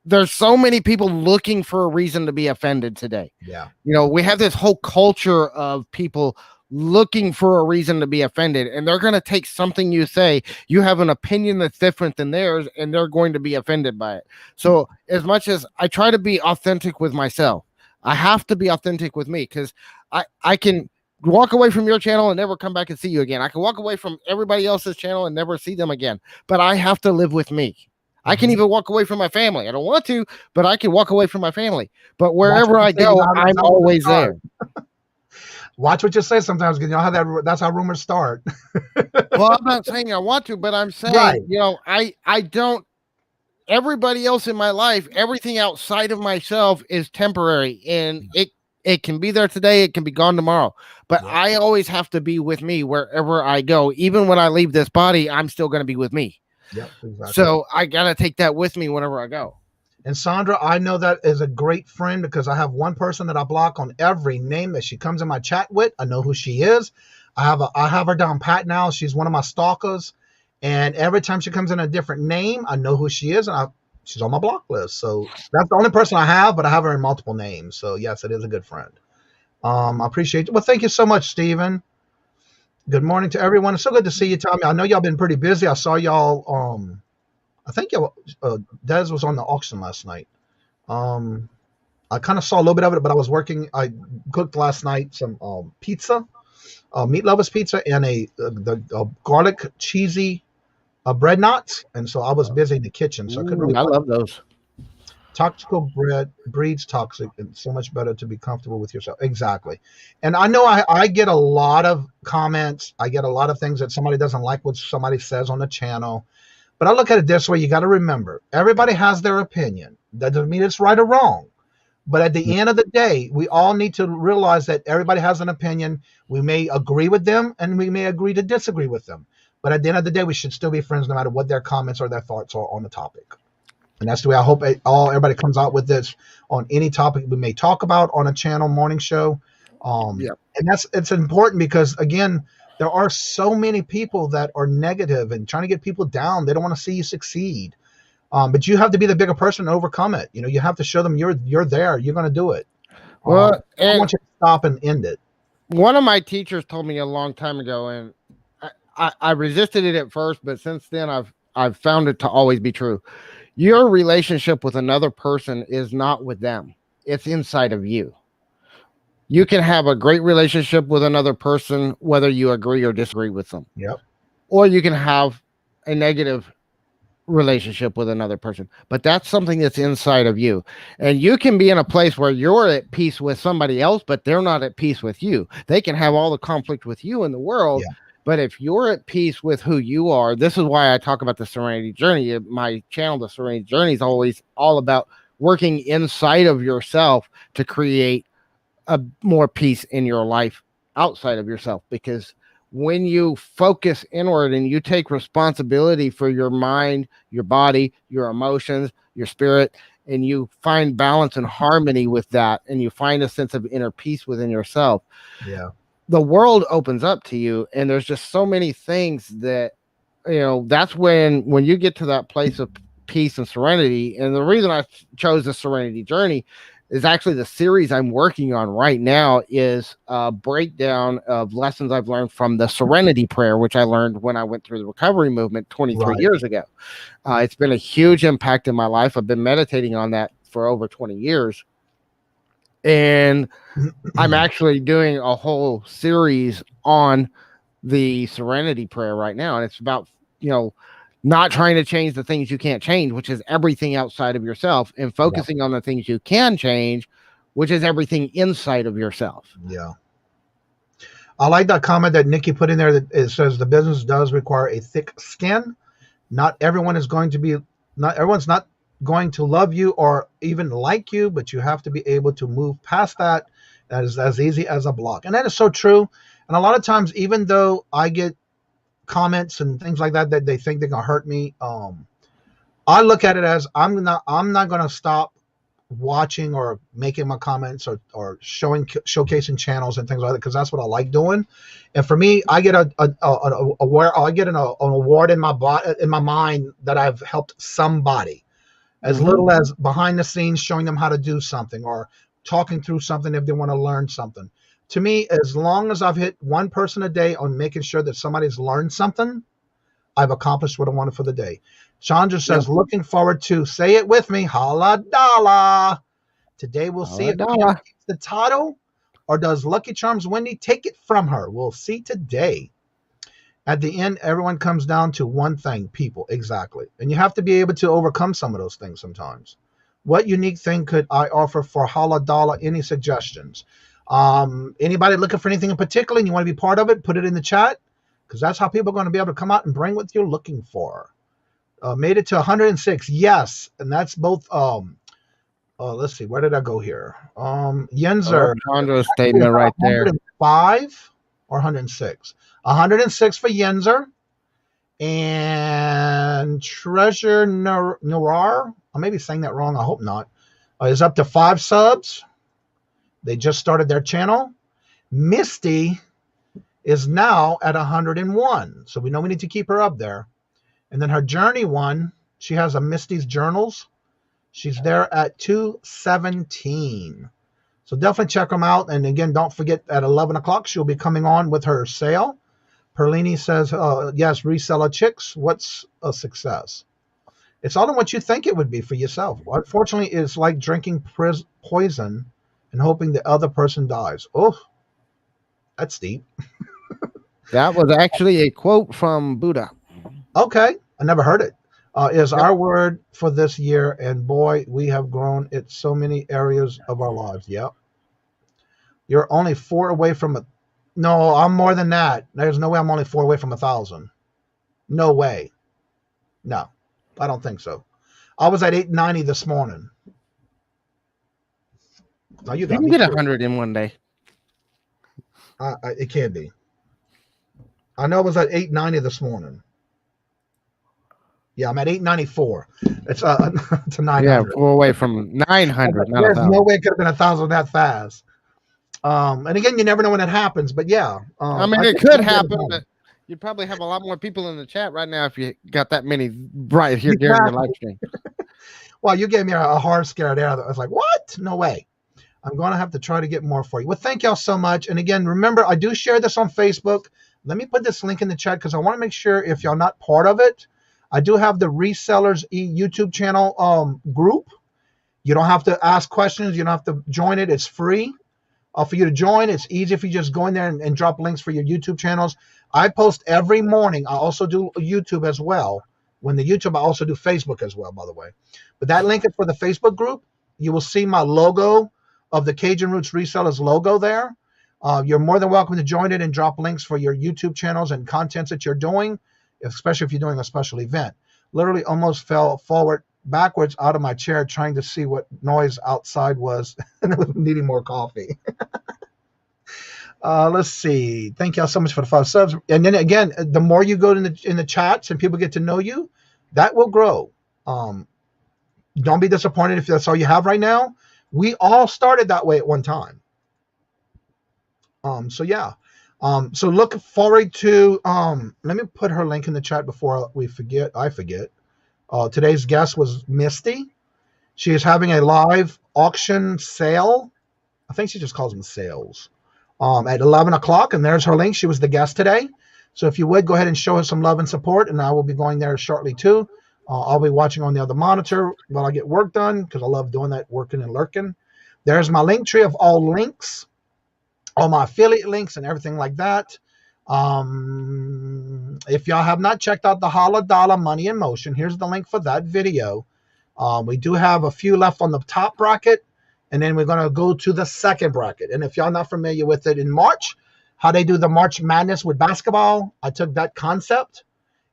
S5: there's so many people looking for a reason to be offended today.
S2: Yeah.
S5: We have this whole culture of people looking for a reason to be offended, and they're going to take something you say. You have an opinion that's different than theirs, and they're going to be offended by it. So as much as I try to be authentic with myself, I have to be authentic with me, because I can walk away from your channel and never come back and see you again. I can walk away from everybody else's channel and never see them again, but I have to live with me. I can even walk away from my family. I don't want to, but I can walk away from my family. But wherever I go, I'm always there.
S2: Watch what you say sometimes, because you know how that's how rumors start.
S5: Well, I'm not saying I want to, but I'm saying, I don't, everybody else in my life, everything outside of myself is temporary, and it can be there today. It can be gone tomorrow, but I always have to be with me wherever I go. Even when I leave this body, I'm still going to be with me.
S2: Yep, exactly.
S5: So I got to take that with me whenever I go.
S2: And Sandra, I know that is a great friend, because I have one person that I block on every name that she comes in my chat with. I know who she is. I have her down pat now. She's one of my stalkers. And every time she comes in a different name, I know who she is. And she's on my block list. So that's the only person I have, but I have her in multiple names. So yes, it is a good friend. I appreciate it. Well, thank you so much, Stephen. Good morning to everyone. It's so good to see you, Tommy. I know y'all been pretty busy. I saw y'all. I think Des was on the auction last night. I kind of saw a little bit of it, but I was working. I cooked last night some pizza, meat lovers pizza, and a garlic cheesy bread knots, and so I was busy in the kitchen, so I couldn't
S5: Ooh,
S2: really.
S5: I love those.
S2: Toxical bread breeds toxic, and so much better to be comfortable with yourself. Exactly. And I know I get a lot of comments. I get a lot of things that somebody doesn't like what somebody says on the channel. But I look at it this way. You got to remember, everybody has their opinion. That doesn't mean it's right or wrong. But at the end of the day, we all need to realize that everybody has an opinion. We may agree with them and we may agree to disagree with them. But at the end of the day, we should still be friends no matter what their comments or their thoughts are on the topic. And that's the way I hope everybody comes out with this on any topic we may talk about on a channel morning show. And it's important because, again, there are so many people that are negative and trying to get people down. They don't want to see you succeed. But you have to be the bigger person and overcome it. You have to show them you're there. You're going to do it.
S5: Well,
S2: I want you to stop and end it.
S5: One of my teachers told me a long time ago, and I resisted it at first, but since then I've found it to always be true. Your relationship with another person is not with them. It's inside of you. You can have a great relationship with another person, whether you agree or disagree with them.
S2: Yep.
S5: Or you can have a negative relationship with another person, but that's something that's inside of you. And you can be in a place where you're at peace with somebody else, but they're not at peace with you. They can have all the conflict with you in the world. Yeah. But if you're at peace with who you are, this is why I talk about the Serenity Journey. My channel, the Serenity Journey, is always all about working inside of yourself to create a more peace in your life outside of yourself. Because when you focus inward and you take responsibility for your mind, your body, your emotions, your spirit, and you find balance and harmony with that, and you find a sense of inner peace within yourself. Yeah. The world opens up to you, and there's just so many things that, that's when you get to that place of peace and serenity. And the reason I chose the Serenity Journey is actually the series I'm working on right now is a breakdown of lessons I've learned from the Serenity Prayer, which I learned when I went through the recovery movement 23 years ago. It's been a huge impact in my life. I've been meditating on that for over 20 years. And I'm actually doing a whole series on the Serenity Prayer right now. And it's about, not trying to change the things you can't change, which is everything outside of yourself, and focusing on the things you can change, which is everything inside of yourself. Yeah.
S2: I like that comment that Nikki put in there that it says the business does require a thick skin. Not everyone's not going to love you or even like you, but you have to be able to move past that. That is as easy as a block. And that is so true. And a lot of times, even though I get comments and things like that they think they're gonna hurt me, I look at it as I'm not gonna stop watching or making my comments or showcasing channels and things like that, because that's what I like doing. And for me, I get an award in my mind that I've helped somebody, as little as behind the scenes showing them how to do something or talking through something if they want to learn something. To me, as long as I've hit one person a day on making sure that somebody's learned something, I've accomplished what I wanted for the day. Chandra says, looking forward to, say it with me, holla dollar. Today we'll see if Kim gets the title, or does Lucky Charms Wendy take it from her. We'll see today. At the end, everyone comes down to one thing, people. Exactly. And you have to be able to overcome some of those things sometimes. What unique thing could I offer for holla dollar? Any suggestions? Anybody looking for anything in particular and you want to be part of it, put it in the chat, because that's how people are going to be able to come out and bring what you're looking for. Made it to 106. Yes. And that's both, let's see, where did I go here? Yenzer.
S5: Chandra's statement right there.
S2: 105 or 106? 106 for Yenzer. And Treasure Noir, I may be saying that wrong, I hope not, is up to 5 subs. They just started their channel. Misty is now at 101. So we know we need to keep her up there. And then her Journey one, she has a Misty's Journals. She's there at 217. So definitely check them out. And again, don't forget at 11 o'clock, she'll be coming on with her sale. Perlini says, yes, Reseller Chicks, what's a success? It's all in what you think it would be for yourself. Unfortunately, it's like drinking poison and hoping the other person dies. Oh, that's deep.
S5: That was actually a quote from Buddha.
S2: Okay, I never heard it. Is our word for this year, and boy, we have grown in so many areas of our lives. Yep. You're only 4 away from a. No, I'm more than that. There's no way I'm only 4 away from 1,000. No way. No, I don't think so. I was at 890 this morning. Now you
S5: can get 100 in one day.
S2: It can be. I know I was at 890 this morning. Yeah, I'm at 894. It's to 900.
S5: Yeah, 4 away from 900.
S2: There's no way it could have been 1,000 that fast. And again, you never know when it happens, but yeah.
S5: I mean, it could happen, but you'd probably have a lot more people in the chat right now if you got that many right here during your live stream.
S2: Well, you gave me a hard scare there. I was like, what? No way. I'm going to have to try to get more for you. Well, thank y'all so much. And again, remember, I do share this on Facebook. Let me put this link in the chat because I want to make sure if y'all not part of it, I do have the Resellers YouTube channel group. You don't have to ask questions. You don't have to join it. It's free for you to join. It's easy if you just go in there and drop links for your YouTube channels. I post every morning. I also do YouTube as well. When the YouTube, I also do Facebook as well, by the way. But that link is for the Facebook group. You will see my logo of the Cajun Roots Resellers logo there. You're more than welcome to join it and drop links for your YouTube channels and contents that you're doing, especially if you're doing a special event. Literally almost fell backwards out of my chair trying to see what noise outside was and I was needing more coffee. Let's see. Thank y'all so much for the 5 subs. And then again, the more you go in the chats and people get to know you, that will grow. Don't be disappointed if that's all you have right now. We all started that way at one time. So yeah. So look forward to, let me put her link in the chat before I forget. Today's guest was Misty. She is having a live auction sale. I think she just calls them sales. At 11 o'clock, and there's her link. She was the guest today. So if you would, go ahead and show her some love and support, and I will be going there shortly too. I'll be watching on the other monitor while I get work done because I love doing that, working and lurking. There's my link tree of all links, all my affiliate links and everything like that. If y'all have not checked out the Holla Dollar Money in Motion, here's the link for that video. We do have a few left on the top bracket, and then we're going to go to the second bracket. And if y'all not familiar with it, in March, how they do the March Madness with basketball, I took that concept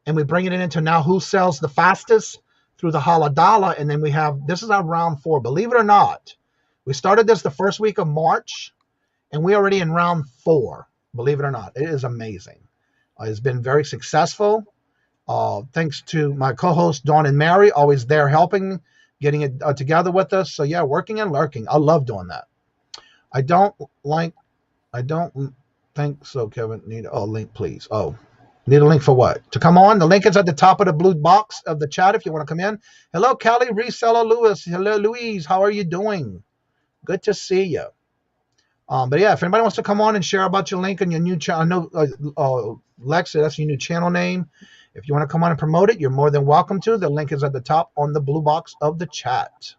S2: and we bring it into now who sells the fastest through the Holla Dollar. And then we have, this is our round 4. Believe it or not, we started this the first week of March, and we're already in round 4. Believe it or not, it is amazing. It's been very successful. Thanks to my co-host, Dawn and Mary, always there helping, getting it together with us. So yeah, working and lurking. I love doing that. I don't think so, Kevin. Need a link, please. Oh, need a link for what? To come on? The link is at the top of the blue box of the chat if you want to come in. Hello, Callie, Reseller, Lewis. Hello, Louise. How are you doing? Good to see you. But yeah, if anybody wants to come on and share about your link and your new channel, I know Lexa, that's your new channel name. If you want to come on and promote it, you're more than welcome to. The link is at the top on the blue box of the chat.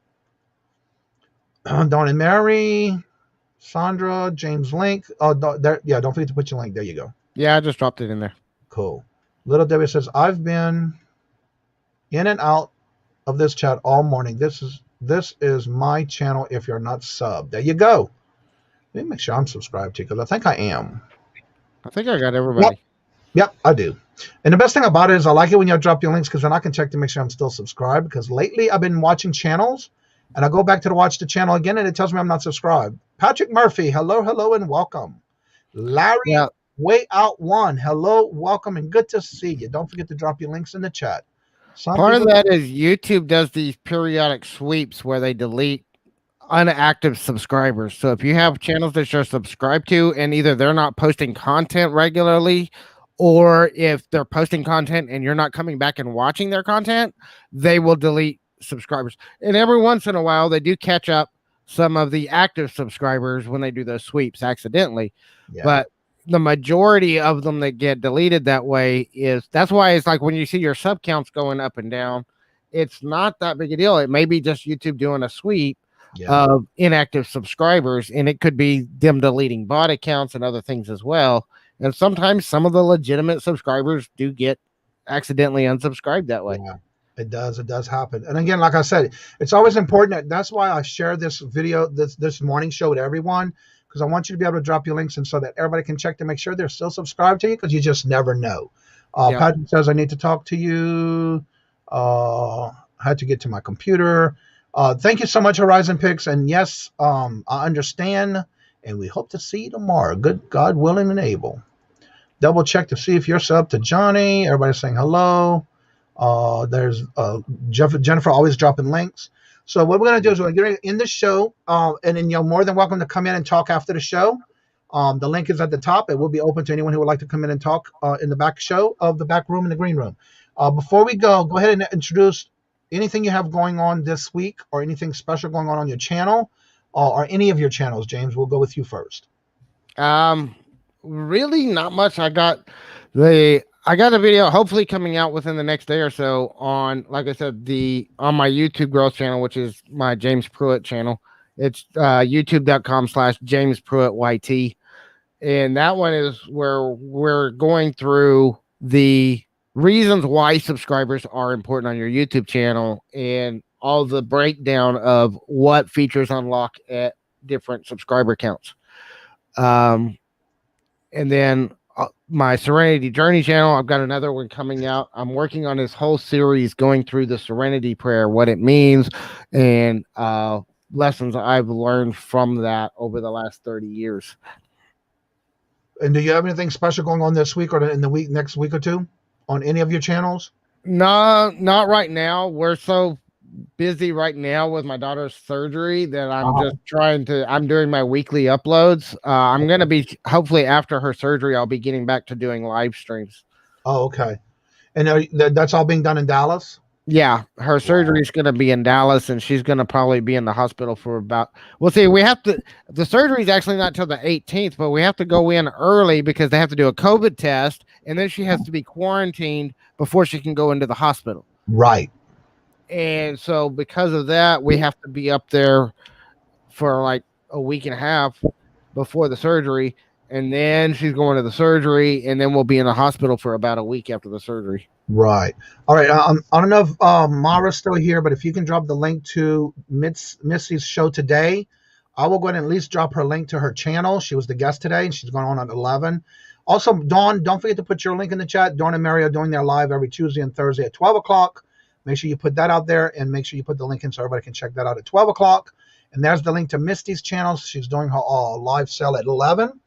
S2: Dawn and Mary, Sandra, James Link. Oh, there, yeah, don't forget to put your link. There you go.
S5: Yeah, I just dropped it in there.
S2: Cool. Little Debbie says, I've been in and out of this chat all morning. This is my channel if you're not subbed. There you go. Let me make sure I'm subscribed to, because I think I am.
S5: I think I got everybody.
S2: Yep, I do. And the best thing about it is I like it when y'all drop your links, because then I can check to make sure I'm still subscribed, because lately I've been watching channels, and I go back to watch the channel again, and it tells me I'm not subscribed. Patrick Murphy, hello, and welcome. Larry, Way Out One, hello, welcome, and good to see you. Don't forget to drop your links in the chat.
S5: Part of that is YouTube does these periodic sweeps where they delete inactive subscribers. So if you have channels that you're subscribed to and either they're not posting content regularly, or if they're posting content and you're not coming back and watching their content, they will delete subscribers. And every once in a while, they do catch up some of the active subscribers when they do those sweeps accidentally. Yeah. But the majority of them that get deleted that way that's why it's like when you see your sub counts going up and down, it's not that big a deal. It may be just YouTube doing a sweep
S2: Yeah.
S5: of inactive subscribers, and it could be them deleting bot accounts and other things as well. And sometimes some of the legitimate subscribers do get accidentally unsubscribed that way.
S2: Yeah, it does. It does happen. And again, like I said, it's always important. That's why I share this video, this morning show with everyone, because I want you to be able to drop your links in so that everybody can check to make sure they're still subscribed to you, because you just never know.
S5: Yeah.
S2: Patrick says, I need to talk to you. Had to get to my computer. Thank you so much, Horizon Picks. And yes, I understand. And we hope to see you tomorrow. Good God willing and able. Double check to see if you're subbed to Johnny. Everybody's saying hello. There's Jennifer always dropping links. So what we're going to do is we're going to get in the show, and then you're more than welcome to come in and talk after the show. The link is at the top. It will be open to anyone who would like to come in and talk in the back show of the back room in the green room. Before we go ahead and introduce anything you have going on this week or anything special going on your channel or any of your channels. James, we'll go with you first.
S5: Really not much. I got a video hopefully coming out within the next day or so on, like I said, on my YouTube growth channel, which is my James Pruitt channel. It's youtube.com/James Pruitt YT. And that one is where we're going through the reasons why subscribers are important on your YouTube channel and all the breakdown of what features unlock at different subscriber counts. And then my Serenity Journey channel, I've got another one coming out. I'm working on this whole series going through the Serenity Prayer, what it means, and lessons I've learned from that over the last 30 years.
S2: And do you have anything special going on this week or in the next week or two on any of your channels?
S5: No, not right now. We're so busy right now with my daughter's surgery that I'm just I'm doing my weekly uploads. I'm going to be, hopefully after her surgery, I'll be getting back to doing live streams.
S2: Oh, okay. And that's all being done in Dallas?
S5: Yeah, her surgery is going to be in Dallas, and she's going to probably be in the hospital for the surgery is actually not till the 18th, but we have to go in early because they have to do a COVID test, and then she has to be quarantined before she can go into the hospital.
S2: Right.
S5: And so because of that, we have to be up there for like a week and a half before the surgery. And then she's going to the surgery, and then we'll be in the hospital for about a week after the surgery.
S2: Right. All right. I don't know if Mara's still here, but if you can drop the link to Missy's show today, I will go ahead and at least drop her link to her channel. She was the guest today, and she's going on at 11. Also, Dawn, don't forget to put your link in the chat. Dawn and Mary are doing their live every Tuesday and Thursday at 12 o'clock. Make sure you put that out there, and make sure you put the link in so everybody can check that out at 12 o'clock. And there's the link to Misty's channel. She's doing her live sale at 11.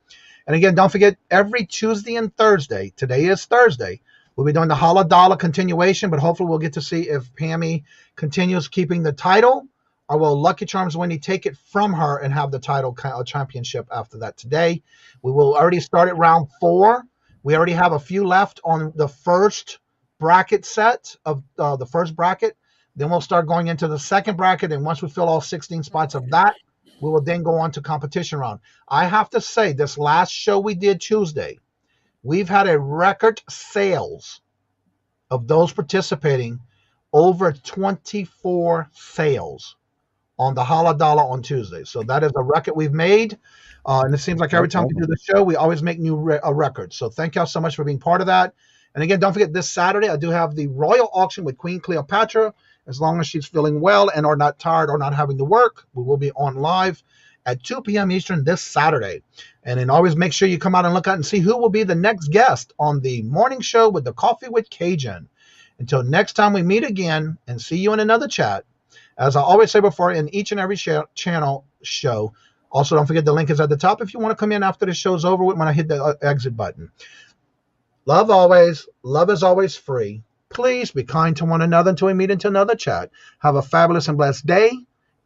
S2: And again, don't forget, every Tuesday and Thursday, today is Thursday, we'll be doing the Holla Dollar continuation, but hopefully we'll get to see if Pammy continues keeping the title, or will Lucky Charms Wendy take it from her and have the title championship after that today. We will already start at round 4. We already have a few left on the first bracket set of the first bracket. Then we'll start going into the second bracket, and once we fill all 16 spots of that, we will then go on to competition round. I have to say, this last show we did Tuesday, we've had a record sales of those participating, over 24 sales on the Holla Dollar on Tuesday. So that is a record we've made. And it seems like every time we do the show, we always make new records. So thank y'all so much for being part of that. And again, don't forget, this Saturday, I do have the Royal Auction with Queen Cleopatra. As long as she's feeling well and or not tired or not having to work, we will be on live at 2 p.m. Eastern this Saturday. And then always make sure you come out and look out and see who will be the next guest on the morning show with the Coffee with Kajun. Until next time we meet again and see you in another chat. As I always say before, in each and every channel show, also don't forget the link is at the top if you want to come in after the show's over with when I hit the exit button. Love always. Love is always free. Please be kind to one another until we meet into another chat. Have a fabulous and blessed day,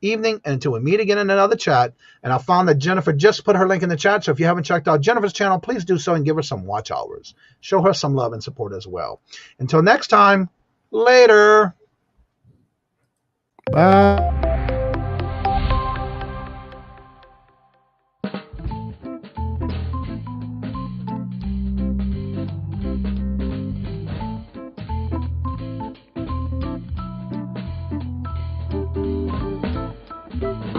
S2: evening, and until we meet again in another chat. And I found that Jennifer just put her link in the chat. So if you haven't checked out Jennifer's channel, please do so and give her some watch hours. Show her some love and support as well. Until next time, later.
S5: Bye.
S1: Bye.